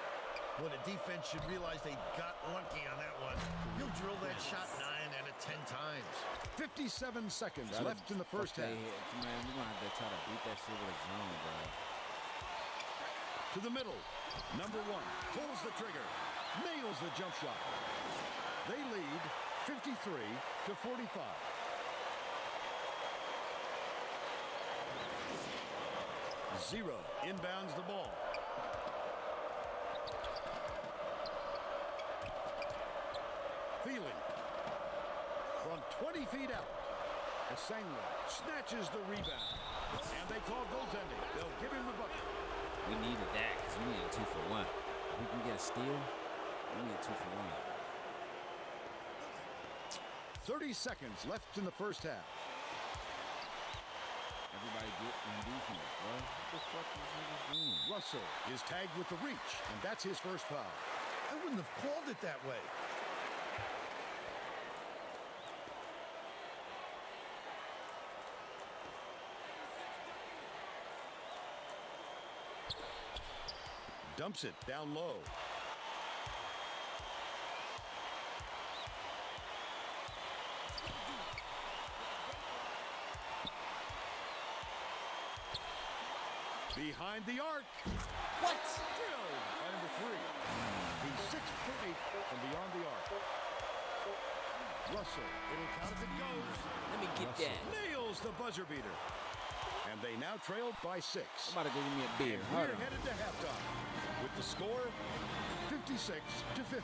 Speaker 3: Well, the defense should realize they got lucky on that one. You'll drill that shot 9 out of 10 times.
Speaker 2: 57 seconds left in the first half.
Speaker 1: Man, we're going to have to try to beat that shit with a zone, bro.
Speaker 2: To the middle. Number 1 pulls the trigger. Nails the jump shot. They lead 53-45. Zero inbounds the ball. Feeling. From 20 feet out. Asangwa snatches the rebound. And they call goaltending. They'll give him the bucket.
Speaker 1: We needed that because we needed 2 for 1. If we can get a steal, we need 2 for 1.
Speaker 2: 30 seconds left in the first half.
Speaker 1: Everybody get on defense, bro. What the fuck is this doing?
Speaker 2: Russell is tagged with the reach, and that's his first foul.
Speaker 3: I wouldn't have called it that way.
Speaker 2: Dumps it down low. Behind the arc. What? Drilled by number 3. He's 6'8" from beyond the arc. Russell, it'll count if it goes.
Speaker 1: Let me get that.
Speaker 2: Nails the buzzer beater. And they now trail by 6.
Speaker 1: I'm about to go give me a beer.
Speaker 2: And
Speaker 1: Hold
Speaker 2: we're
Speaker 1: on.
Speaker 2: headed to halftime with the score 56-50.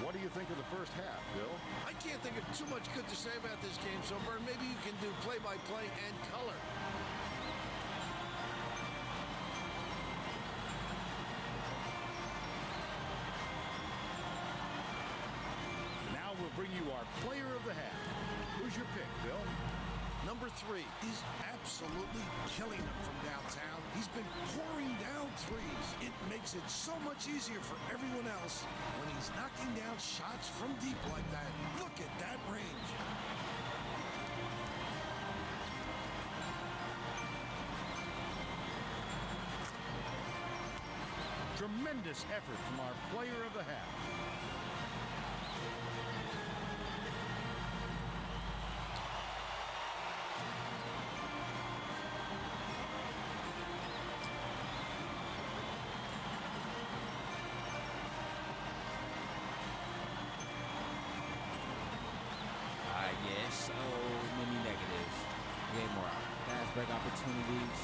Speaker 2: What do you think of the first half, Bill?
Speaker 3: I can't think of too much good to say about this game so far. Maybe you can do play-by-play and color.
Speaker 2: Now we'll bring you our player of the half. Who's your pick, Bill?
Speaker 3: Number 3 is absolutely killing them from downtown. He's been pouring down threes. It makes it so much easier for everyone else when he's knocking down shots from deep like that. Look at that range.
Speaker 2: Tremendous effort from our player of the half.
Speaker 1: Yes, so many negatives. We had more fast break opportunities.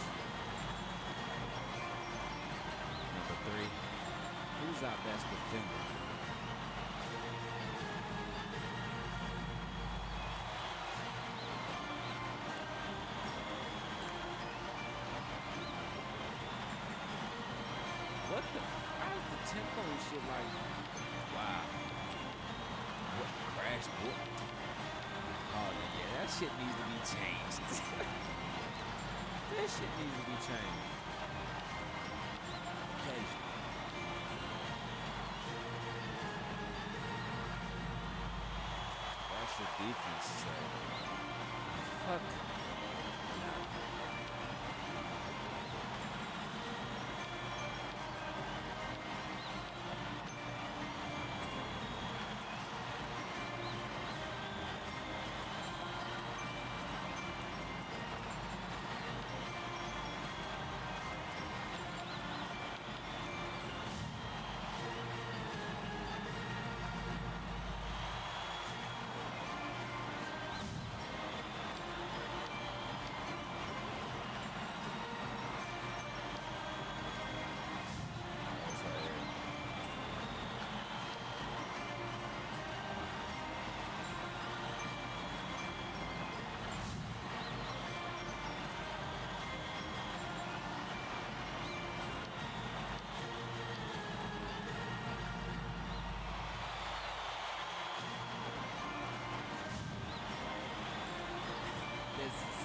Speaker 1: Number 3, who's our best defender? What the? How's the tempo and shit like? Wow. What crash book? Oh, yeah, that shit needs to be changed. That shit needs to be changed. Okay. That's your defense, so. Fuck. No.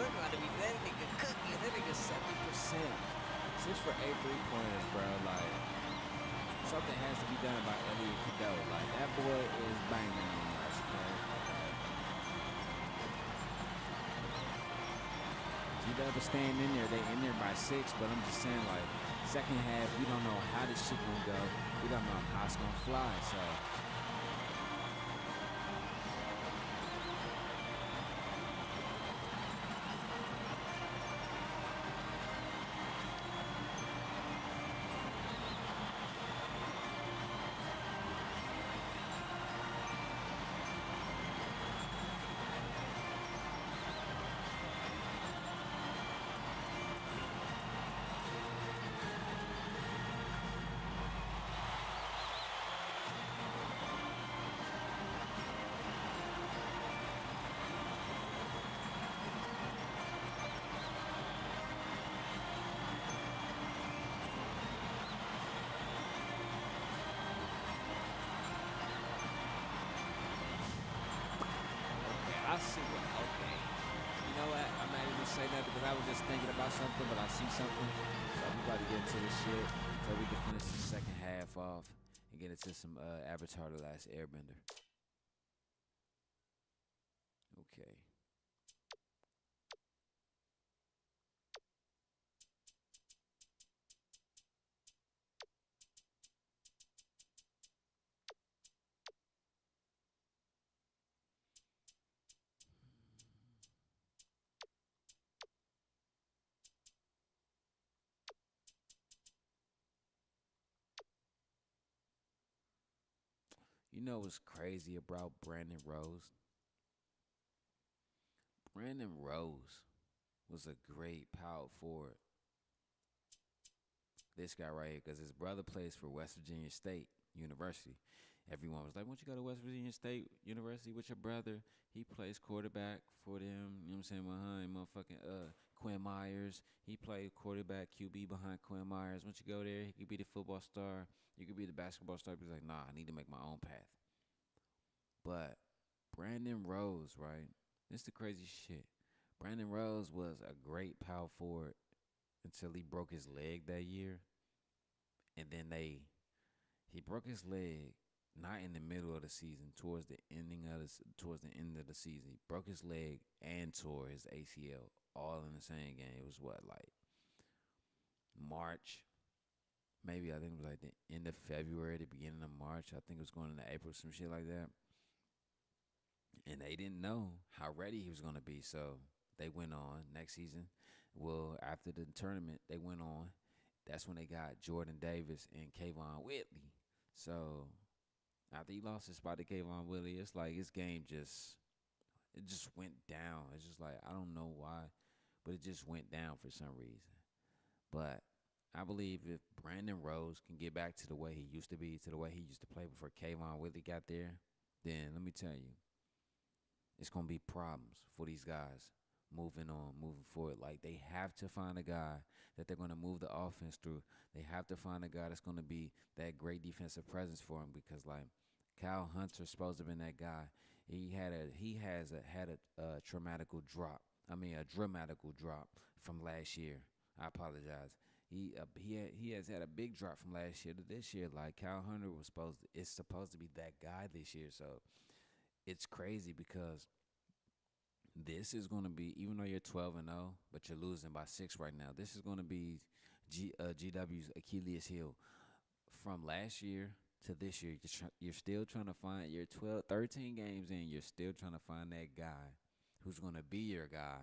Speaker 7: Somebody be that nigga cooking. That nigga
Speaker 1: 70%. 6 for 8 3-pointers, bro. Like, something has to be done about Elliot Cadeau. Like, that boy is banging on us, bro. G-Dub is staying in there. They in there by 6, but I'm just saying, like, second half, we don't know how this shit gonna go. We don't know how it's gonna fly, so. I see what, okay. You know what? I'm not even gonna say nothing because I was just thinking about something, but I see something. So I'm about to get into this shit so we can finish the second half off and get into some Avatar: The Last Airbender. Okay. You know what's crazy about Brandon Rose? Brandon Rose was a great power forward this guy right here because his brother plays for West Virginia State University. Everyone was like, "Why don't you go to West Virginia State University with your brother? He plays quarterback for them." You know what I'm saying? Behind motherfucking Quinn Myers. He played quarterback QB behind Quinn Myers. Once you go there, he could be the football star. You could be the basketball star. He's like, "Nah, I need to make my own path." But Brandon Rose, right? This is the crazy shit. Brandon Rose was a great power forward until he broke his leg that year. And then he broke his leg not in the middle of the season, towards the end of the season. He broke his leg and tore his ACL all in the same game. It was like March, maybe I think it was like the end of February, the beginning of March. I think it was going into April, some shit like that. And they didn't know how ready he was going to be, so they went on next season. Well, after the tournament, they went on. That's when they got Jordan Davis and Kayvon Whitley. So after he lost his spot to Kayvon Whitley, it's like his game just went down. It's just like, I don't know why, but it just went down for some reason. But I believe if Brandon Rose can get back to the way he used to be, to the way he used to play before Kayvon Whitley got there, then let me tell you, it's going to be problems for these guys moving forward. Like, they have to find a guy that they're going to move the offense through. They have to find a guy that's going to be that great defensive presence for him because, like, Kyle Hunter's supposed to have been that guy. He had a dramatical drop from last year. I apologize. He has had a big drop from last year to this year. Like, Kyle Hunter is supposed to be that guy this year. So it's crazy because this is going to be, even though you're 12-0, but you're losing by 6 right now, this is going to be GW's Achilles heel. From last year to this year, you're still trying to find, you're 13 games in, you're still trying to find that guy who's going to be your guy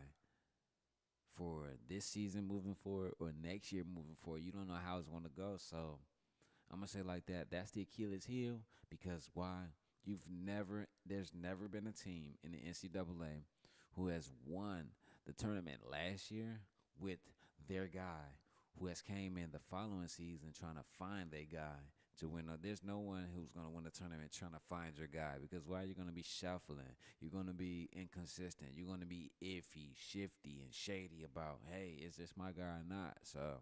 Speaker 1: for this season moving forward or next year moving forward. You don't know how it's going to go. So I'm going to say like that. That's the Achilles heel because why? There's never been a team in the NCAA who has won the tournament last year with their guy who has came in the following season trying to find their guy to win. There's no one who's going to win the tournament trying to find your guy because why? You're going to be shuffling. You're going to be inconsistent. You're going to be iffy, shifty, and shady about, hey, is this my guy or not? So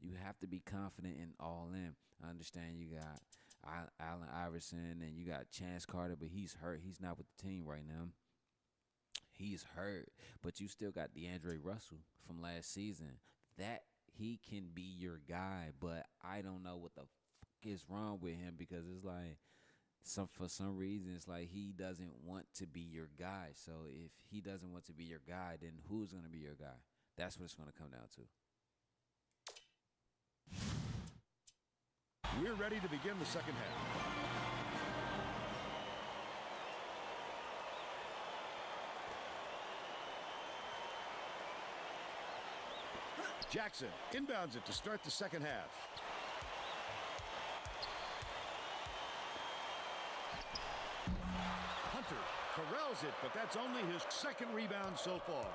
Speaker 1: you have to be confident in all in. I understand you got Allen Iverson and you got Chance Carter, but he's hurt. He's not with the team right now. He's hurt, but you still got DeAndre Russell from last season. That he can be your guy, but I don't know what the fuck is wrong with him because it's like for some reason it's like he doesn't want to be your guy. So if he doesn't want to be your guy, then who's going to be your guy? That's what it's going to come down to.
Speaker 2: We're ready to begin the second half. Jackson inbounds it to start the second half. Hunter corrals it, but that's only his second rebound so far.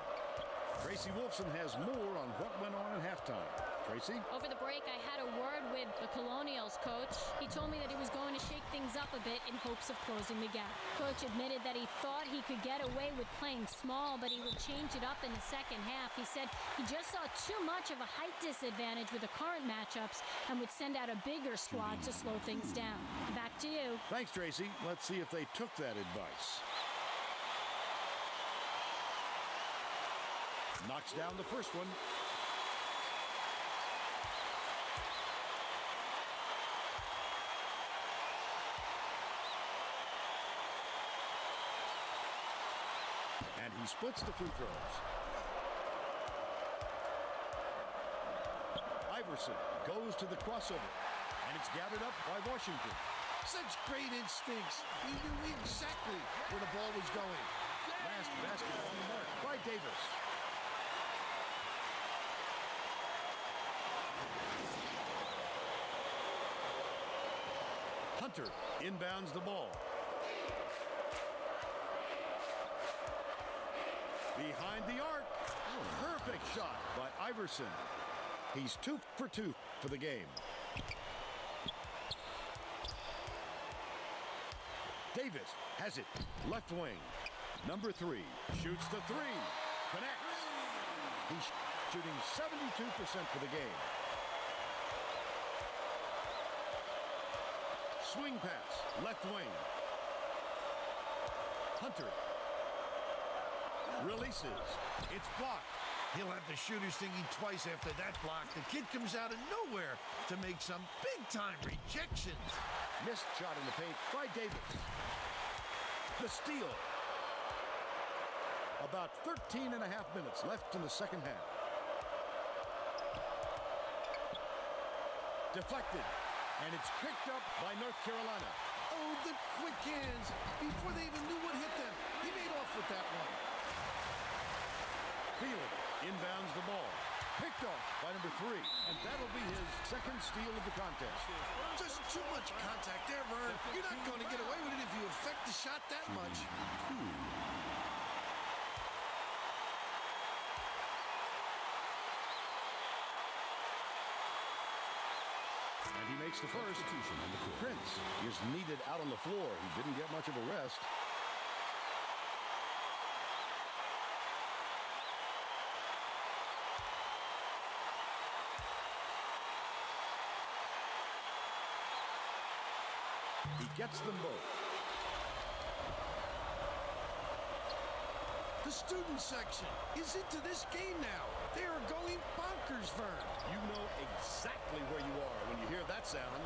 Speaker 2: Tracy Wolfson has more on what went on at halftime. Tracy?
Speaker 5: Over the break, I had a word with the Colonials coach. He told me that he was going to shake things up a bit in hopes of closing the gap. Coach admitted that he thought he could get away with playing small, but he would change it up in the second half. He said he just saw too much of a height disadvantage with the current matchups and would send out a bigger squad to slow things down. Back to you.
Speaker 2: Thanks, Tracy. Let's see if they took that advice. Knocks down the first one. And he splits the free throws. Iverson goes to the crossover. And it's gathered up by Washington.
Speaker 3: Such great instincts. He knew exactly where the ball was going.
Speaker 2: Last basket on the mark by Davis. Hunter inbounds the ball. Behind the arc. Perfect shot by Iverson. He's 2 for 2 for the game. Davis has it. Left wing. Number 3 shoots the 3. Connects. He's shooting 72% for the game. Swing pass. Left wing. Hunter. Releases. It's blocked.
Speaker 3: He'll have the shooters thinking twice after that block. The kid comes out of nowhere to make some big-time rejections.
Speaker 2: Missed shot in the paint by Davis. The steal. About 13 and a half minutes left in the second half. Deflected. And it's picked up by North Carolina.
Speaker 3: Oh, the quick hands. Before they even knew what hit them, he made off with that one.
Speaker 2: Field inbounds the ball. Picked off by number 3. And that'll be his second steal of the contest.
Speaker 3: Just too much contact there, Vern. You're not going to get away with it if you affect the shot that much.
Speaker 2: And he makes the first. Prince is needed out on the floor. He didn't get much of a rest. He gets them both.
Speaker 3: The student section is into this game now. They are going bonkers, Vern.
Speaker 2: You know exactly where you are when you hear that sound.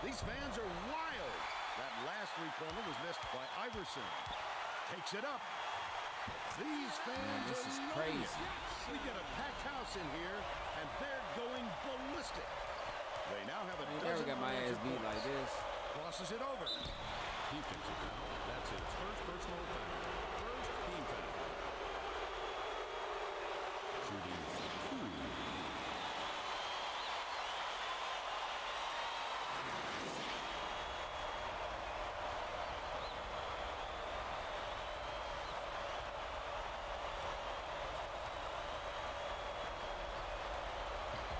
Speaker 2: These fans are wild. That last three-pointer was missed by Iverson. Takes it up. These fans
Speaker 1: this
Speaker 2: are
Speaker 1: is
Speaker 2: loving
Speaker 1: crazy.
Speaker 2: it. We get a packed house in here, and they're going ballistic. They now have a
Speaker 1: I
Speaker 2: dozen
Speaker 1: never got my ass beat
Speaker 2: points.
Speaker 1: like this.
Speaker 2: Crosses it over. Defensive foul. That's his first personal foul. First team foul. Shooting 2.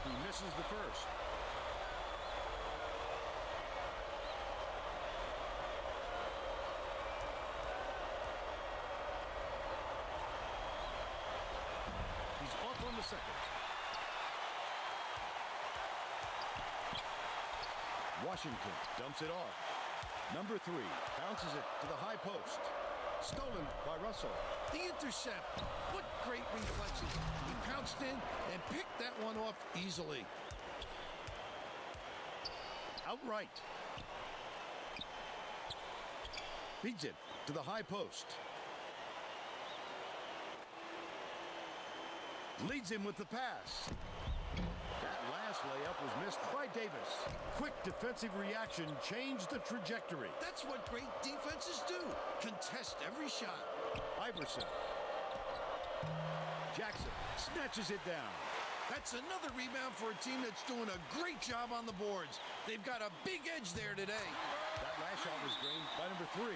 Speaker 2: He misses the first. On the second. Washington dumps it off. Number 3 bounces it to the high post. Stolen by Russell.
Speaker 3: The intercept. What great reflexes. He pounced in and picked that one off easily.
Speaker 2: Outright. Feeds it to the high post. Leads him with the pass. That last layup was missed by Davis. Quick defensive reaction changed the trajectory.
Speaker 3: That's what great defenses do. Contest every shot.
Speaker 2: Iverson. Jackson snatches it down.
Speaker 3: That's another rebound for a team that's doing a great job on the boards. They've got a big edge there today.
Speaker 2: That last shot was drained by number 3.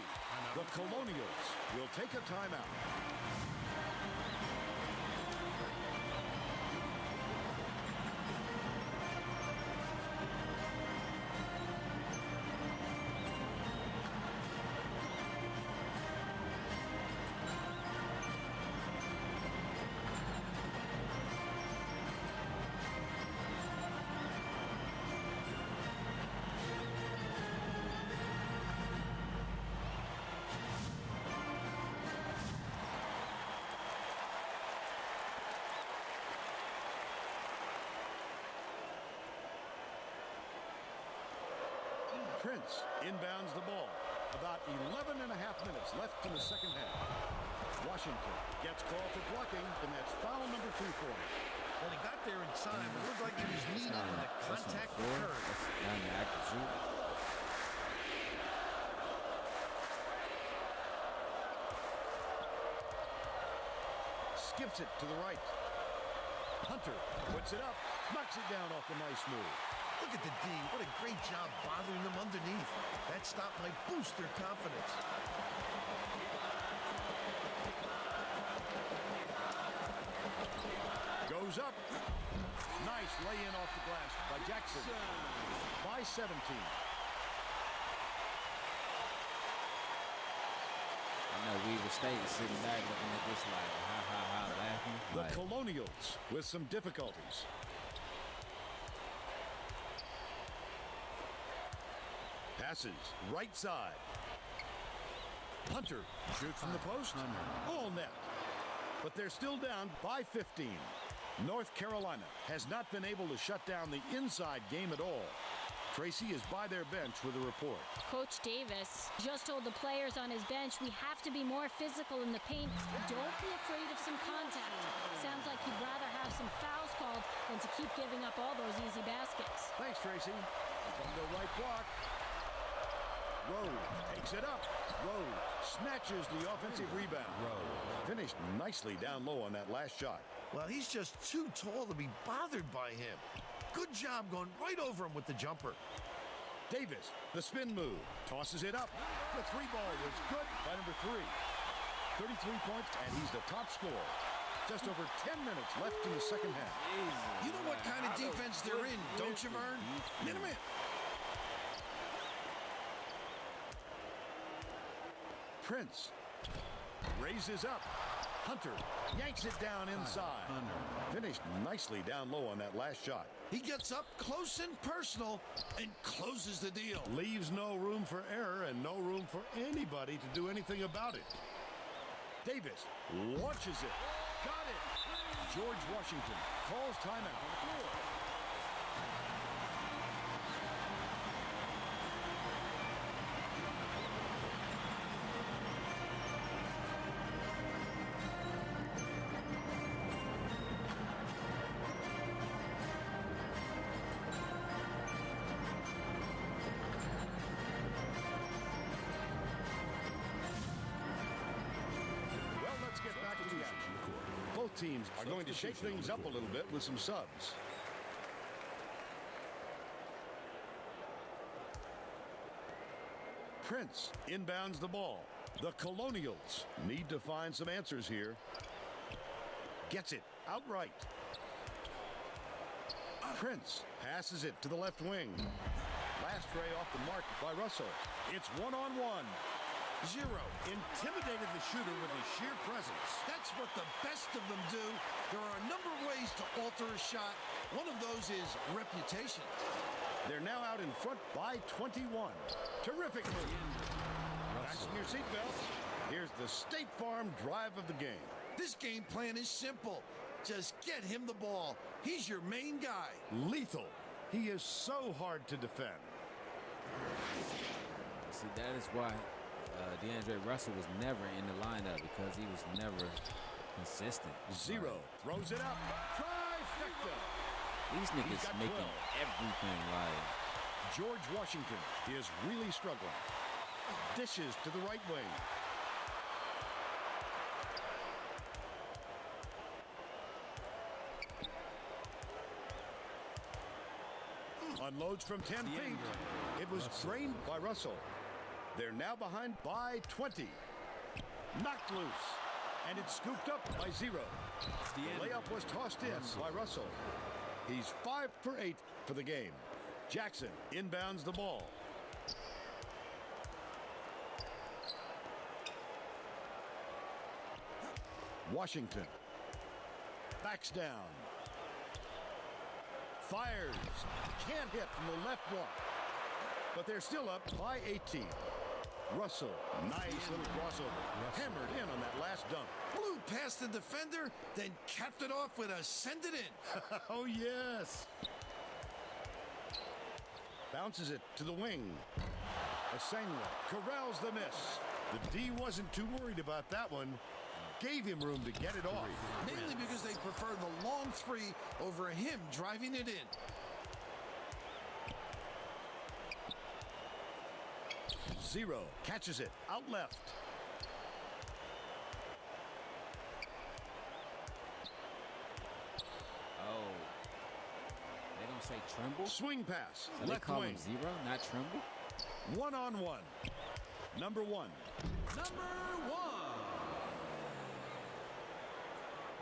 Speaker 2: The Colonials will take a timeout. Prince inbounds the ball. About 11 and a half minutes left in the second half. Washington gets called for blocking, and that's foul number 2 for him.
Speaker 3: When he got there in time, it looked like he was needed when the contact occurred.
Speaker 1: That's not an active shoot.
Speaker 2: Skips it to the right. Hunter puts it up, knocks it down off the nice move.
Speaker 3: Look at the D. What a great job bothering them underneath. That stop might boost their confidence.
Speaker 2: Goes goes up. Nice lay-in off the glass by Jackson. By 17.
Speaker 1: I know Weaver State is sitting back looking at this like, ha, laughing.
Speaker 2: The
Speaker 1: Like,
Speaker 2: Colonials with some difficulties. Passes right side. Hunter shoots from the post. All net. But they're still down by 15. North Carolina has not been able to shut down the inside game at all. Tracy is by their bench with a report.
Speaker 5: Coach Davis just told the players on his bench, we have to be more physical in the paint. Don't be afraid of some contact. Sounds like he'd rather have some fouls called than to keep giving up all those easy baskets.
Speaker 2: Thanks, Tracy. From the right block. Rowe takes it up. Rowe snatches the offensive rebound. Rowe finished nicely down low on that last shot.
Speaker 3: Well, he's just too tall to be bothered by him. Good job going right over him with the jumper.
Speaker 2: Davis, the spin move, tosses it up. The three ball was good by number 3. 33 points, and he's the top scorer. Just over 10 minutes left in the second half.
Speaker 3: You know what kind of defense they're in, don't you, Vern? Minute.
Speaker 2: Prince raises up. Hunter yanks it down inside. Finished nicely down low on that last shot.
Speaker 3: He gets up close and personal and closes the deal.
Speaker 2: Leaves no room for error and no room for anybody to do anything about it. Davis launches it. Got it. George Washington calls timeout. Both teams are going to shake things up a little bit with some subs. Prince inbounds the ball. The Colonials need to find some answers here. Gets it outright. Prince passes it to the left wing. Last tray off the mark by Russell. It's one-on-one.
Speaker 3: Zero.
Speaker 2: Intimidated the shooter with his sheer presence.
Speaker 3: That's what the best of them do. There are a number of ways to alter a shot. One of those is reputation.
Speaker 2: They're now out in front by 21. Terrific move. Fasten your seatbelts. Here's the State Farm drive of the game.
Speaker 3: This game plan is simple. Just get him the ball. He's your main guy.
Speaker 2: Lethal. He is so hard to defend.
Speaker 1: see, that is why DeAndre Russell was never in the lineup, because he was never consistent.
Speaker 2: Zero. Throws it up. Trifecta.
Speaker 1: These niggas
Speaker 2: got
Speaker 1: making
Speaker 2: 12.
Speaker 1: everything right.
Speaker 2: George Washington is really struggling. Dishes to the right wing. Unloads from 10 feet. It was drained by Russell. They're now behind by 20. Knocked loose. And it's scooped up by Zero. The layup was tossed in by Russell. He's 5 for 8 for the game. Jackson inbounds the ball. Washington backs down. Fires. Can't hit from the left block. But they're still up by 18. Russell, nice little crossover. Hammered in on that last dunk.
Speaker 3: Blew past the defender, then capped it off with a send it in.
Speaker 2: Oh, yes. Bounces it to the wing. Asengwa corrals the miss. The D wasn't too worried about that one. Gave him room to get it off.
Speaker 3: Mainly because they prefer the long three over him driving it in.
Speaker 2: Zero catches it out left.
Speaker 1: Oh. They don't say Trimble?
Speaker 2: Swing pass.
Speaker 1: So they
Speaker 2: Left
Speaker 1: call
Speaker 2: wing.
Speaker 1: him Zero, not Trimble?
Speaker 2: One-on-one. Number one.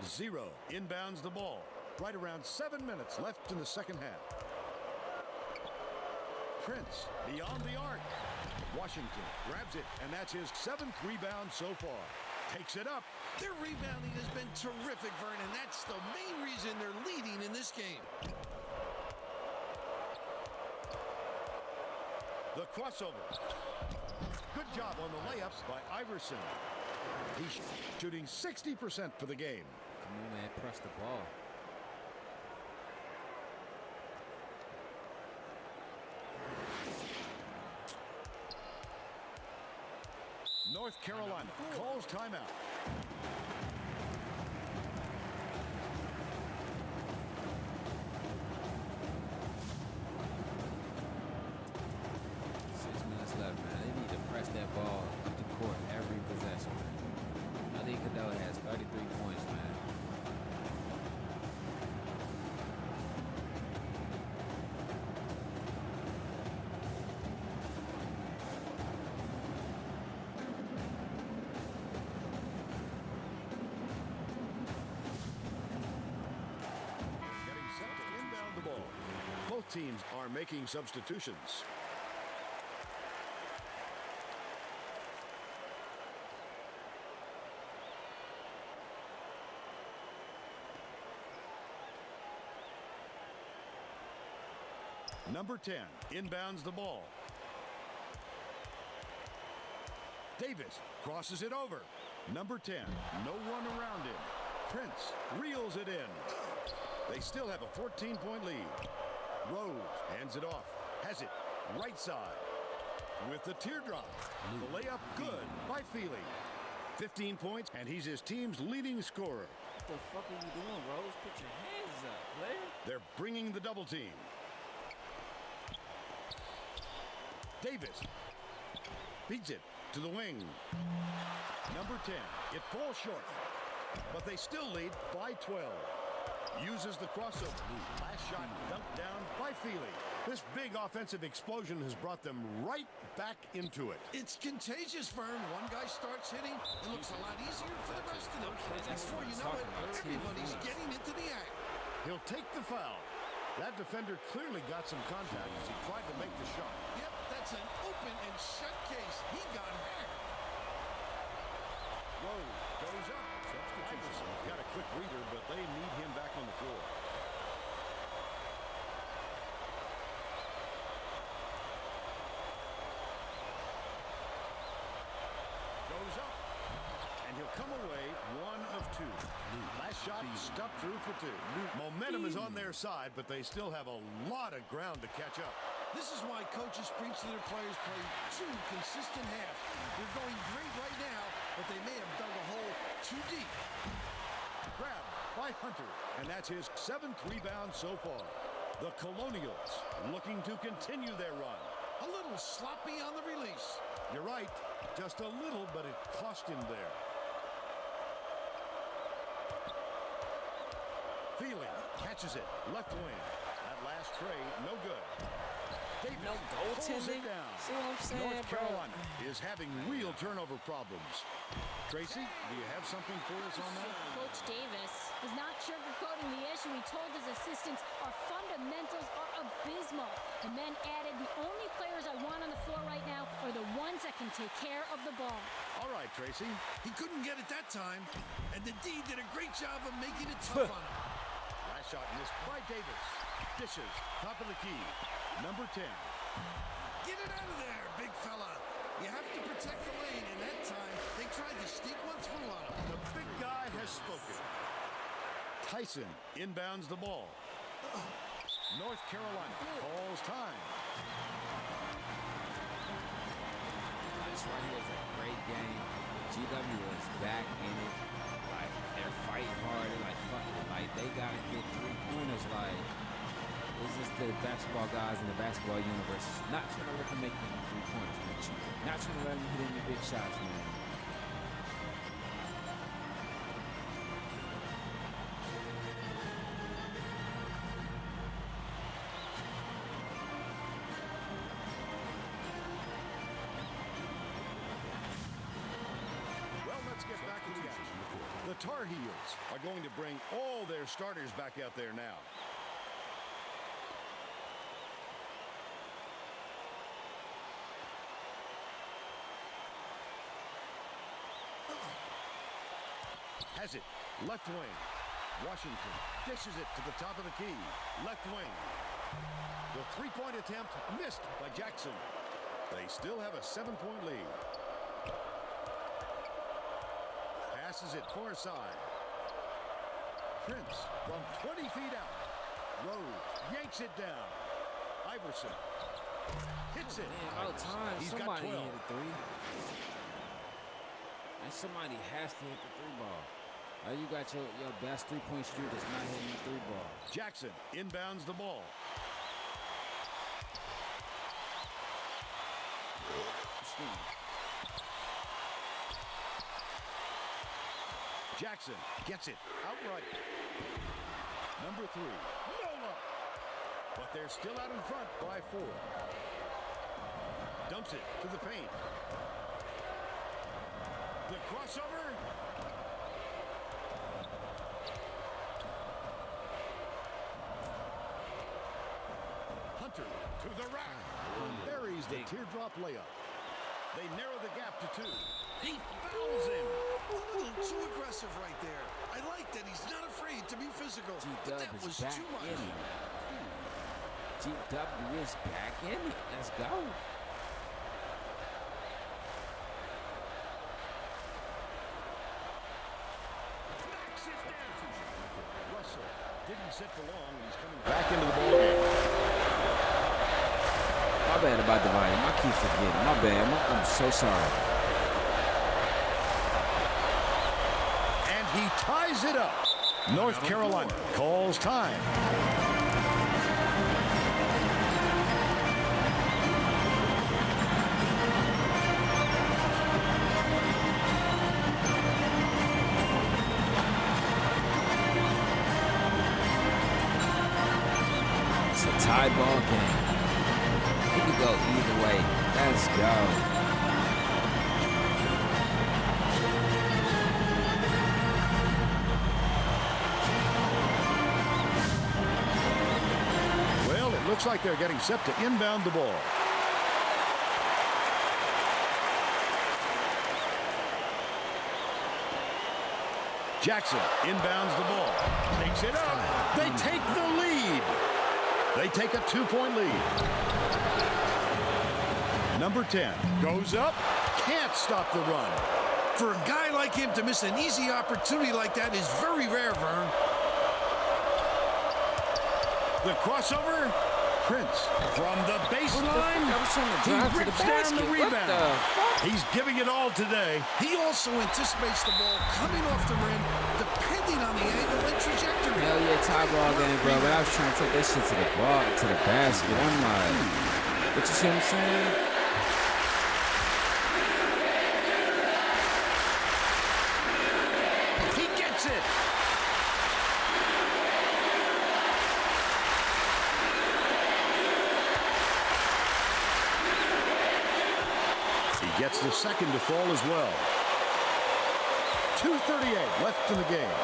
Speaker 2: Zero inbounds the ball. Right around 7 minutes left in the second half. Prince beyond the arc. Washington grabs it, and that's his 7th rebound so far. Takes it up.
Speaker 3: Their rebounding has been terrific, Vernon. That's the main reason they're leading in this game.
Speaker 2: The crossover. Good job on the layups by Iverson. He's shooting 60% for the game.
Speaker 1: Come on, man. Press the ball.
Speaker 2: North Carolina calls timeout.
Speaker 1: Left, man. They need to press that ball up the court every possession, man. I think Cadeau has 33 points, man.
Speaker 2: Getting set to inbound the ball. Both teams are making substitutions. Number 10 inbounds the ball. Davis crosses it over. Number 10, no one around him. Prince reels it in. They still have a 14-point lead. Rose hands it off. Has it right side. With the teardrop. The layup good by Feely. 15 points, and he's his team's leading scorer.
Speaker 1: What the fuck are you doing, Rose? Put your hands up, player.
Speaker 2: They're bringing the double team. Davis beats it to the wing. Number 10. It falls short, but they still lead by 12. Uses the crossover. Last shot dumped down by Feely. This big offensive explosion has brought them right back into it.
Speaker 3: It's contagious, Vern. One guy starts hitting, it looks a lot easier for the rest of them. Before you know it, everybody's getting into the act.
Speaker 2: He'll take the foul. That defender clearly got some contact as he tried to make the shot.
Speaker 3: Yep, that's an open and shut case. He got hurt.
Speaker 2: Rose goes up. Iverson got a quick breather, but they need him back on the floor. Goes up. And he'll come away 1 of 2. Last shot stuffed through for 2. Momentum is on their side, but they still have a lot of ground to catch up.
Speaker 3: This is why coaches preach to their players play 2 consistent halves. They're going great right now, but they may have dug a hole too deep.
Speaker 2: Grabbed by Hunter, and that's his 7th rebound so far. The Colonials looking to continue their run.
Speaker 3: A little sloppy on the release.
Speaker 2: You're right, just a little, but it cost him there. Feely catches it, left wing. That last tray, no good. Davis
Speaker 1: No
Speaker 2: pulls it
Speaker 1: goaltending.
Speaker 2: down.
Speaker 1: See what I'm saying,
Speaker 2: North
Speaker 1: bro?
Speaker 2: Carolina is having real turnover problems. Tracy, do you have something for us on that?
Speaker 5: Coach Davis is not sugarcoating the issue. He told his assistants, our fundamentals are abysmal. And then added, the only players I want on the floor right now are the ones that can take care of the ball.
Speaker 2: All right, Tracy.
Speaker 3: He couldn't get it that time, and the D did a great job of making it tough on him.
Speaker 2: Last shot missed by Davis. Dishes, top of the key. Number 10.
Speaker 3: Get it out of there, big fella. You have to protect the lane, and that time they tried to sneak one through on him.
Speaker 2: The big guy has spoken. Tyson inbounds the ball. North Carolina calls time.
Speaker 1: This right here is a great game. GW is back in it. Like, they're fighting hard. They're like, fuck it. Like, they gotta get 3-pointers. Like, this is the basketball guys in the basketball universe. Not trying to let them make 3-pointers, man. Not trying to let them hit any big shots, man.
Speaker 2: Well, let's get back to the action. The Tar Heels are going to bring all their starters back out there now. Has it. Left wing. Washington dishes it to the top of the key. Left wing. The three-point attempt missed by Jackson. They still have a 7-point lead. Passes it far side. Prince from 20 feet out. Rose yanks it down. Iverson hits it.
Speaker 1: Man, all the time,
Speaker 2: He's got
Speaker 1: somebody
Speaker 2: 12.
Speaker 1: hit a three. And somebody has to hit the three ball. Or you got your best three-point shooter that's not hitting the three ball.
Speaker 2: Jackson inbounds the ball.
Speaker 1: Excuse me.
Speaker 2: Jackson gets it outright. Number 3. No luck. But they're still out in front by 4. Dumps it to the paint. The crossover. Hunter to the rack. Buries the teardrop layup. They narrow the gap to 2. He fouls him.
Speaker 3: A little too aggressive right there. I like that he's not afraid to be physical. But that was
Speaker 1: back
Speaker 3: too much.
Speaker 1: in it. GW is back in it. Let's go.
Speaker 2: Knocks it down. Russell didn't sit for long. He's coming back into the ballgame.
Speaker 1: My bad about the volume. I keep forgetting. My bad. I'm so sorry.
Speaker 2: And he ties it up. North Carolina calls time.
Speaker 1: It's a tie ball game. It could go either way. Let's go.
Speaker 2: Well, it looks like they're getting set to inbound the ball. Jackson inbounds the ball. Takes it up. They take the lead. They take a 2-point lead. Number 10 goes up. Can't stop the run.
Speaker 3: For a guy like him to miss an easy opportunity like that is very rare, Vern.
Speaker 2: The crossover. Prince from the baseline. He rips down the rebound. He's giving it all today.
Speaker 3: He also anticipates the ball coming off the rim, depending on the angle and trajectory.
Speaker 1: Hell yeah, tie ball game, bro. But I was trying to take that shit to the ball, to the basket. I'm like, what you see what I'm saying?
Speaker 2: He gets it. He gets the second to fall as well. 2:38 left in the game.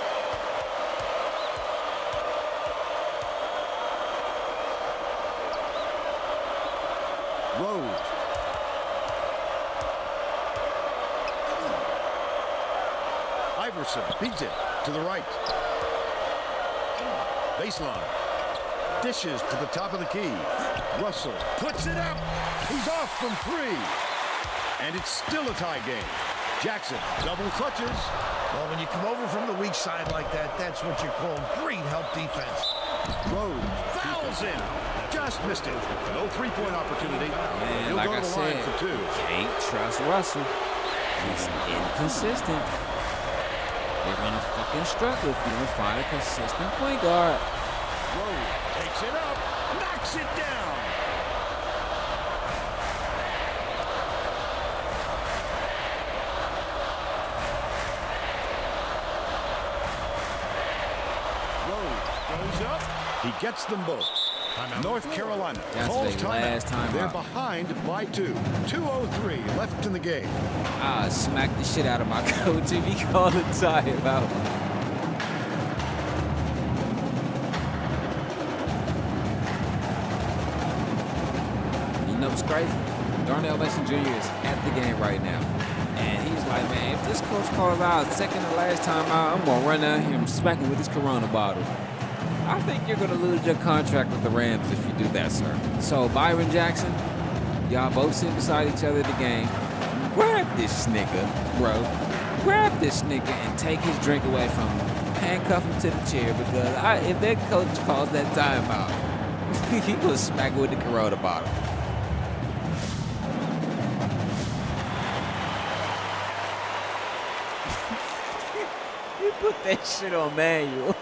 Speaker 2: Rose. Iverson beats it to the right. Baseline. Dishes to the top of the key. Russell puts it up. He's off from 3. And it's still a tie game. Jackson double clutches.
Speaker 3: Well, when you come over from the weak side like that, that's what you call great help defense.
Speaker 2: Rose fouls him. Just missed it. No three-point opportunity.
Speaker 1: Man,
Speaker 2: He'll
Speaker 1: like
Speaker 2: go
Speaker 1: I
Speaker 2: to the line
Speaker 1: said,
Speaker 2: for 2.
Speaker 1: can't trust Russell. He's inconsistent. You're going to fucking struggle if you don't find a consistent point guard.
Speaker 2: Rose takes it up. Knocks it down. Rose goes up. He gets them both. North Carolina
Speaker 1: That's
Speaker 2: calls
Speaker 1: their last timeout.
Speaker 2: They're behind by 2. 2:03 left in the game.
Speaker 1: I smack the shit out of my coach if he called a timeout. You know what's crazy? Darnell Mason Jr. is at the game right now. And he's like, man, if this coach calls out second to last time out, I'm going to run down here and smack him with this Corona bottle. I think you're going to lose your contract with the Rams if you do that, sir. So, Byron Jackson, y'all both sitting beside each other at the game. Grab this nigga, bro. Grab this nigga and take his drink away from him. Handcuff him to the chair because if that coach calls that timeout, he will smack with the Corona bottle. You put that shit on manual.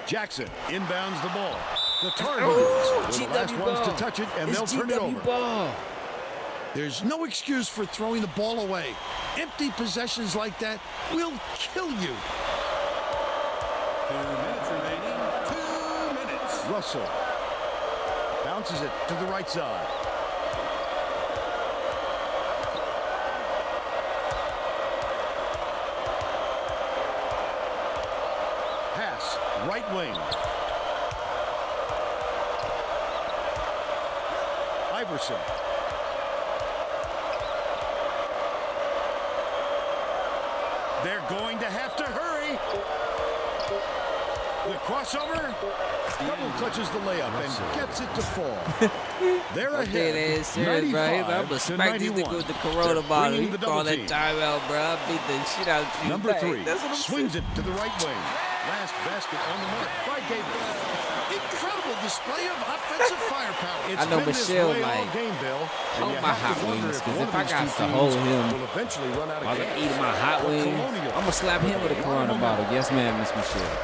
Speaker 2: Jackson inbounds the ball. The Tar Heels were the last ones to touch it, and they'll turn it over.
Speaker 1: Ball.
Speaker 3: There's no excuse for throwing the ball away. Empty possessions like that will kill you.
Speaker 2: 2 minutes remaining. 2 minutes. Russell bounces it to the right side. Pass, right wing. Iverson. They're going to have to hurry. The crossover. Double clutches the layup and gets it to fall. They're ahead.
Speaker 1: Okay, serious, bro. I'm going to smack this nigga with the Corona bottle. You call that timeout, bro. I beat the shit out of you.
Speaker 2: Number 3
Speaker 1: That's what I'm
Speaker 2: swings it to the right wing. Last basket on the mark by Davis.
Speaker 3: Incredible display of offensive firepower.
Speaker 2: It's
Speaker 1: I know
Speaker 2: been this
Speaker 1: Michelle,
Speaker 2: way all
Speaker 1: like,
Speaker 2: game, Bill, and
Speaker 1: hold
Speaker 2: you
Speaker 1: my
Speaker 2: have to
Speaker 1: hot
Speaker 2: wonder
Speaker 1: wings, because
Speaker 2: one
Speaker 1: if
Speaker 2: of
Speaker 1: I
Speaker 2: these
Speaker 1: got
Speaker 2: two
Speaker 1: to hold
Speaker 2: teams
Speaker 1: him
Speaker 2: will eventually run out of
Speaker 1: while I'm
Speaker 2: gas.
Speaker 1: eating my hot wings, I'm going to slap him with a Corona bottle. Yes, ma'am, Miss Michelle.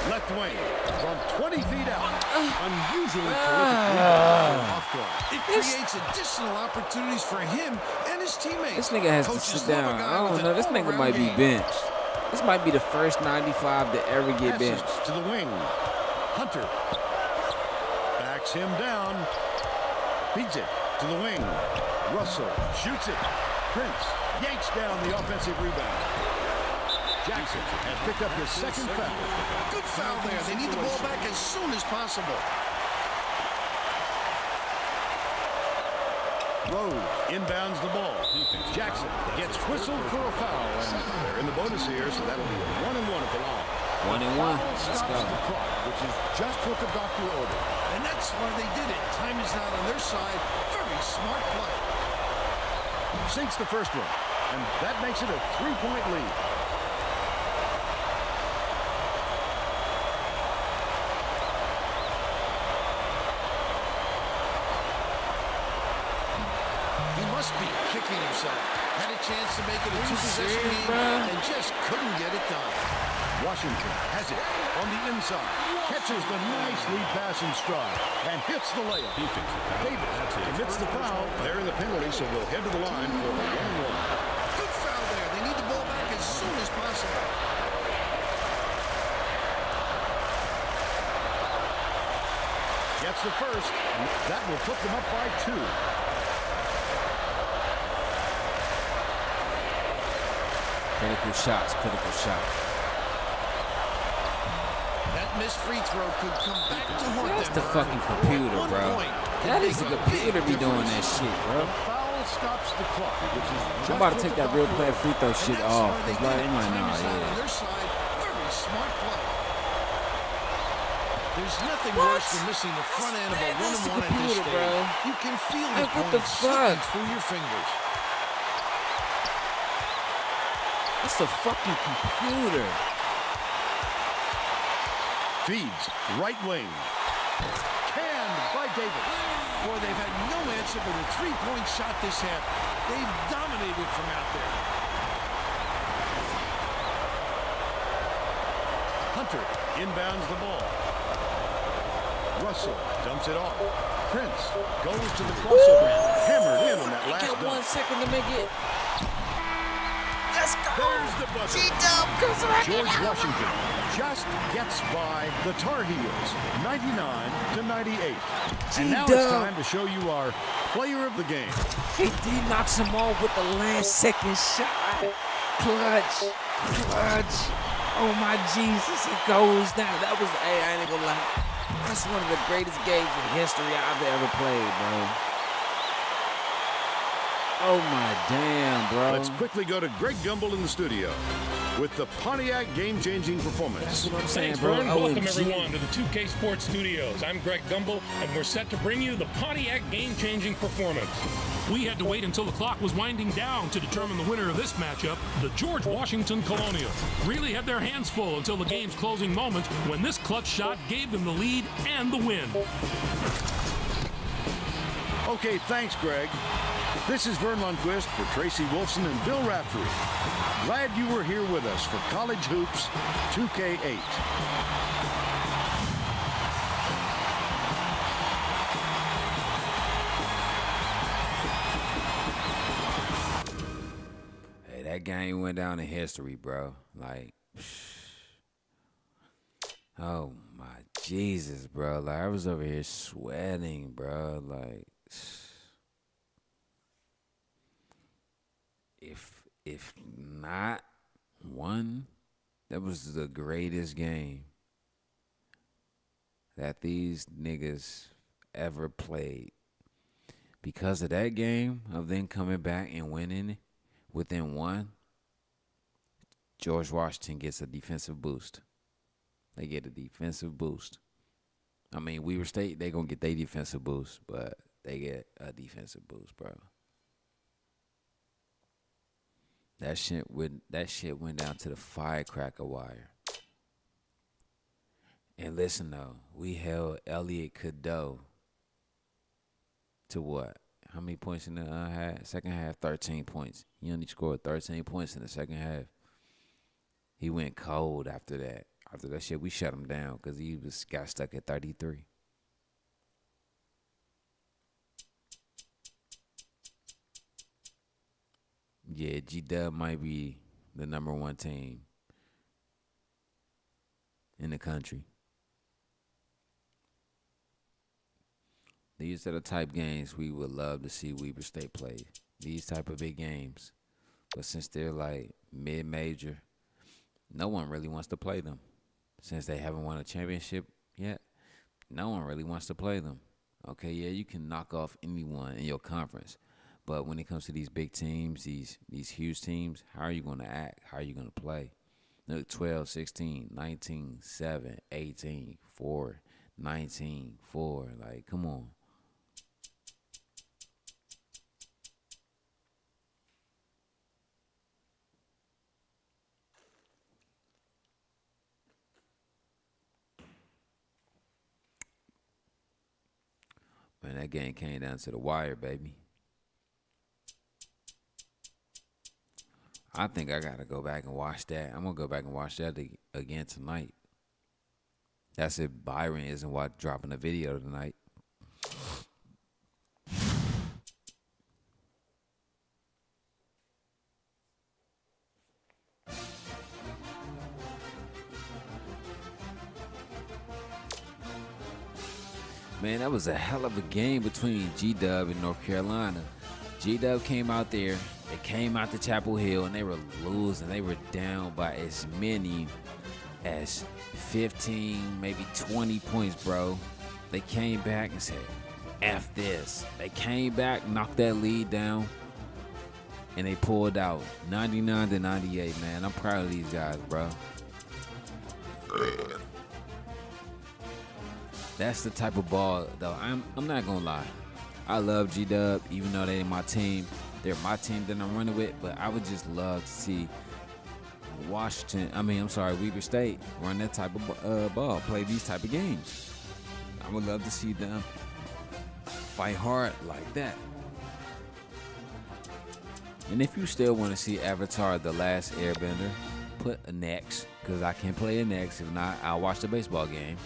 Speaker 2: Left wing from 20 feet out. Unusually terrific rebound off guard.
Speaker 3: It creates additional opportunities for him and his teammates.
Speaker 1: This nigga has to
Speaker 3: Coaches
Speaker 1: sit down.
Speaker 3: love a guy
Speaker 1: I don't
Speaker 3: with
Speaker 1: know.
Speaker 3: an
Speaker 1: This nigga
Speaker 3: all-around
Speaker 1: might be
Speaker 3: game.
Speaker 1: benched. This might be the first 95 to ever get
Speaker 2: Passes
Speaker 1: benched.
Speaker 2: to the wing. Hunter backs him down. Beats it to the wing. Russell shoots it. Prince yanks down the offensive rebound. Jackson has picked up his second foul.
Speaker 3: Good foul there. They need the ball back as soon as possible.
Speaker 2: Rowe inbounds the ball. Jackson gets whistled for a foul, and they're in the bonus here, so that'll be a 1-and-1 at the line.
Speaker 1: 1-and-1. Let's
Speaker 2: Stops
Speaker 1: go.
Speaker 2: the clock, which is just what the doctor ordered.
Speaker 3: And that's why they did it. Time is not on their side. Very smart play.
Speaker 2: Sinks the first one, and that makes it a 3-point lead.
Speaker 3: He must be kicking himself. Had a chance to make it a two-possession
Speaker 1: serious,
Speaker 3: game
Speaker 1: bro?
Speaker 3: and just couldn't get it done.
Speaker 2: Washington has it on the inside. Catches the nice lead pass in stride and hits the layup. Davis commits the foul. They're in the penalty, so we'll head to the line for a 1-and-1.
Speaker 3: Good foul there. They need the ball back as soon as possible.
Speaker 2: Gets the first, and that will put them up by 2.
Speaker 1: Critical shots, critical shots.
Speaker 3: That missed free throw could come back to haunt
Speaker 1: That's
Speaker 3: them.
Speaker 1: the fucking computer,
Speaker 3: One
Speaker 1: bro.
Speaker 3: point.
Speaker 1: That is the computer be doing that shit, bro.
Speaker 2: Foul stops the clock, which is
Speaker 1: I'm about to take that real player free throw shit
Speaker 3: And that's
Speaker 1: off.
Speaker 3: why they
Speaker 1: Cause like,
Speaker 3: did it.
Speaker 1: I'm like,
Speaker 3: Time
Speaker 1: nah,
Speaker 3: is not on
Speaker 1: yeah.
Speaker 3: their side. Very smart play. There's nothing
Speaker 1: What?
Speaker 3: worse than missing the front end of a
Speaker 1: That's the
Speaker 3: 1-and-1 at this
Speaker 1: computer,
Speaker 3: stage.
Speaker 1: bro.
Speaker 3: You can feel
Speaker 1: Hey,
Speaker 3: the
Speaker 1: what the
Speaker 3: points slipping
Speaker 1: fuck?
Speaker 3: through your fingers.
Speaker 1: That's the fucking computer.
Speaker 2: feeds right wing. Canned by Davis.
Speaker 3: Boy, they've had no answer for the three-point shot this half. They've dominated from out there.
Speaker 2: Hunter inbounds the ball. Russell dumps it off. Prince goes to the crossover. Hammered in on that last
Speaker 1: Got 1
Speaker 2: dunk.
Speaker 1: second to make it. Let's go.
Speaker 2: There's the buzzer.
Speaker 7: G-Dub comes right
Speaker 2: George
Speaker 7: in.
Speaker 2: Washington just gets by the Tar Heels, 99-98. And now it's time to show you our player of the game.
Speaker 1: KD knocks him off with the last second shot. Clutch. Oh my Jesus, it goes down. That was, hey, I ain't gonna lie. That's one of the greatest games in history I've ever played, bro. Oh my damn, bro.
Speaker 2: Let's quickly go to Greg Gumbel in the studio with the Pontiac game-changing performance.
Speaker 1: That's what I'm saying,
Speaker 6: Thanks,
Speaker 1: bro.
Speaker 6: Vern. Welcome,
Speaker 1: OMG.
Speaker 6: everyone, to the 2K Sports Studios. I'm Greg Gumbel, and we're set to bring you the Pontiac game-changing performance.
Speaker 8: We had to wait until the clock was winding down to determine the winner of this matchup. The George Washington Colonial really had their hands full until the game's closing moments when this clutch shot gave them the lead and the win.
Speaker 2: Okay, thanks, Greg. This is Vern Lundquist for Tracy Wolfson and Bill Raftery. Glad you were here with us for College Hoops 2K8.
Speaker 1: Hey, that game went down in history, bro. Like, oh my Jesus, bro. Like, I was over here sweating, bro. Like, if not one, that was the greatest game that these niggas ever played. Because of that game, of them coming back and winning within one, George Washington gets a defensive boost. They get a defensive boost. I mean, Weber State, they going to get their defensive boost, but they get a defensive boost, bro. That shit went down to the firecracker wire. And listen though, we held Elliot Cadeau to what? How many points in the second half? 13 points. He only scored 13 points in the second half. He went cold after that. After that shit, we shut him down because he got stuck at 33. Yeah, G-Dub might be the #1 team in the country. These are the type games we would love to see Weber State play. These type of big games. But since they're like mid-major, no one really wants to play them. Since they haven't won a championship yet, no one really wants to play them. Okay, yeah, you can knock off anyone in your conference. But when it comes to these big teams, these huge teams, how are you going to act? How are you going to play? Look, 12, 16, 19, 7, 18, 4, 19, 4. Like, come on. Man, that game came down to the wire, baby. I think I got to go back and watch that. I'm going to go back and watch that again tonight. That's if Byron isn't dropping a video tonight. Man, that was a hell of a game between G-Dub and North Carolina. G-Dub came out there. They came out to Chapel Hill, and they were losing. They were down by as many as 15, maybe 20 points, bro. They came back and said, F this. They came back, knocked that lead down, and they pulled out 99-98, man. I'm proud of these guys, bro. That's the type of ball, though. I'm not going to lie. I love G-Dub, even though they're my team. They're my team that I'm running with, but I would just love to see Weber State run that type of ball, play these type of games. I would love to see them fight hard like that. And if you still want to see Avatar: The Last Airbender, put a next, because I can play a next. If not, I'll watch the baseball game.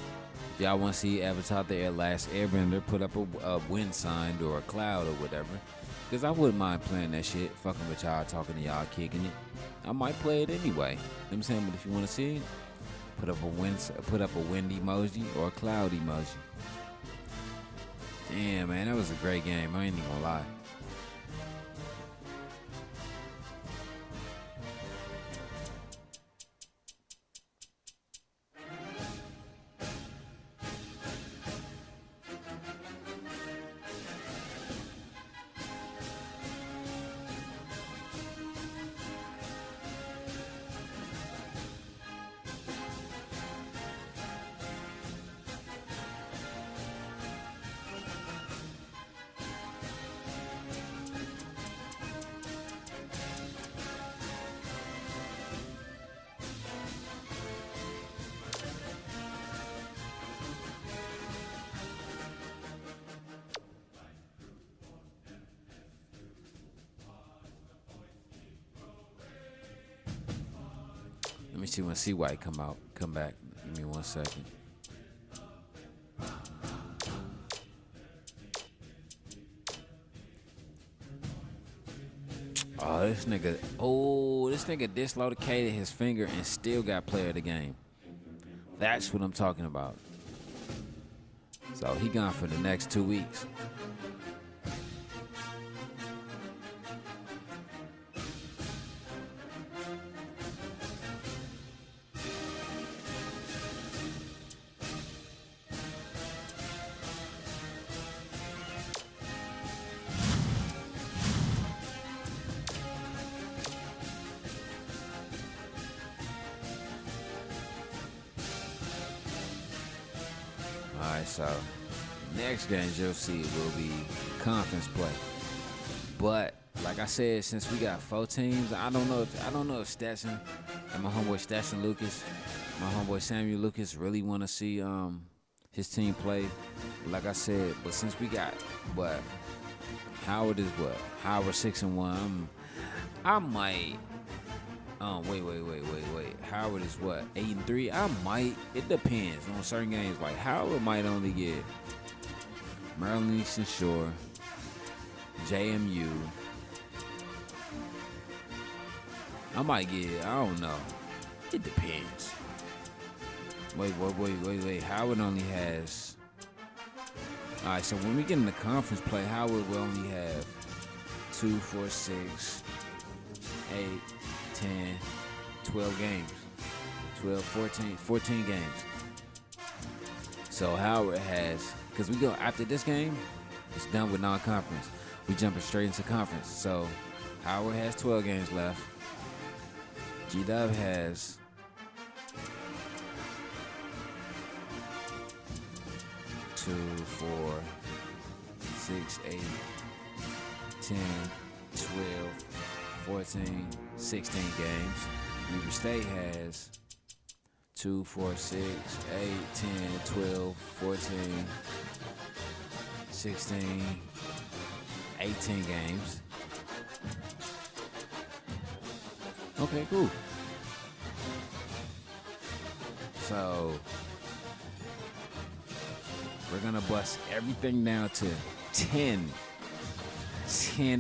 Speaker 1: If y'all want to see Avatar: The Last Airbender, put up a wind sign or a cloud or whatever. Because I wouldn't mind playing that shit. Fucking with y'all, talking to y'all, kicking it. I might play it anyway. You know what I'm saying? But if you want to see it, put up a wind emoji or a cloud emoji. Damn, man, that was a great game. I ain't even gonna lie. Let me see when C-White come back. Give me 1 second. This nigga dislocated his finger and still got player of the game. That's what I'm talking about. So he gone for the next 2 weeks. So next games you'll see will be conference play. But like I said, since we got 4 teams, I don't know if Stetson and my homeboy Stetson Lucas, my homeboy Samuel Lucas really want to see his team play. Like I said, but since we got Howard is Howard 6-1. I might. Wait. Howard is 8-3. I might. It depends on certain games. Like Howard might only get Maryland Eastern Shore, JMU. I might get. I don't know. It depends. Wait. Howard only has. All right. So when we get in the conference play, Howard will only have 2, 4, 6, 8, 10, 12 games. 12, 14 games. So Howard has, because we go after this game, it's done with non-conference. We jumping straight into conference. So Howard has 12 games left. G-Dub has 2, 4, 6, 8, 10, 12, 14, 16 games. Weber State has 2, 4, 6, 8, 10, 12, 14, 16, 18 games. Okay, cool. So we're gonna bust everything down to 10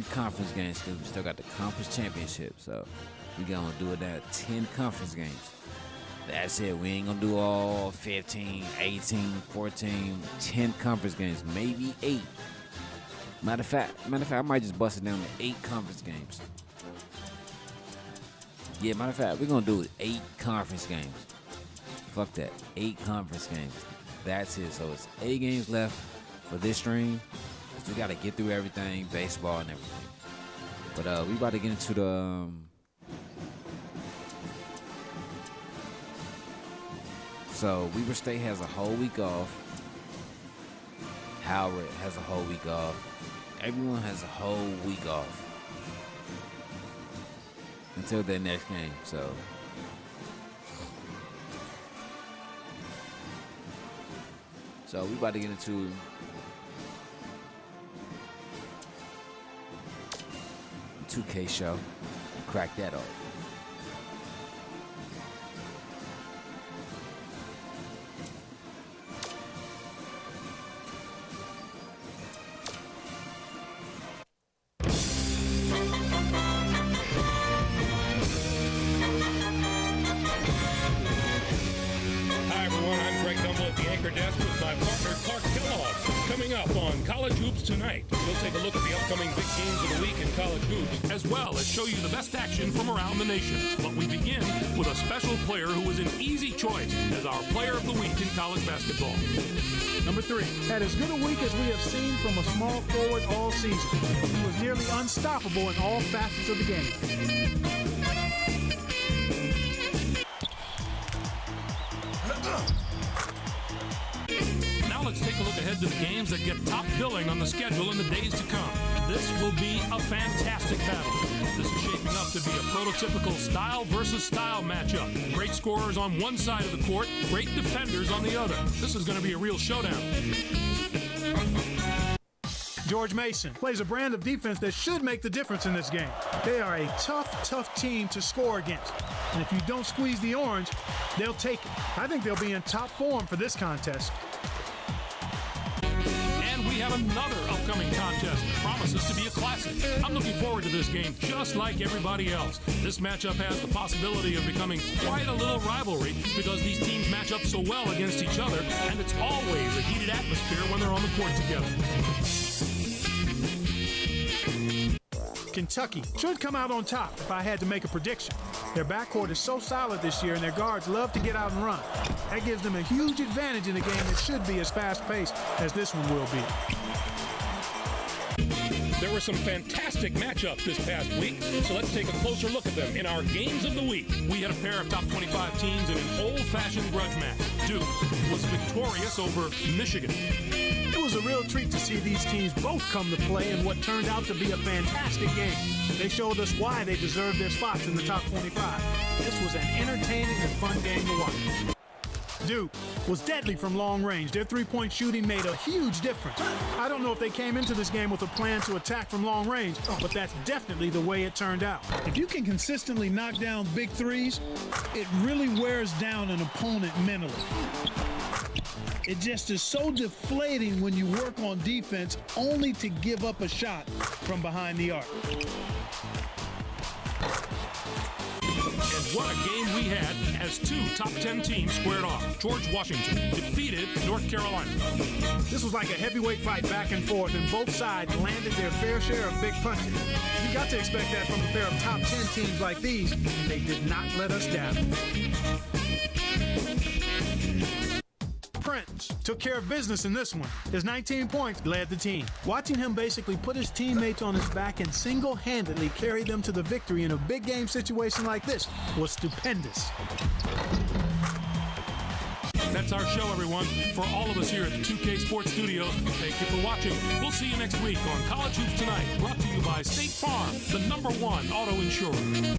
Speaker 1: conference games because we still got the conference championship. So we gonna do it at 10 conference games. That's it. We ain't gonna do all 15, 18, 14, 10 conference games, maybe 8. Matter of fact, I might just bust it down to 8 conference games. Yeah, matter of fact, we're gonna do 8 conference games. Fuck that. 8 conference games. That's it. So it's 8 games left for this stream. We gotta get through everything, baseball and everything. But we about to get into the so Weber State has a whole week off. Howard has a whole week off. Everyone has a whole week off until their next game. So we about to get into the 2K show. Crack that off.
Speaker 6: on College Hoops Tonight. We'll take a look at the upcoming big games of the week in college hoops,
Speaker 8: as well as show you the best action from around the nation. But we begin with a special player who was an easy choice as our player of the week in college basketball.
Speaker 9: Number 3, had as good a week as we have seen from a small forward all season. He was nearly unstoppable in all facets of the game.
Speaker 8: Now let's take a look ahead to the games that get top billing on the schedule in the days to come. This will be a fantastic battle. This is shaping up to be a prototypical style versus style matchup. Great scorers on one side of the court, great defenders on the other. This is going to be a real showdown.
Speaker 9: George Mason plays a brand of defense that should make the difference in this game. They are a tough team to score against. And if you don't squeeze the orange, they'll take it. I think they'll be in top form for this contest.
Speaker 8: And we have another upcoming contest that promises to be a classic. I'm looking forward to this game just like everybody else. This matchup has the possibility of becoming quite a little rivalry because these teams match up so well against each other, and it's always a heated atmosphere when they're on the court together.
Speaker 9: Kentucky should come out on top if I had to make a prediction. Their backcourt is so solid this year, and their guards love to get out and run. That gives them a huge advantage in a game that should be as fast-paced as this one will be.
Speaker 6: There were some fantastic matchups this past week, so let's take a closer look at them in our games of the week.
Speaker 8: We had a pair of top 25 teams in an old-fashioned grudge match. Duke was victorious over Michigan.
Speaker 9: It was a real treat to see these teams both come to play in what turned out to be a fantastic game. They showed us why they deserved their spots in the top 25. This was an entertaining and fun game to watch. Duke was deadly from long range. Their three-point shooting made a huge difference. I don't know if they came into this game with a plan to attack from long range, but that's definitely the way it turned out. If you can consistently knock down big threes, it really wears down an opponent mentally. It just is so deflating when you work on defense only to give up a shot from behind the arc.
Speaker 8: And what a game we had as two top 10 teams squared off. George Washington defeated North Carolina.
Speaker 9: This was like a heavyweight fight back and forth, and both sides landed their fair share of big punches. You got to expect that from a pair of top 10 teams like these, and they did not let us down. Prince took care of business in this one. His 19 points led the team. Watching him basically put his teammates on his back and single-handedly carry them to the victory in a big game situation like this was stupendous.
Speaker 8: That's our show, everyone. For all of us here at the 2K Sports Studios, thank you for watching. We'll see you next week on College Hoops Tonight, brought to you by State Farm, the #1 auto insurer.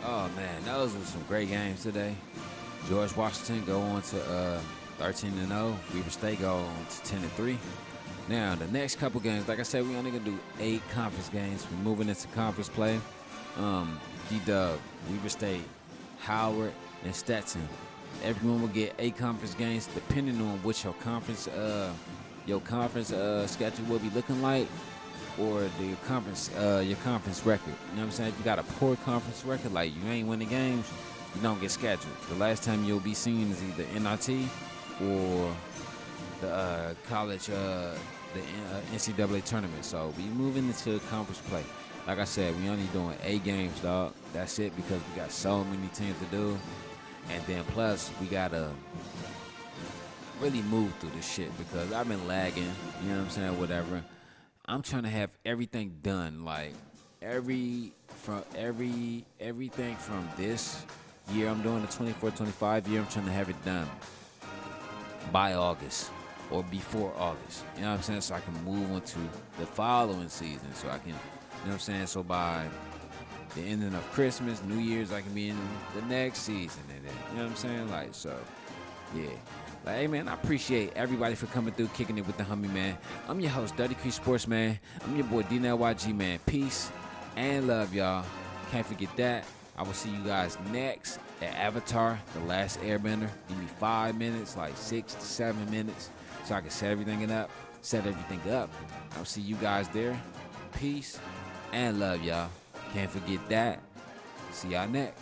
Speaker 1: Oh man, those were some great games today. George Washington go on to 13-0. Weber State go on to 10-3. Now the next couple games, like I said, we only gonna do 8 conference games. We're moving into conference play. D-Dub, Weber State, Howard, and Stetson. Everyone will get 8 conference games, depending on what your conference schedule will be looking like, or your conference record. You know what I'm saying? If you got a poor conference record, like you ain't winning games, you don't get scheduled. The last time you'll be seen is either NIT or the college, the NCAA tournament. So we moving into conference play. Like I said, we only doing 8 games, dog. That's it, because we got so many teams to do, and then plus we gotta really move through this shit because I've been lagging. You know what I'm saying? Whatever. I'm trying to have everything done, like everything from this year I'm doing the 24-25 year. I'm trying to have it done by August or before August. You know what I'm saying? So I can move into the following season. So I can, you know what I'm saying? So by the ending of Christmas, New Year's, I can be in the next season, and then, you know what I'm saying? Like, so, yeah. Like, hey, man, I appreciate everybody for coming through, kicking it with the homie, man. I'm your host, Dirty Creek Sports, man. I'm your boy, DNLYG, man. Peace and love, y'all. Can't forget that. I will see you guys next at Avatar, The Last Airbender. Give me 5 minutes, like 6 to 7 minutes, so I can set everything up. I'll see you guys there. Peace and love, y'all. Can't forget that. See y'all next.